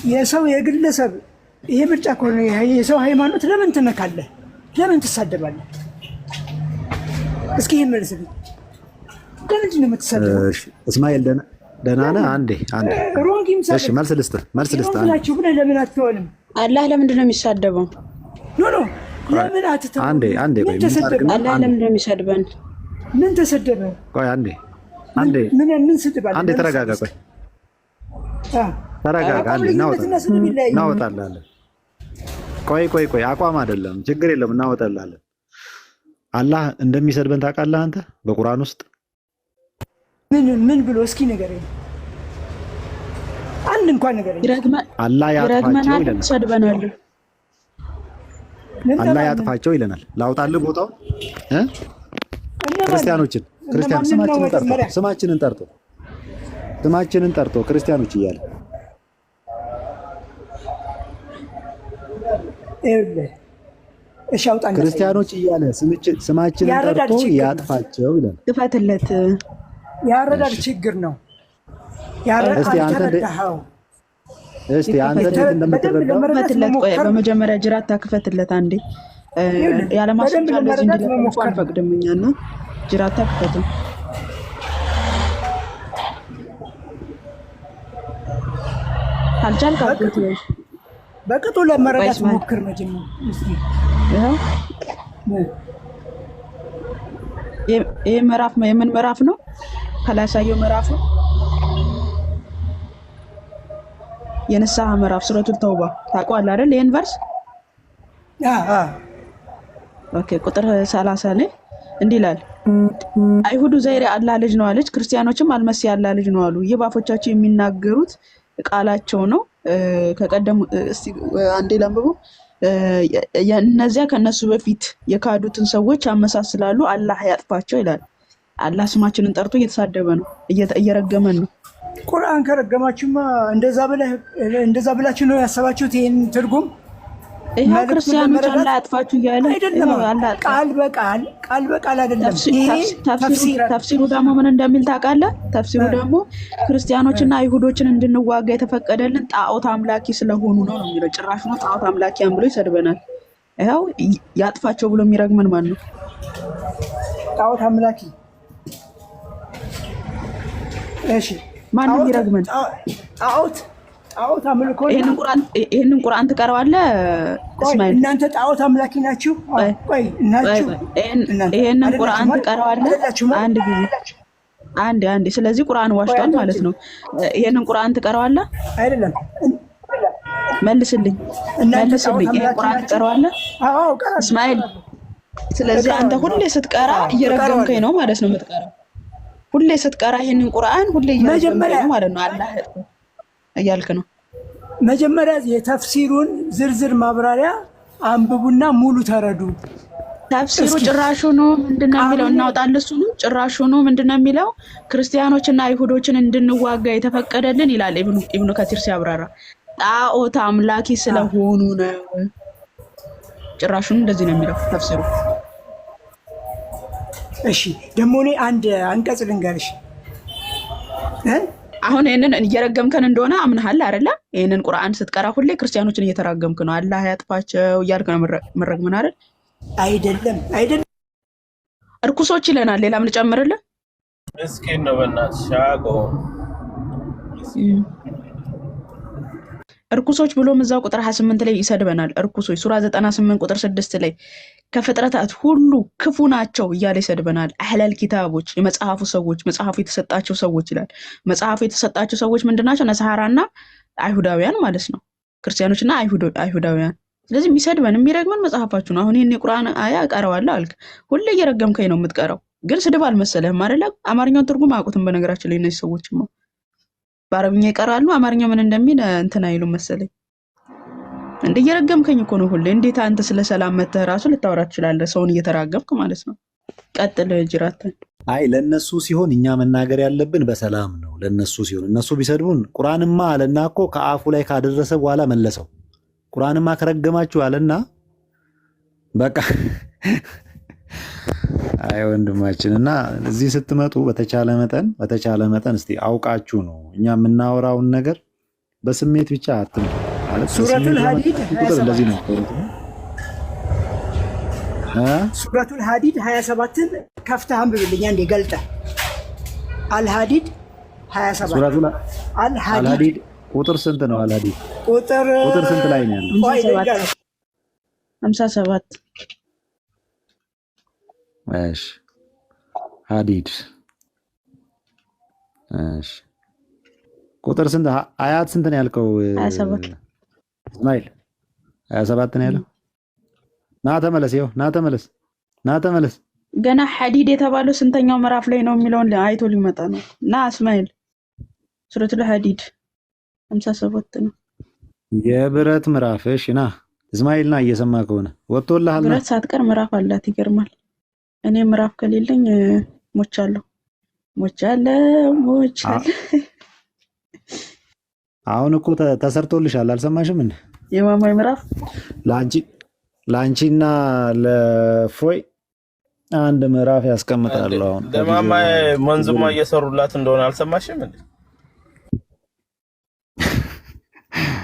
የሰው የግለሰብ ይሄ ምርጫ ከሆነ የሰው ሃይማኖት ለምን ትነካለህ? ለምን ትሳደባለህ? እስኪ ይሄን መልስልኝ። ለምንድን ነው የምትሳደበው? እስማኤል ደህና ነህ? አንዴ ሮንጊም እሺ፣ መልስ ልስጥህ። ናችሁ ብለህ ለምን አትተውንም? አላህ ለምንድን ነው የሚሳደበው? ኖ ለምን አትተው? አንዴ ቆይ፣ አላህ ለምንድን ነው የሚሰድበን? ምን ተሰደበ? ቆይ አንዴ ምን ስድብ አለ? አንዴ ተረጋጋ። ቆይ ተረጋጋ። አንዴ እናወጣላለን። ቆይ አቋም አይደለም፣ ችግር የለም፣ እናወጣላለን። አላህ እንደሚሰድበን ታውቃለህ አንተ በቁርአን ውስጥ ምን ብሎ እስኪ ንገረኝ። አንድ እንኳን ንገረኝ። አላህ ያጥፋቸው ይለናል። ሰድበናል። አላህ ያጥፋቸው ይለናል። ላውጣልህ ቦታው ክርስቲያን ስማችንን ጠርቶ ክርስቲያኖች እያለ ክርስቲያኖች እያለ ስማችንን ጠርቶ ያጥፋቸው ይላል። ክፈትለት። ያረዳድ ችግር ነው። እስቲ አንተ እንደምትረዳው ክፈትለት። ቆይ በመጀመሪያ ጅራታ ክፈትለት አንዴ። ያለማስረጃ እንደዚህ እንዲለፈ አንፈቅድም እኛና ጅራታ ክፈቱ። ካልቻልክ አውቁት በቅጡ ለመረዳት ሞክር። መጀመሪያ ይሄ ምዕራፍ የምን ምዕራፍ ነው? ከላይ ያሳየው ምዕራፍ ነው የንስሐ ምዕራፍ ሱረቱል ተውባ ታውቀዋለህ አይደል? ይሄን ቨርስ ኦኬ፣ ቁጥር 30 ላይ እንዲህ ይላል፣ አይሁዱ ዘይር የአላህ ልጅ ነው አለች፣ ክርስቲያኖችም አልመሲህ የአላህ ልጅ ነው አሉ። ይህ በአፎቻቸው የሚናገሩት ቃላቸው ነው። ከቀደሙ እስቲ አንዴ ላንብቡ። እነዚያ ከነሱ በፊት የካዱትን ሰዎች ያመሳስላሉ፣ አላህ ያጥፋቸው ይላል። አላህ ስማችንን ጠርቶ እየተሳደበ ነው፣ እየረገመን ነው። ቁርአን ከረገማችሁማ እንደዛ ብላችሁ ነው ያሰባችሁት? ይሄን ትርጉም ይሄው ክርስቲያኖች አላህ ያጥፋችሁ እያለ አይደለም። ቃል በቃል አይደለም። ተፍሲሩ ደግሞ ምን እንደሚል ታውቃለህ? ተፍሲሩ ደግሞ ክርስቲያኖችና አይሁዶችን እንድንዋጋ የተፈቀደልን ጣዖት አምላኪ ስለሆኑ ነው ነው የሚለው። ጭራሽ ነው ጣዖት አምላኪያን ብሎ ይሰድበናል። ይሄው ያጥፋቸው ብሎ የሚረግመን ማን ነው? ጣዖት አምላኪ። እሺ ማን ነው የሚረግመን? ጣዖት አምልኮ። ይሄንን ቁርአን ትቀርባለህ እስማኤል? እናንተ ጣዖት አምላኪ ናችሁ? ቆይ ናችሁ። ይሄንን ቁርአን ትቀርባለህ? አንድ ጊዜ አንዴ። ስለዚህ ቁርአን ዋሽቷል ማለት ነው። ይሄንን ቁርአን ትቀርባለህ? አይደለም። መልስልኝ። ይሄን ቁርአን ትቀርባለህ? አዎ እስማኤል። ስለዚህ አንተ ሁሌ ስትቀራ እየረገምከኝ ነው ማለት ነው የምትቀራው። ሁሌ ስትቀራ ይሄንን ቁርአን ሁሌ እየረገምከኝ ነው ማለት ነው። አላህ እያልክ ነው። መጀመሪያ የተፍሲሩን ዝርዝር ማብራሪያ አንብቡና ሙሉ ተረዱ። ተፍሲሩ ጭራሹኑ ምንድነው የሚለው? እናውጣለን። እሱ ነው ጭራሹኑ ምንድነው የሚለው? ክርስቲያኖችና አይሁዶችን እንድንዋጋ የተፈቀደልን ይላል ኢብኑ ከቲር ሲያብራራ፣ ጣዖት አምላኪ ስለሆኑ ነው። ጭራሹኑ እንደዚህ ነው የሚለው ተፍሲሩ። እሺ ደግሞ እኔ አንድ አንቀጽ ልንገርሽ። አሁን ይሄንን እየረገምከን እንደሆነ አምነሃል አይደለ? ይሄንን ቁርአን ስትቀራ ሁሌ ክርስቲያኖችን እየተራገምክ ነው። አላህ ያጥፋቸው እያልክ ነው መረግመን አይደል? አይደለም። እርኩሶች ይለናል። ሌላም ልጨምርልህ። ምስኪን ነው በእናትሽ ሻቆ እርኩሶች ብሎም እዛው ቁጥር 28 ላይ ይሰድበናል። እርኩሶች ሱራ 98 ቁጥር 6 ላይ ከፍጥረታት ሁሉ ክፉ ናቸው እያለ ይሰድበናል። አህለል ኪታቦች፣ የመጽሐፉ ሰዎች፣ መጽሐፉ የተሰጣቸው ሰዎች ይላል። መጽሐፉ የተሰጣቸው ሰዎች ምንድናቸው? ነሳራና አይሁዳውያን ማለት ነው። ክርስቲያኖችና አይሁዳውያን። ስለዚህ የሚሰድበን የሚረግመን መጽሐፋችሁ ነው። አሁን ይህን የቁርአን አያ እቀረዋለሁ አልክ። ሁሌ እየረገምከኝ ነው የምትቀረው። ግን ስድብ አልመሰለህም አይደለ? አማርኛውን ትርጉም አያውቁትም በነገራችን ላይ እነዚህ ሰዎችማ። በአረብኛ ይቀራሉ፣ አማርኛ ምን እንደሚል እንትን አይሉም መሰለኝ። እንደ እየረገምከኝ እኮ ነው ሁሌ። እንዴት አንተ ስለ ሰላም መተህ ራሱ ልታወራ ትችላለህ? ሰውን እየተራገምክ ማለት ነው። ቀጥል ጅራተን። አይ ለነሱ ሲሆን እኛ መናገር ያለብን በሰላም ነው። ለነሱ ሲሆን እነሱ ቢሰድቡን ቁርአንማ አለና እኮ ከአፉ ላይ ካደረሰ በኋላ መለሰው። ቁርአንማ ከረገማችሁ አለና በቃ አይ ወንድማችን እና እዚህ ስትመጡ በተቻለ መጠን እስቲ አውቃችሁ ነው እኛ የምናወራውን ነገር በስሜት ብቻ አትምጡ። ማለት ሱረቱል ሐዲድ ቁጥር እንደዚህ ነው። ሱረቱል ሐዲድ 27ን ከፍተህ አንብብልኝ አንዴ ገልጠህ። አልሐዲድ 27 ሱረቱል አልሐዲድ አልሐዲድ ቁጥር ስንት ነው? አልሐዲድ ቁጥር ስንት ላይ ነው ያለው? 57 እሺ ሐዲድ እሺ ቁጥር ስንት አያት ስንት ነው ያልከው? 27 እስማኤል 27 ነው ያለው። ና ተመለስ፣ ይኸው ና ተመለስ፣ ና ተመለስ። ገና ሐዲድ የተባለው ስንተኛው ምዕራፍ ላይ ነው የሚለውን አይቶ ሊመጣ ነው። ና እስማኤል ሱረቱል ሐዲድ 57 ነው የብረት ምዕራፍ። እሺ ና እስማኤል ና፣ እየሰማ ከሆነ ወጥቶልሃል። ብረት ሳትቀር ምዕራፍ አላት። ይገርማል። እኔ ምዕራፍ ከሌለኝ ሞቻለሁ። አሁን እኮ ተሰርቶልሻል፣ አልሰማሽም እንዴ? የማማይ ምዕራፍ ለአንቺና ለፎይ አንድ ምዕራፍ ያስቀምጣሉ። አሁን ለማማይ መንዝማ እየሰሩላት እንደሆነ አልሰማሽም እንዴ?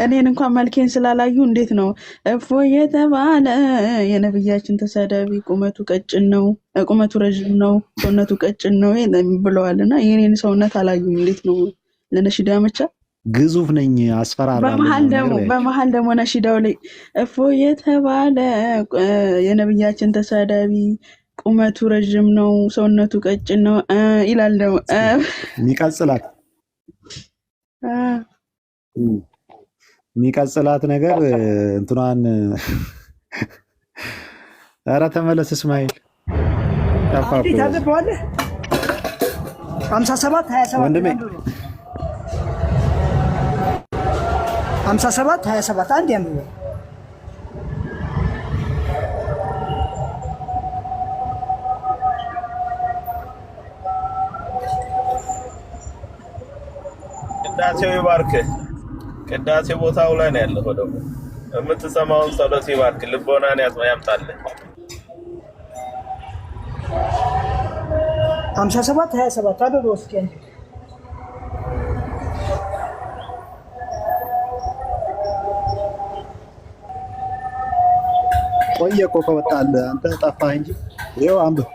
እኔን እንኳን መልኬን ስላላዩ እንዴት ነው እፎይ የተባለ የነብያችን ተሳዳቢ ቁመቱ ቀጭን ነው፣ ቁመቱ ረዥም ነው፣ ሰውነቱ ቀጭን ነው ብለዋልና የኔን ሰውነት አላዩም። እንዴት ነው ለነሽዳ መቻ ግዙፍ ነኝ አስፈራራለሁ። በመሀል ደግሞ ነሽዳው ላይ እፎይ የተባለ የነብያችን ተሳዳቢ ቁመቱ ረዥም ነው፣ ሰውነቱ ቀጭን ነው ይላል። ደግሞ የሚቀጽላት ነገር እንትኗን ኧረ ተመለስ እስማኤል ጠፋብህ። 57 27 ወንድሜ 57 27 አንድ ያምሩ ቅዳሴው ይባርክህ። ቅዳሴ ቦታው ላይ ነው ያለው። ደግሞ የምትሰማውን ጸሎት ይባርክ፣ ልቦናን ያምጣልህ። 57 27 አደረው እስኪ ቆየ እኮ ከወጣልህ አንተ ጠፋህ እንጂ ይኸው አንብብ።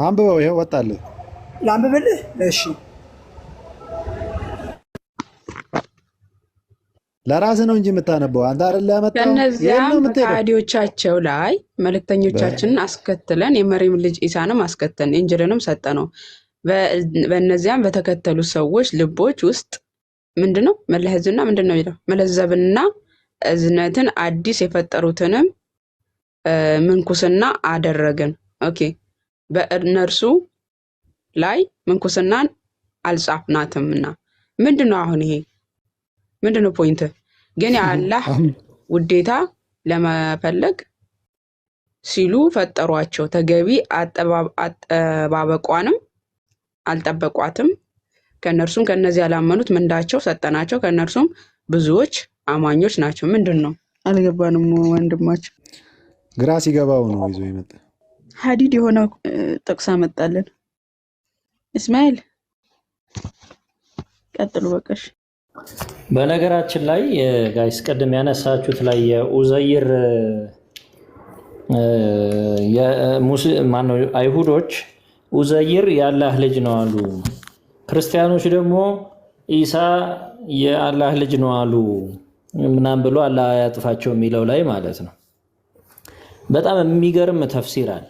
አንብበው ይኸው ወጣልህ። ላንብብልህ? እሺ ለራስህ ነው እንጂ የምታነበው አንተ አይደል ያመጣው። ከነዚያም ፈቃዲዎቻቸው ላይ መልእክተኞቻችንን አስከትለን የመሪም ልጅ ኢሳንም አስከተልን፣ ኢንጅልንም ሰጠነው። በእነዚያም በተከተሉ ሰዎች ልቦች ውስጥ ምንድነው መለህዝና ምንድነው ይለው መለዘብና እዝነትን አዲስ የፈጠሩትንም ምንኩስና አደረግን። ኦኬ በእነርሱ ላይ ምንኩስናን አልጻፍናትምና ምንድነው አሁን ይሄ ምንድነው ፖይንት? ግን የአላህ ውዴታ ለመፈለግ ሲሉ ፈጠሯቸው። ተገቢ አጠባበቋንም አልጠበቋትም። ከነርሱም ከነዚህ ያላመኑት ምንዳቸው ሰጠናቸው። ከነርሱም ብዙዎች አማኞች ናቸው። ምንድን ነው አልገባንም። ወንድማቸው ግራ ሲገባው ነው ይዞ የመጣ ሐዲድ የሆነ ጥቅስ አመጣልን። እስማኤል ቀጥሉ በቃሽ። በነገራችን ላይ ጋይስ ቅድም ያነሳችሁት ላይ የኡዘይር ማነው አይሁዶች ኡዘይር የአላህ ልጅ ነው አሉ። ክርስቲያኖች ደግሞ ኢሳ የአላህ ልጅ ነው አሉ ምናምን ብሎ አላህ ያጥፋቸው የሚለው ላይ ማለት ነው። በጣም የሚገርም ተፍሲር አለ።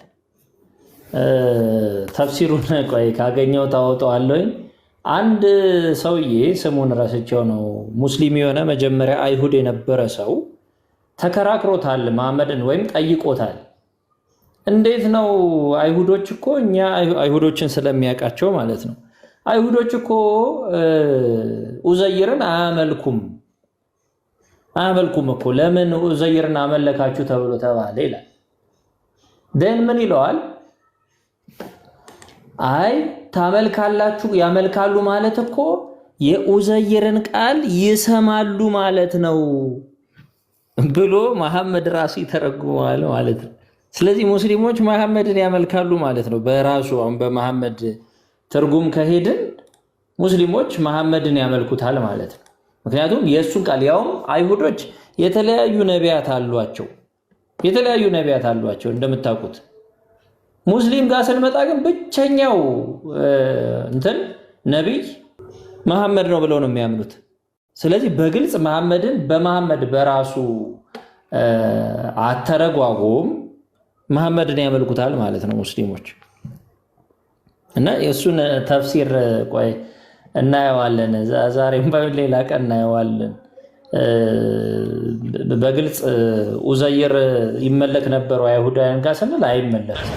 ተፍሲሩን ቆይ ካገኘው ታወጣዋለሁ። አንድ ሰውዬ ስሙን ረስቸው ነው ሙስሊም የሆነ መጀመሪያ አይሁድ የነበረ ሰው ተከራክሮታል መሐመድን ወይም ጠይቆታል። እንዴት ነው አይሁዶች እኮ እኛ አይሁዶችን ስለሚያውቃቸው ማለት ነው አይሁዶች እኮ ኡዘይርን አያመልኩም እኮ ለምን ኡዘይርን አመለካችሁ ተብሎ ተባለ ይላል። ደን ምን ይለዋል? አይ ታመልካላችሁ ያመልካሉ ማለት እኮ የኡዘይርን ቃል ይሰማሉ ማለት ነው ብሎ መሐመድ ራሱ ይተረጉማል ማለት ነው። ስለዚህ ሙስሊሞች መሐመድን ያመልካሉ ማለት ነው በራሱ። አሁን በመሐመድ ትርጉም ከሄድን ሙስሊሞች መሐመድን ያመልኩታል ማለት ነው። ምክንያቱም የእሱን ቃል ያውም አይሁዶች የተለያዩ ነቢያት አሏቸው እንደምታውቁት። ሙስሊም ጋር ስንመጣ ግን ብቸኛው ነቢይ መሐመድ ነው ብለው ነው የሚያምኑት። ስለዚህ በግልጽ መሐመድን በመሐመድ በራሱ አተረጓጎም መሐመድን ያመልኩታል ማለት ነው ሙስሊሞች። እና የእሱን ተፍሲር ቆይ እናየዋለን፣ ዛሬም በሌላ ቀን እናየዋለን። በግልጽ ኡዘይር ይመለክ ነበረው አይሁዳውያን ጋር ስንል አይመለክም።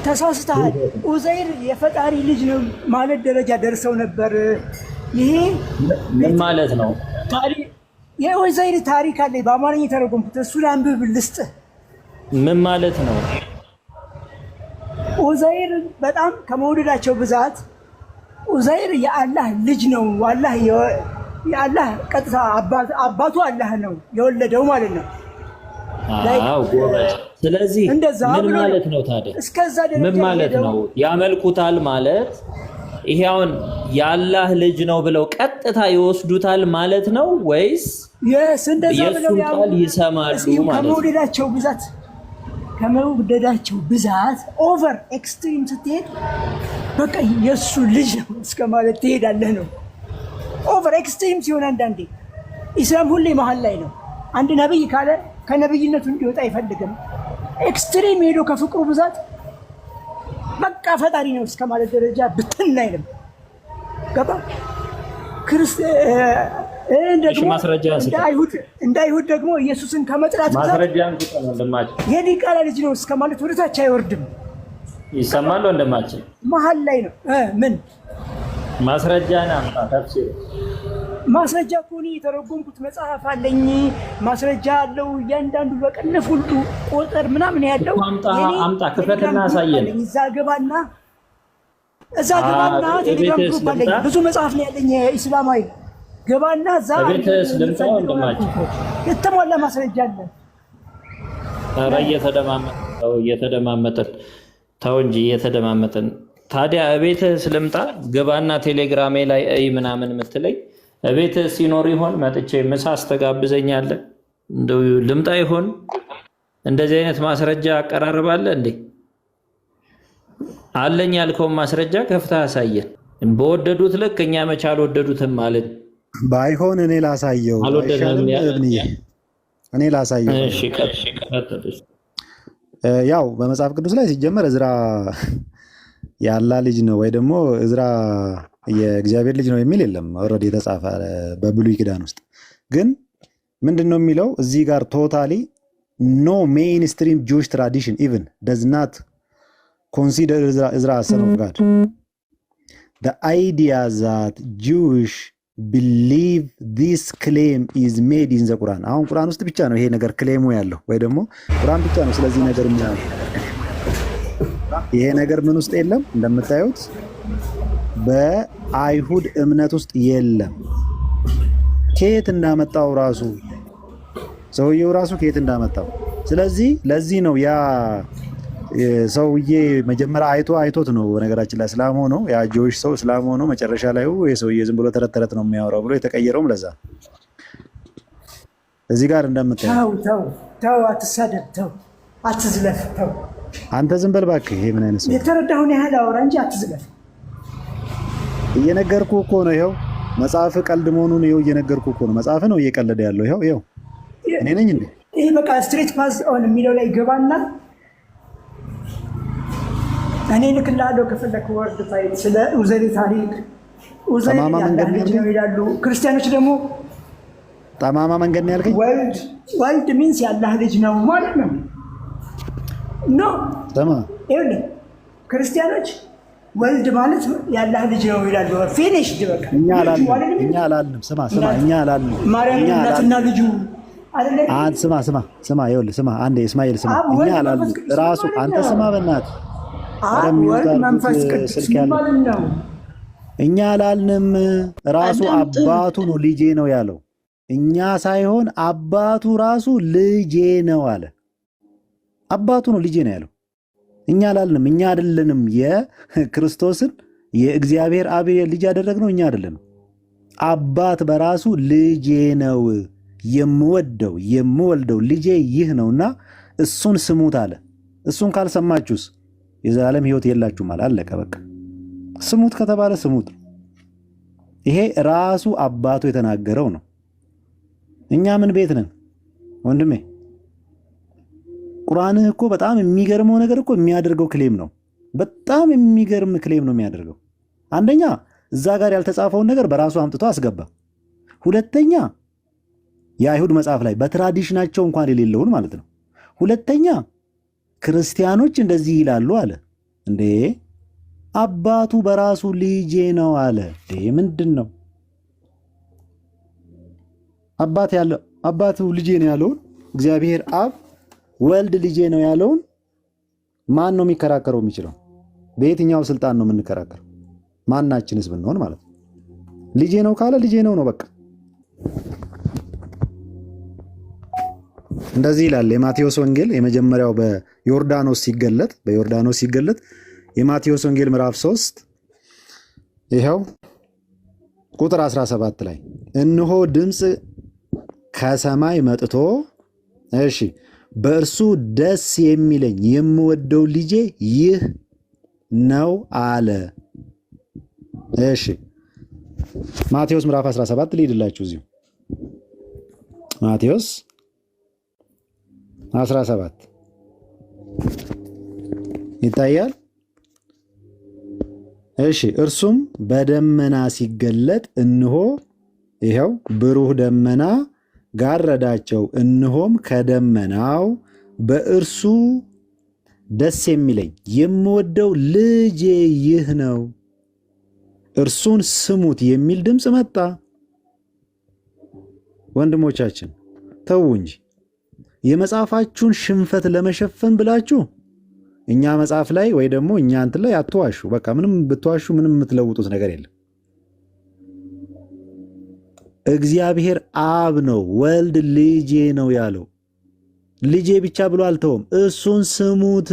ተሳስተሃል። ኡዘይር የፈጣሪ ልጅ ነው ማለት ደረጃ ደርሰው ነበር። ይሄ ምን ማለት ነው? የኡዘይር ታሪክ አለ በአማርኛ የተረጎምኩት፣ እሱን አንብብ ልስጥህ። ምን ማለት ነው? ኡዘይር በጣም ከመውደዳቸው ብዛት ኡዘይር የአላህ ልጅ ነው። የአላህ ቀጥታ አባቱ አላህ ነው የወለደው ማለት ነው። ስለዚህ ምን ማለት ነው ታዲያ? ምን ማለት ነው? ያመልኩታል ማለት ይሄ አሁን የአላህ ልጅ ነው ብለው ቀጥታ ይወስዱታል ማለት ነው ወይስ የእሱን ቃል ይሰማሉ ማለት ነው? ከመውደዳቸው ብዛት ኦቨር ኤክስትሪም ስትሄድ በቃ የእሱ ልጅ ነው እስከ ማለት ትሄዳለህ ነው። ኦቨር ኤክስትሪም ሲሆን አንዳንዴ ኢስላም ሁሌ መሀል ላይ ነው። አንድ ነብይ ካለ ከነብይነቱ እንዲወጣ አይፈልግም። ኤክስትሪም ሄዶ ከፍቅሩ ብዛት በቃ ፈጣሪ ነው እስከ ማለት ደረጃ ብትን አይልም። ገባ? እንደ አይሁድ ደግሞ ኢየሱስን ከመጥራት የዲቃላ ልጅ ነው እስከ ማለት ወደታች አይወርድም። ይሰማሉ እንደማችን መሀል ላይ ነው። ምን ማስረጃና ተፍሲር ማስረጃ ኮኒ የተረጎምኩት መጽሐፍ አለኝ። ማስረጃ አለው እያንዳንዱ በቀነፍ ሁሉ ቁጥር ምናምን ያለው አምጣ ክፈትና አሳየን። እዛ ገባና ቴሌግራም ግሩፕ አለኝ። ብዙ መጽሐፍ ነው ያለኝ ኢስላማዊ። ገባና እዛ የተሟላ ማስረጃ አለ። ኧረ እየተደማመጥን ተው እንጂ እየተደማመጥን። ታዲያ እቤትህ ልምጣ? ገባና ቴሌግራሜ ላይ እይ ምናምን የምትለኝ እቤትህ ሲኖር ይሆን? መጥቼ ምሳ አስተጋብዘኛለህ? እንደው ልምጣ ይሆን? እንደዚህ አይነት ማስረጃ አቀራርባለህ እንዴ? አለኝ ያልከውን ማስረጃ ከፍተህ አሳየን። በወደዱት ልክ እኛ መቼ አልወደዱትም ማለት ባይሆን እኔ ላሳየው። እኔ ላሳየው። ያው በመጽሐፍ ቅዱስ ላይ ሲጀመር እዝራ የአላህ ልጅ ነው ወይ ደግሞ እዝራ የእግዚአብሔር ልጅ ነው የሚል የለም። ኦልሬዲ የተጻፈ በብሉይ ኪዳን ውስጥ ግን ምንድነው የሚለው እዚህ ጋር ቶታሊ ኖ ሜይንስትሪም ጁዊሽ ትራዲሽን ኢቭን does not consider Ezra as son of God. The idea that Jewish believe this claim is made in the Quran. አሁን ቁርአን ውስጥ ብቻ ነው ይሄ ነገር ክሌሙ ያለው ወይ ደግሞ ቁርአን ብቻ ነው ስለዚህ ነገር የሚያለው። ይሄ ነገር ምን ውስጥ የለም? እንደምታዩት በአይሁድ እምነት ውስጥ የለም። ከየት እንዳመጣው ራሱ ሰውየው ራሱ ከየት እንዳመጣው። ስለዚህ ለዚህ ነው ያ ሰውዬ መጀመሪያ አይቶት ነው በነገራችን ላይ እስላም ሆኖ ያ ጆይሽ ሰው እስላም ሆኖ መጨረሻ ላይ የሰውዬ ዝም ብሎ ተረት ነው የሚያወራው ብሎ የተቀየረውም ለዛ። እዚህ ጋር እንደምታየው ተው አትሳደብ፣ ተው አትዝለፍ፣ ተው አንተ ዝም በል እባክህ። ይሄ ምን አይነት ሰው የተረዳሁን ያህል አውራ እንጂ አትዝለፍ። እየነገርኩህ እኮ ነው። ይኸው መጽሐፍ ቀልድ መሆኑን ይኸው እየነገርኩህ እኮ ነው። መጽሐፍ ነው እየቀለደ ያለው። ይኸው እኔ ነኝ እንዴ? ይሄ በቃ ስትሬት ፓዝ ኦን የሚለው ላይ ገባና እኔ ልክልሃለሁ ከፈለክ ወርድ ፋይል ስለ ኡዘይር ታሪክ ኡዘይር ነው ይላሉ። ክርስቲያኖች ደግሞ ጠማማ መንገድ ነው ያልከኝ። ወልድ ሚንስ ያላህ ልጅ ነው ማለት ነው። ኖ ይኸውልህ ክርስቲያኖች ወልድ ማለት ያላህ ልጅ ነው ይላሉ። ፊኒሽድ በቃ እኛ አላልንም። ስማ እኛ አላልንም። ማርያም እናትና ልጁ አይደለም። ስማ ይኸውልህ ስማ አንዴ እስማኤል ስማ። እኛ አላልንም። ራሱ አንተ ስማ በእናትህ መንፈስ ቅዱስ ማለት ነው። እኛ አላልንም። ራሱ አባቱ ነው ልጄ ነው ያለው። እኛ ሳይሆን አባቱ ራሱ ልጄ ነው አለ። አባቱ ነው ልጄ ነው ያለው። እኛ አላልንም። እኛ አይደለንም የክርስቶስን የእግዚአብሔር አብ ልጅ ያደረግነው እኛ አይደለንም። አባት በራሱ ልጄ ነው የምወልደው ልጄ ይህ ነውና እሱን ስሙት አለ። እሱን ካልሰማችሁስ የዘላለም ሕይወት የላችሁም አለ። አለቀ በቃ። ስሙት ከተባለ ስሙት። ይሄ ራሱ አባቱ የተናገረው ነው። እኛ ምን ቤት ነን ወንድሜ? ቁርአንህ እኮ በጣም የሚገርመው ነገር እኮ የሚያደርገው ክሌም ነው። በጣም የሚገርም ክሌም ነው የሚያደርገው። አንደኛ እዛ ጋር ያልተጻፈውን ነገር በራሱ አምጥቶ አስገባ። ሁለተኛ የአይሁድ መጽሐፍ ላይ በትራዲሽናቸው እንኳን የሌለውን ማለት ነው። ሁለተኛ ክርስቲያኖች እንደዚህ ይላሉ አለ። እንዴ አባቱ በራሱ ልጄ ነው አለ። ምንድን ነው አባቱ ልጄ ነው ያለውን እግዚአብሔር አብ ወልድ ልጄ ነው ያለውን ማን ነው የሚከራከረው የሚችለው? በየትኛው ስልጣን ነው የምንከራከረው? ማናችንስ ብንሆን ማለት ነው። ልጄ ነው ካለ ልጄ ነው በቃ። እንደዚህ ይላል የማቴዎስ ወንጌል የመጀመሪያው በዮርዳኖስ ሲገለጥ የማቴዎስ ወንጌል ምዕራፍ 3 ይኸው ቁጥር 17 ላይ እነሆ ድምፅ ከሰማይ መጥቶ እሺ በእርሱ ደስ የሚለኝ የምወደው ልጄ ይህ ነው አለ። እሺ ማቴዎስ ምዕራፍ 17 ልሂድላችሁ እዚሁ ማቴዎስ 17 ይታያል። እሺ እርሱም በደመና ሲገለጥ እነሆ ይኸው ብሩህ ደመና ጋረዳቸው። እነሆም ከደመናው በእርሱ ደስ የሚለኝ የምወደው ልጄ ይህ ነው፣ እርሱን ስሙት የሚል ድምፅ መጣ። ወንድሞቻችን ተው እንጂ የመጽሐፋችሁን ሽንፈት ለመሸፈን ብላችሁ እኛ መጽሐፍ ላይ ወይ ደግሞ እኛ እንትን ላይ አትዋሹ። በቃ ምንም ብትዋሹ ምንም የምትለውጡት ነገር የለም። እግዚአብሔር አብ ነው ወልድ ልጄ ነው ያለው። ልጄ ብቻ ብሎ አልተውም። እሱን ስሙት።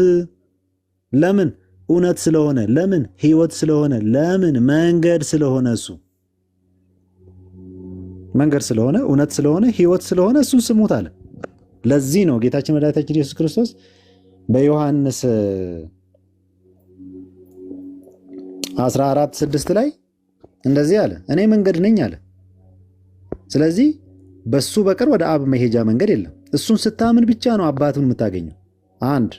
ለምን? እውነት ስለሆነ። ለምን? ሕይወት ስለሆነ። ለምን? መንገድ ስለሆነ። እሱ መንገድ ስለሆነ፣ እውነት ስለሆነ፣ ሕይወት ስለሆነ እሱን ስሙት አለ። ለዚህ ነው ጌታችን መድኃኒታችን ኢየሱስ ክርስቶስ በዮሐንስ 14:6 ላይ እንደዚህ አለ፣ እኔ መንገድ ነኝ አለ። ስለዚህ በሱ በቀር ወደ አብ መሄጃ መንገድ የለም። እሱን ስታምን ብቻ ነው አባቱን የምታገኘው። አንድ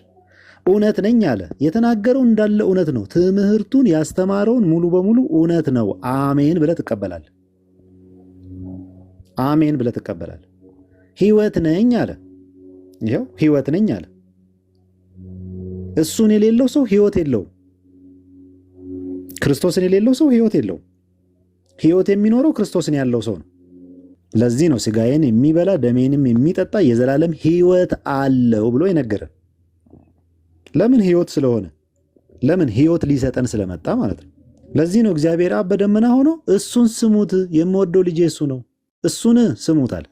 እውነት ነኝ አለ። የተናገረው እንዳለ እውነት ነው። ትምህርቱን ያስተማረውን ሙሉ በሙሉ እውነት ነው። አሜን ብለህ ትቀበላለህ። አሜን ብለህ ትቀበላለህ። ሕይወት ነኝ አለ። ይኸው ሕይወት ነኝ አለ። እሱን የሌለው ሰው ሕይወት የለውም። ክርስቶስን የሌለው ሰው ሕይወት የለውም። ሕይወት የሚኖረው ክርስቶስን ያለው ሰው ነው። ለዚህ ነው ስጋዬን የሚበላ ደሜንም የሚጠጣ የዘላለም ሕይወት አለው ብሎ የነገረን። ለምን? ሕይወት ስለሆነ። ለምን? ሕይወት ሊሰጠን ስለመጣ ማለት ነው። ለዚህ ነው እግዚአብሔር አብ በደመና ሆኖ እሱን ስሙት፣ የምወደው ልጄ እሱ ነው፣ እሱን ስሙታል።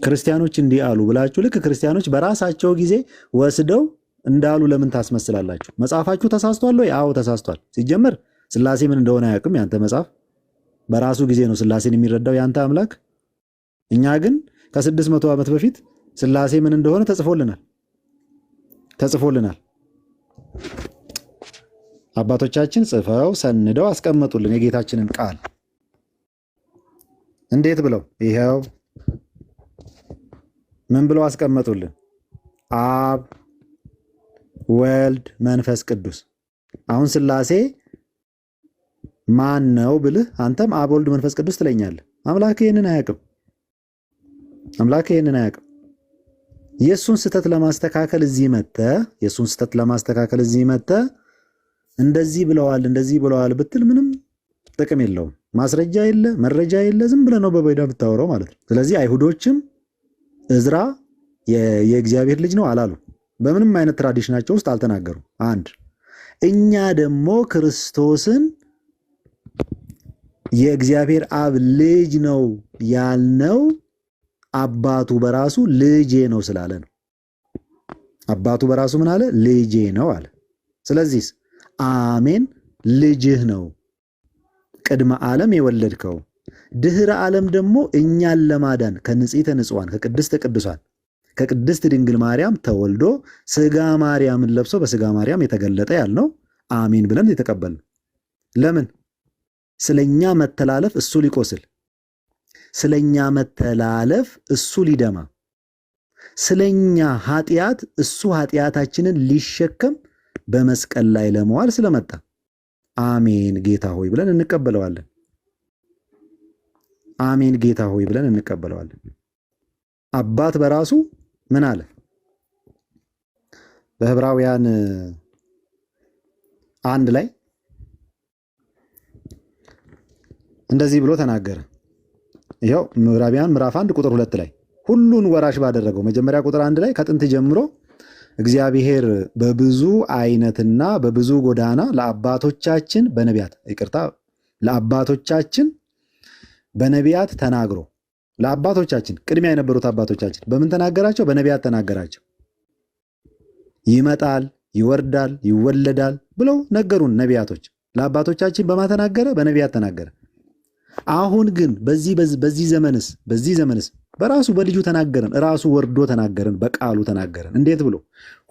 ክርስቲያኖች እንዲህ አሉ ብላችሁ ልክ ክርስቲያኖች በራሳቸው ጊዜ ወስደው እንዳሉ ለምን ታስመስላላችሁ? መጽሐፋችሁ ተሳስቷል ወይ? አዎ ተሳስቷል። ሲጀመር ሥላሴ ምን እንደሆነ አያውቅም ያንተ መጽሐፍ። በራሱ ጊዜ ነው ሥላሴን የሚረዳው ያንተ አምላክ። እኛ ግን ከ600 ዓመት በፊት ሥላሴ ምን እንደሆነ ተጽፎልናል። አባቶቻችን ጽፈው ሰንደው አስቀመጡልን የጌታችንን ቃል። እንዴት ብለው? ይኸው ምን ብለው አስቀመጡልን? አብ ወልድ መንፈስ ቅዱስ። አሁን ሥላሴ ማን ነው ብልህ አንተም አብ ወልድ መንፈስ ቅዱስ ትለኛለህ። አምላክ ይህንን አያውቅም። የእሱን ስህተት ለማስተካከል እዚህ መጥተህ እንደዚህ ብለዋል ብትል ምንም ጥቅም የለውም። ማስረጃ የለ፣ መረጃ የለ፣ ዝም ብለህ ነው በበይዳ ብታወራው ማለት ነው። ስለዚህ አይሁዶችም እዝራ የእግዚአብሔር ልጅ ነው አላሉ። በምንም አይነት ትራዲሽናቸው ውስጥ አልተናገሩም። አንድ እኛ ደግሞ ክርስቶስን የእግዚአብሔር አብ ልጅ ነው ያልነው አባቱ በራሱ ልጄ ነው ስላለ ነው። አባቱ በራሱ ምን አለ? ልጄ ነው አለ። ስለዚህ አሜን ልጅህ ነው፣ ቅድመ ዓለም የወለድከው፣ ድህረ ዓለም ደግሞ እኛን ለማዳን ከንጽሕተ ንጹሐን ከቅድስተ ቅዱሳን ከቅድስት ድንግል ማርያም ተወልዶ ስጋ ማርያምን ለብሶ በስጋ ማርያም የተገለጠ ያልነው አሜን ብለን የተቀበልነው። ለምን? ስለኛ መተላለፍ እሱ ሊቆስል፣ ስለኛ መተላለፍ እሱ ሊደማ፣ ስለኛ ኃጢአት እሱ ኃጢአታችንን ሊሸከም በመስቀል ላይ ለመዋል ስለመጣ አሜን ጌታ ሆይ ብለን እንቀበለዋለን። አሜን ጌታ ሆይ ብለን እንቀበለዋለን። አባት በራሱ ምን አለ? በዕብራውያን 1 ላይ እንደዚህ ብሎ ተናገረ። ይኸው ዕብራውያን ምዕራፍ 1 ቁጥር 2 ላይ ሁሉን ወራሽ ባደረገው፣ መጀመሪያ ቁጥር 1 ላይ ከጥንት ጀምሮ እግዚአብሔር በብዙ አይነትና በብዙ ጎዳና ለአባቶቻችን በነቢያት ለአባቶቻችን በነቢያት ተናግሮ፣ ለአባቶቻችን ቅድሚያ የነበሩት አባቶቻችን በምን ተናገራቸው? በነቢያት ተናገራቸው። ይመጣል፣ ይወርዳል፣ ይወለዳል ብለው ነገሩን ነቢያቶች። ለአባቶቻችን በማን ተናገረ? በነቢያት ተናገረ። አሁን ግን በዚህ ዘመንስ በራሱ በልጁ ተናገረን። ራሱ ወርዶ ተናገረን፣ በቃሉ ተናገረን። እንዴት ብሎ?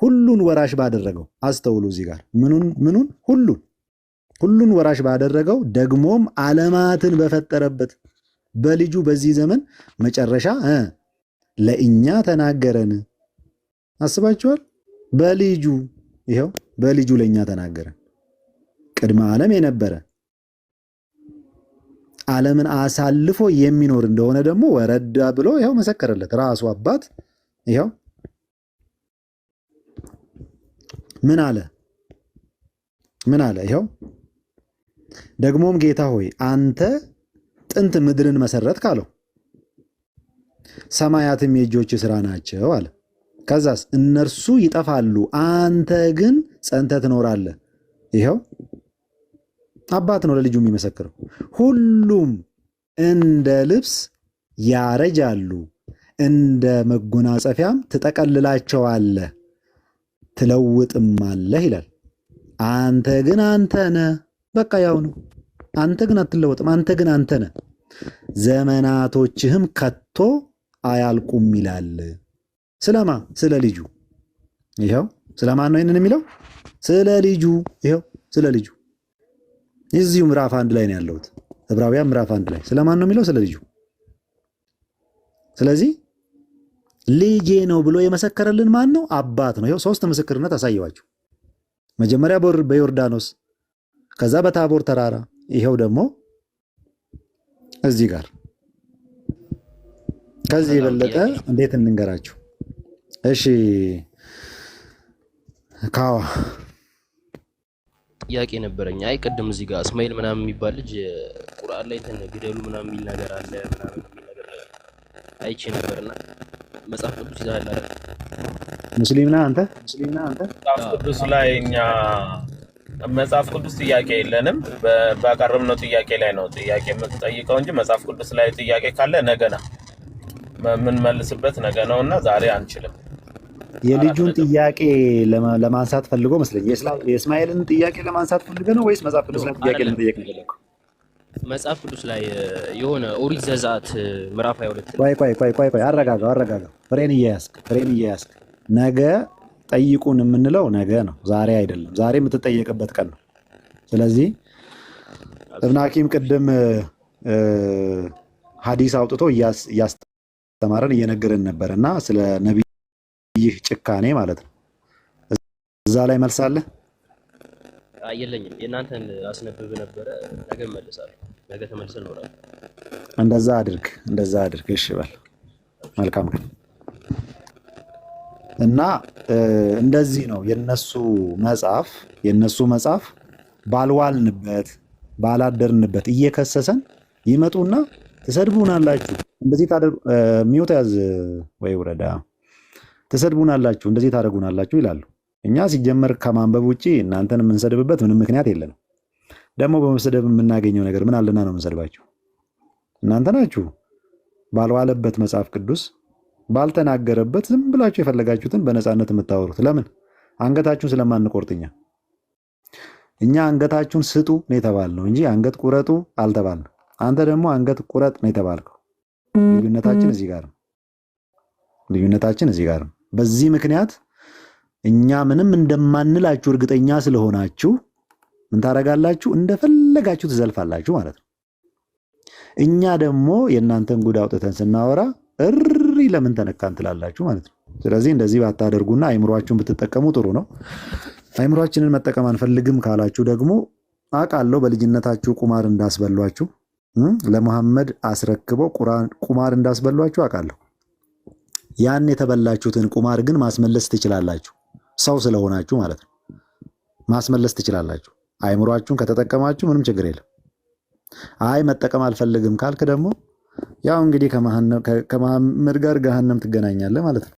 ሁሉን ወራሽ ባደረገው። አስተውሉ እዚህ ጋር ምኑን? ሁሉን ወራሽ ባደረገው ደግሞም ዓለማትን በፈጠረበት በልጁ በዚህ ዘመን መጨረሻ ለእኛ ተናገረን። አስባችኋል? በልጁ ይኸው በልጁ ለእኛ ተናገረን። ቅድመ ዓለም የነበረ ዓለምን አሳልፎ የሚኖር እንደሆነ ደግሞ ወረዳ ብሎ ይኸው መሰከረለት። ራሱ አባት ይኸው ምን አለ? ይኸው ደግሞም ጌታ ሆይ አንተ ጥንት ምድርን መሰረት ካለው ሰማያትም የእጆች ሥራ ናቸው አለ። ከዛስ እነርሱ ይጠፋሉ፣ አንተ ግን ጸንተህ ትኖራለህ። ይኸው አባት ነው ለልጁ የሚመሰክረው። ሁሉም እንደ ልብስ ያረጃሉ፣ እንደ መጎናጸፊያም ትጠቀልላቸዋለህ፣ ትለውጥማለህ ይላል። አንተ ግን አንተ ነህ። በቃ ያው ነው። አንተ ግን አትለወጥም። አንተ ግን አንተ ነህ። ዘመናቶችህም ከቶ አያልቁም ይላል። ስለማ? ስለ ልጁ። ይኸው ስለማን ነው ይህንን የሚለው? ስለ ልጁ። ይኸው ስለ ልጁ እዚሁ ምዕራፍ 1 ላይ ነው ያለሁት። ዕብራውያን ምዕራፍ 1 ላይ ስለማን ነው የሚለው? ስለ ልጁ። ስለዚህ ልጄ ነው ብሎ የመሰከረልን ማን ነው? አባት ነው። ይኸው 3 ምስክርነት አሳየዋችሁ። መጀመሪያ በዮርዳኖስ፣ ከዛ በታቦር ተራራ፣ ይኸው ደግሞ እዚህ ጋር። ከዚህ የበለጠ እንዴት እንንገራችሁ? እሺ ካዋ ጥያቄ ነበረኝ። አይ ቅድም እዚህ ጋር እስማኤል ምናምን የሚባል ልጅ ቁርአን ላይ ግደሉ ምናምን የሚል ነገር አለ ምናምን የሚል ነገር አይቼ ነበርና መጽሐፍ ቅዱስ ይዛል አይደል? ሙስሊም ነህ አንተ? መጽሐፍ ቅዱስ ላይ እኛ መጽሐፍ ቅዱስ ጥያቄ የለንም። ባቀረብነው ጥያቄ ላይ ነው ጥያቄ የምትጠይቀው እንጂ መጽሐፍ ቅዱስ ላይ ጥያቄ ካለ ነገና ምን መልስበት ነገ ነውና ዛሬ አንችልም። የልጁን ጥያቄ ለማንሳት ፈልጎ መስለኝ የእስማኤልን ጥያቄ ለማንሳት ፈልገ ነው ወይስ መጽሐፍ ቅዱስ ላይ ጥያቄ ለመጠየቅ ነው የፈለገው? መጽሐፍ ቅዱስ ላይ የሆነ ኦሪት ዘጸአት ምዕራፍ 22 ቆይ አረጋጋው። ፍሬን እየያዝክ ነገ ጠይቁን የምንለው ነገ ነው፣ ዛሬ አይደለም። ዛሬ የምትጠየቅበት ቀን ነው። ስለዚህ እብነ ሐኪም ቅድም ሐዲስ አውጥቶ እያስተማረን እየነገረን ነበር እና ስለ ነቢይህ ጭካኔ ማለት ነው። እዛ ላይ መልስ አለ? የለኝም። የእናንተን አስነብብ ነበረ። ነገ እመልሳለሁ። ነገ ተመልሰን እኖራለሁ። እንደዛ አድርግ። እሺ በል መልካም ቀን። እና እንደዚህ ነው የነሱ መጽሐፍ ባልዋልንበት ባላደርንበት እየከሰሰን ይመጡና ትሰድቡናላችሁ፣ እንደዚህ ታደርጉ ሚውት ያዝ ወይ ወረዳ ትሰድቡናላችሁ፣ እንደዚህ ታደርጉናላችሁ ይላሉ። እኛ ሲጀመር ከማንበብ ውጪ እናንተን የምንሰድብበት ምንም ምክንያት የለንም። ደግሞ በመሰደብ የምናገኘው ነገር ምን አለና ነው የምንሰድባችሁ? እናንተ ናችሁ ባልዋለበት መጽሐፍ ቅዱስ ባልተናገረበት ዝም ብላችሁ የፈለጋችሁትን በነፃነት የምታወሩት ለምን? አንገታችሁን ስለማንቆርጥኛ። እኛ አንገታችሁን ስጡ ነው የተባልነው እንጂ አንገት ቁረጡ አልተባልንም። አንተ ደግሞ አንገት ቁረጥ ነው የተባልከው። ልዩነታችን እዚህ ጋር ነው። ልዩነታችን እዚህ ጋር ነው። በዚህ ምክንያት እኛ ምንም እንደማንላችሁ እርግጠኛ ስለሆናችሁ ምን ታደርጋላችሁ? እንደፈለጋችሁ ትዘልፋላችሁ ማለት ነው። እኛ ደግሞ የእናንተን ጉድ አውጥተን ስናወራ እሪ ለምን ተነካን ትላላችሁ ማለት ነው። ስለዚህ እንደዚህ ባታደርጉና አይምሯችሁን ብትጠቀሙ ጥሩ ነው። አይምሯችንን መጠቀም አንፈልግም ካላችሁ ደግሞ አውቃለሁ በልጅነታችሁ ቁማር እንዳስበሏችሁ ለመሐመድ አስረክበው ቁማር እንዳስበሏችሁ አውቃለሁ። ያን የተበላችሁትን ቁማር ግን ማስመለስ ትችላላችሁ። ሰው ስለሆናችሁ ማለት ነው። ማስመለስ ትችላላችሁ። አይምሯችሁን ከተጠቀማችሁ ምንም ችግር የለም። አይ መጠቀም አልፈልግም ካልክ ደግሞ ያው እንግዲህ ከመሐመድ ጋር ገሃነም ትገናኛለህ ማለት ነው።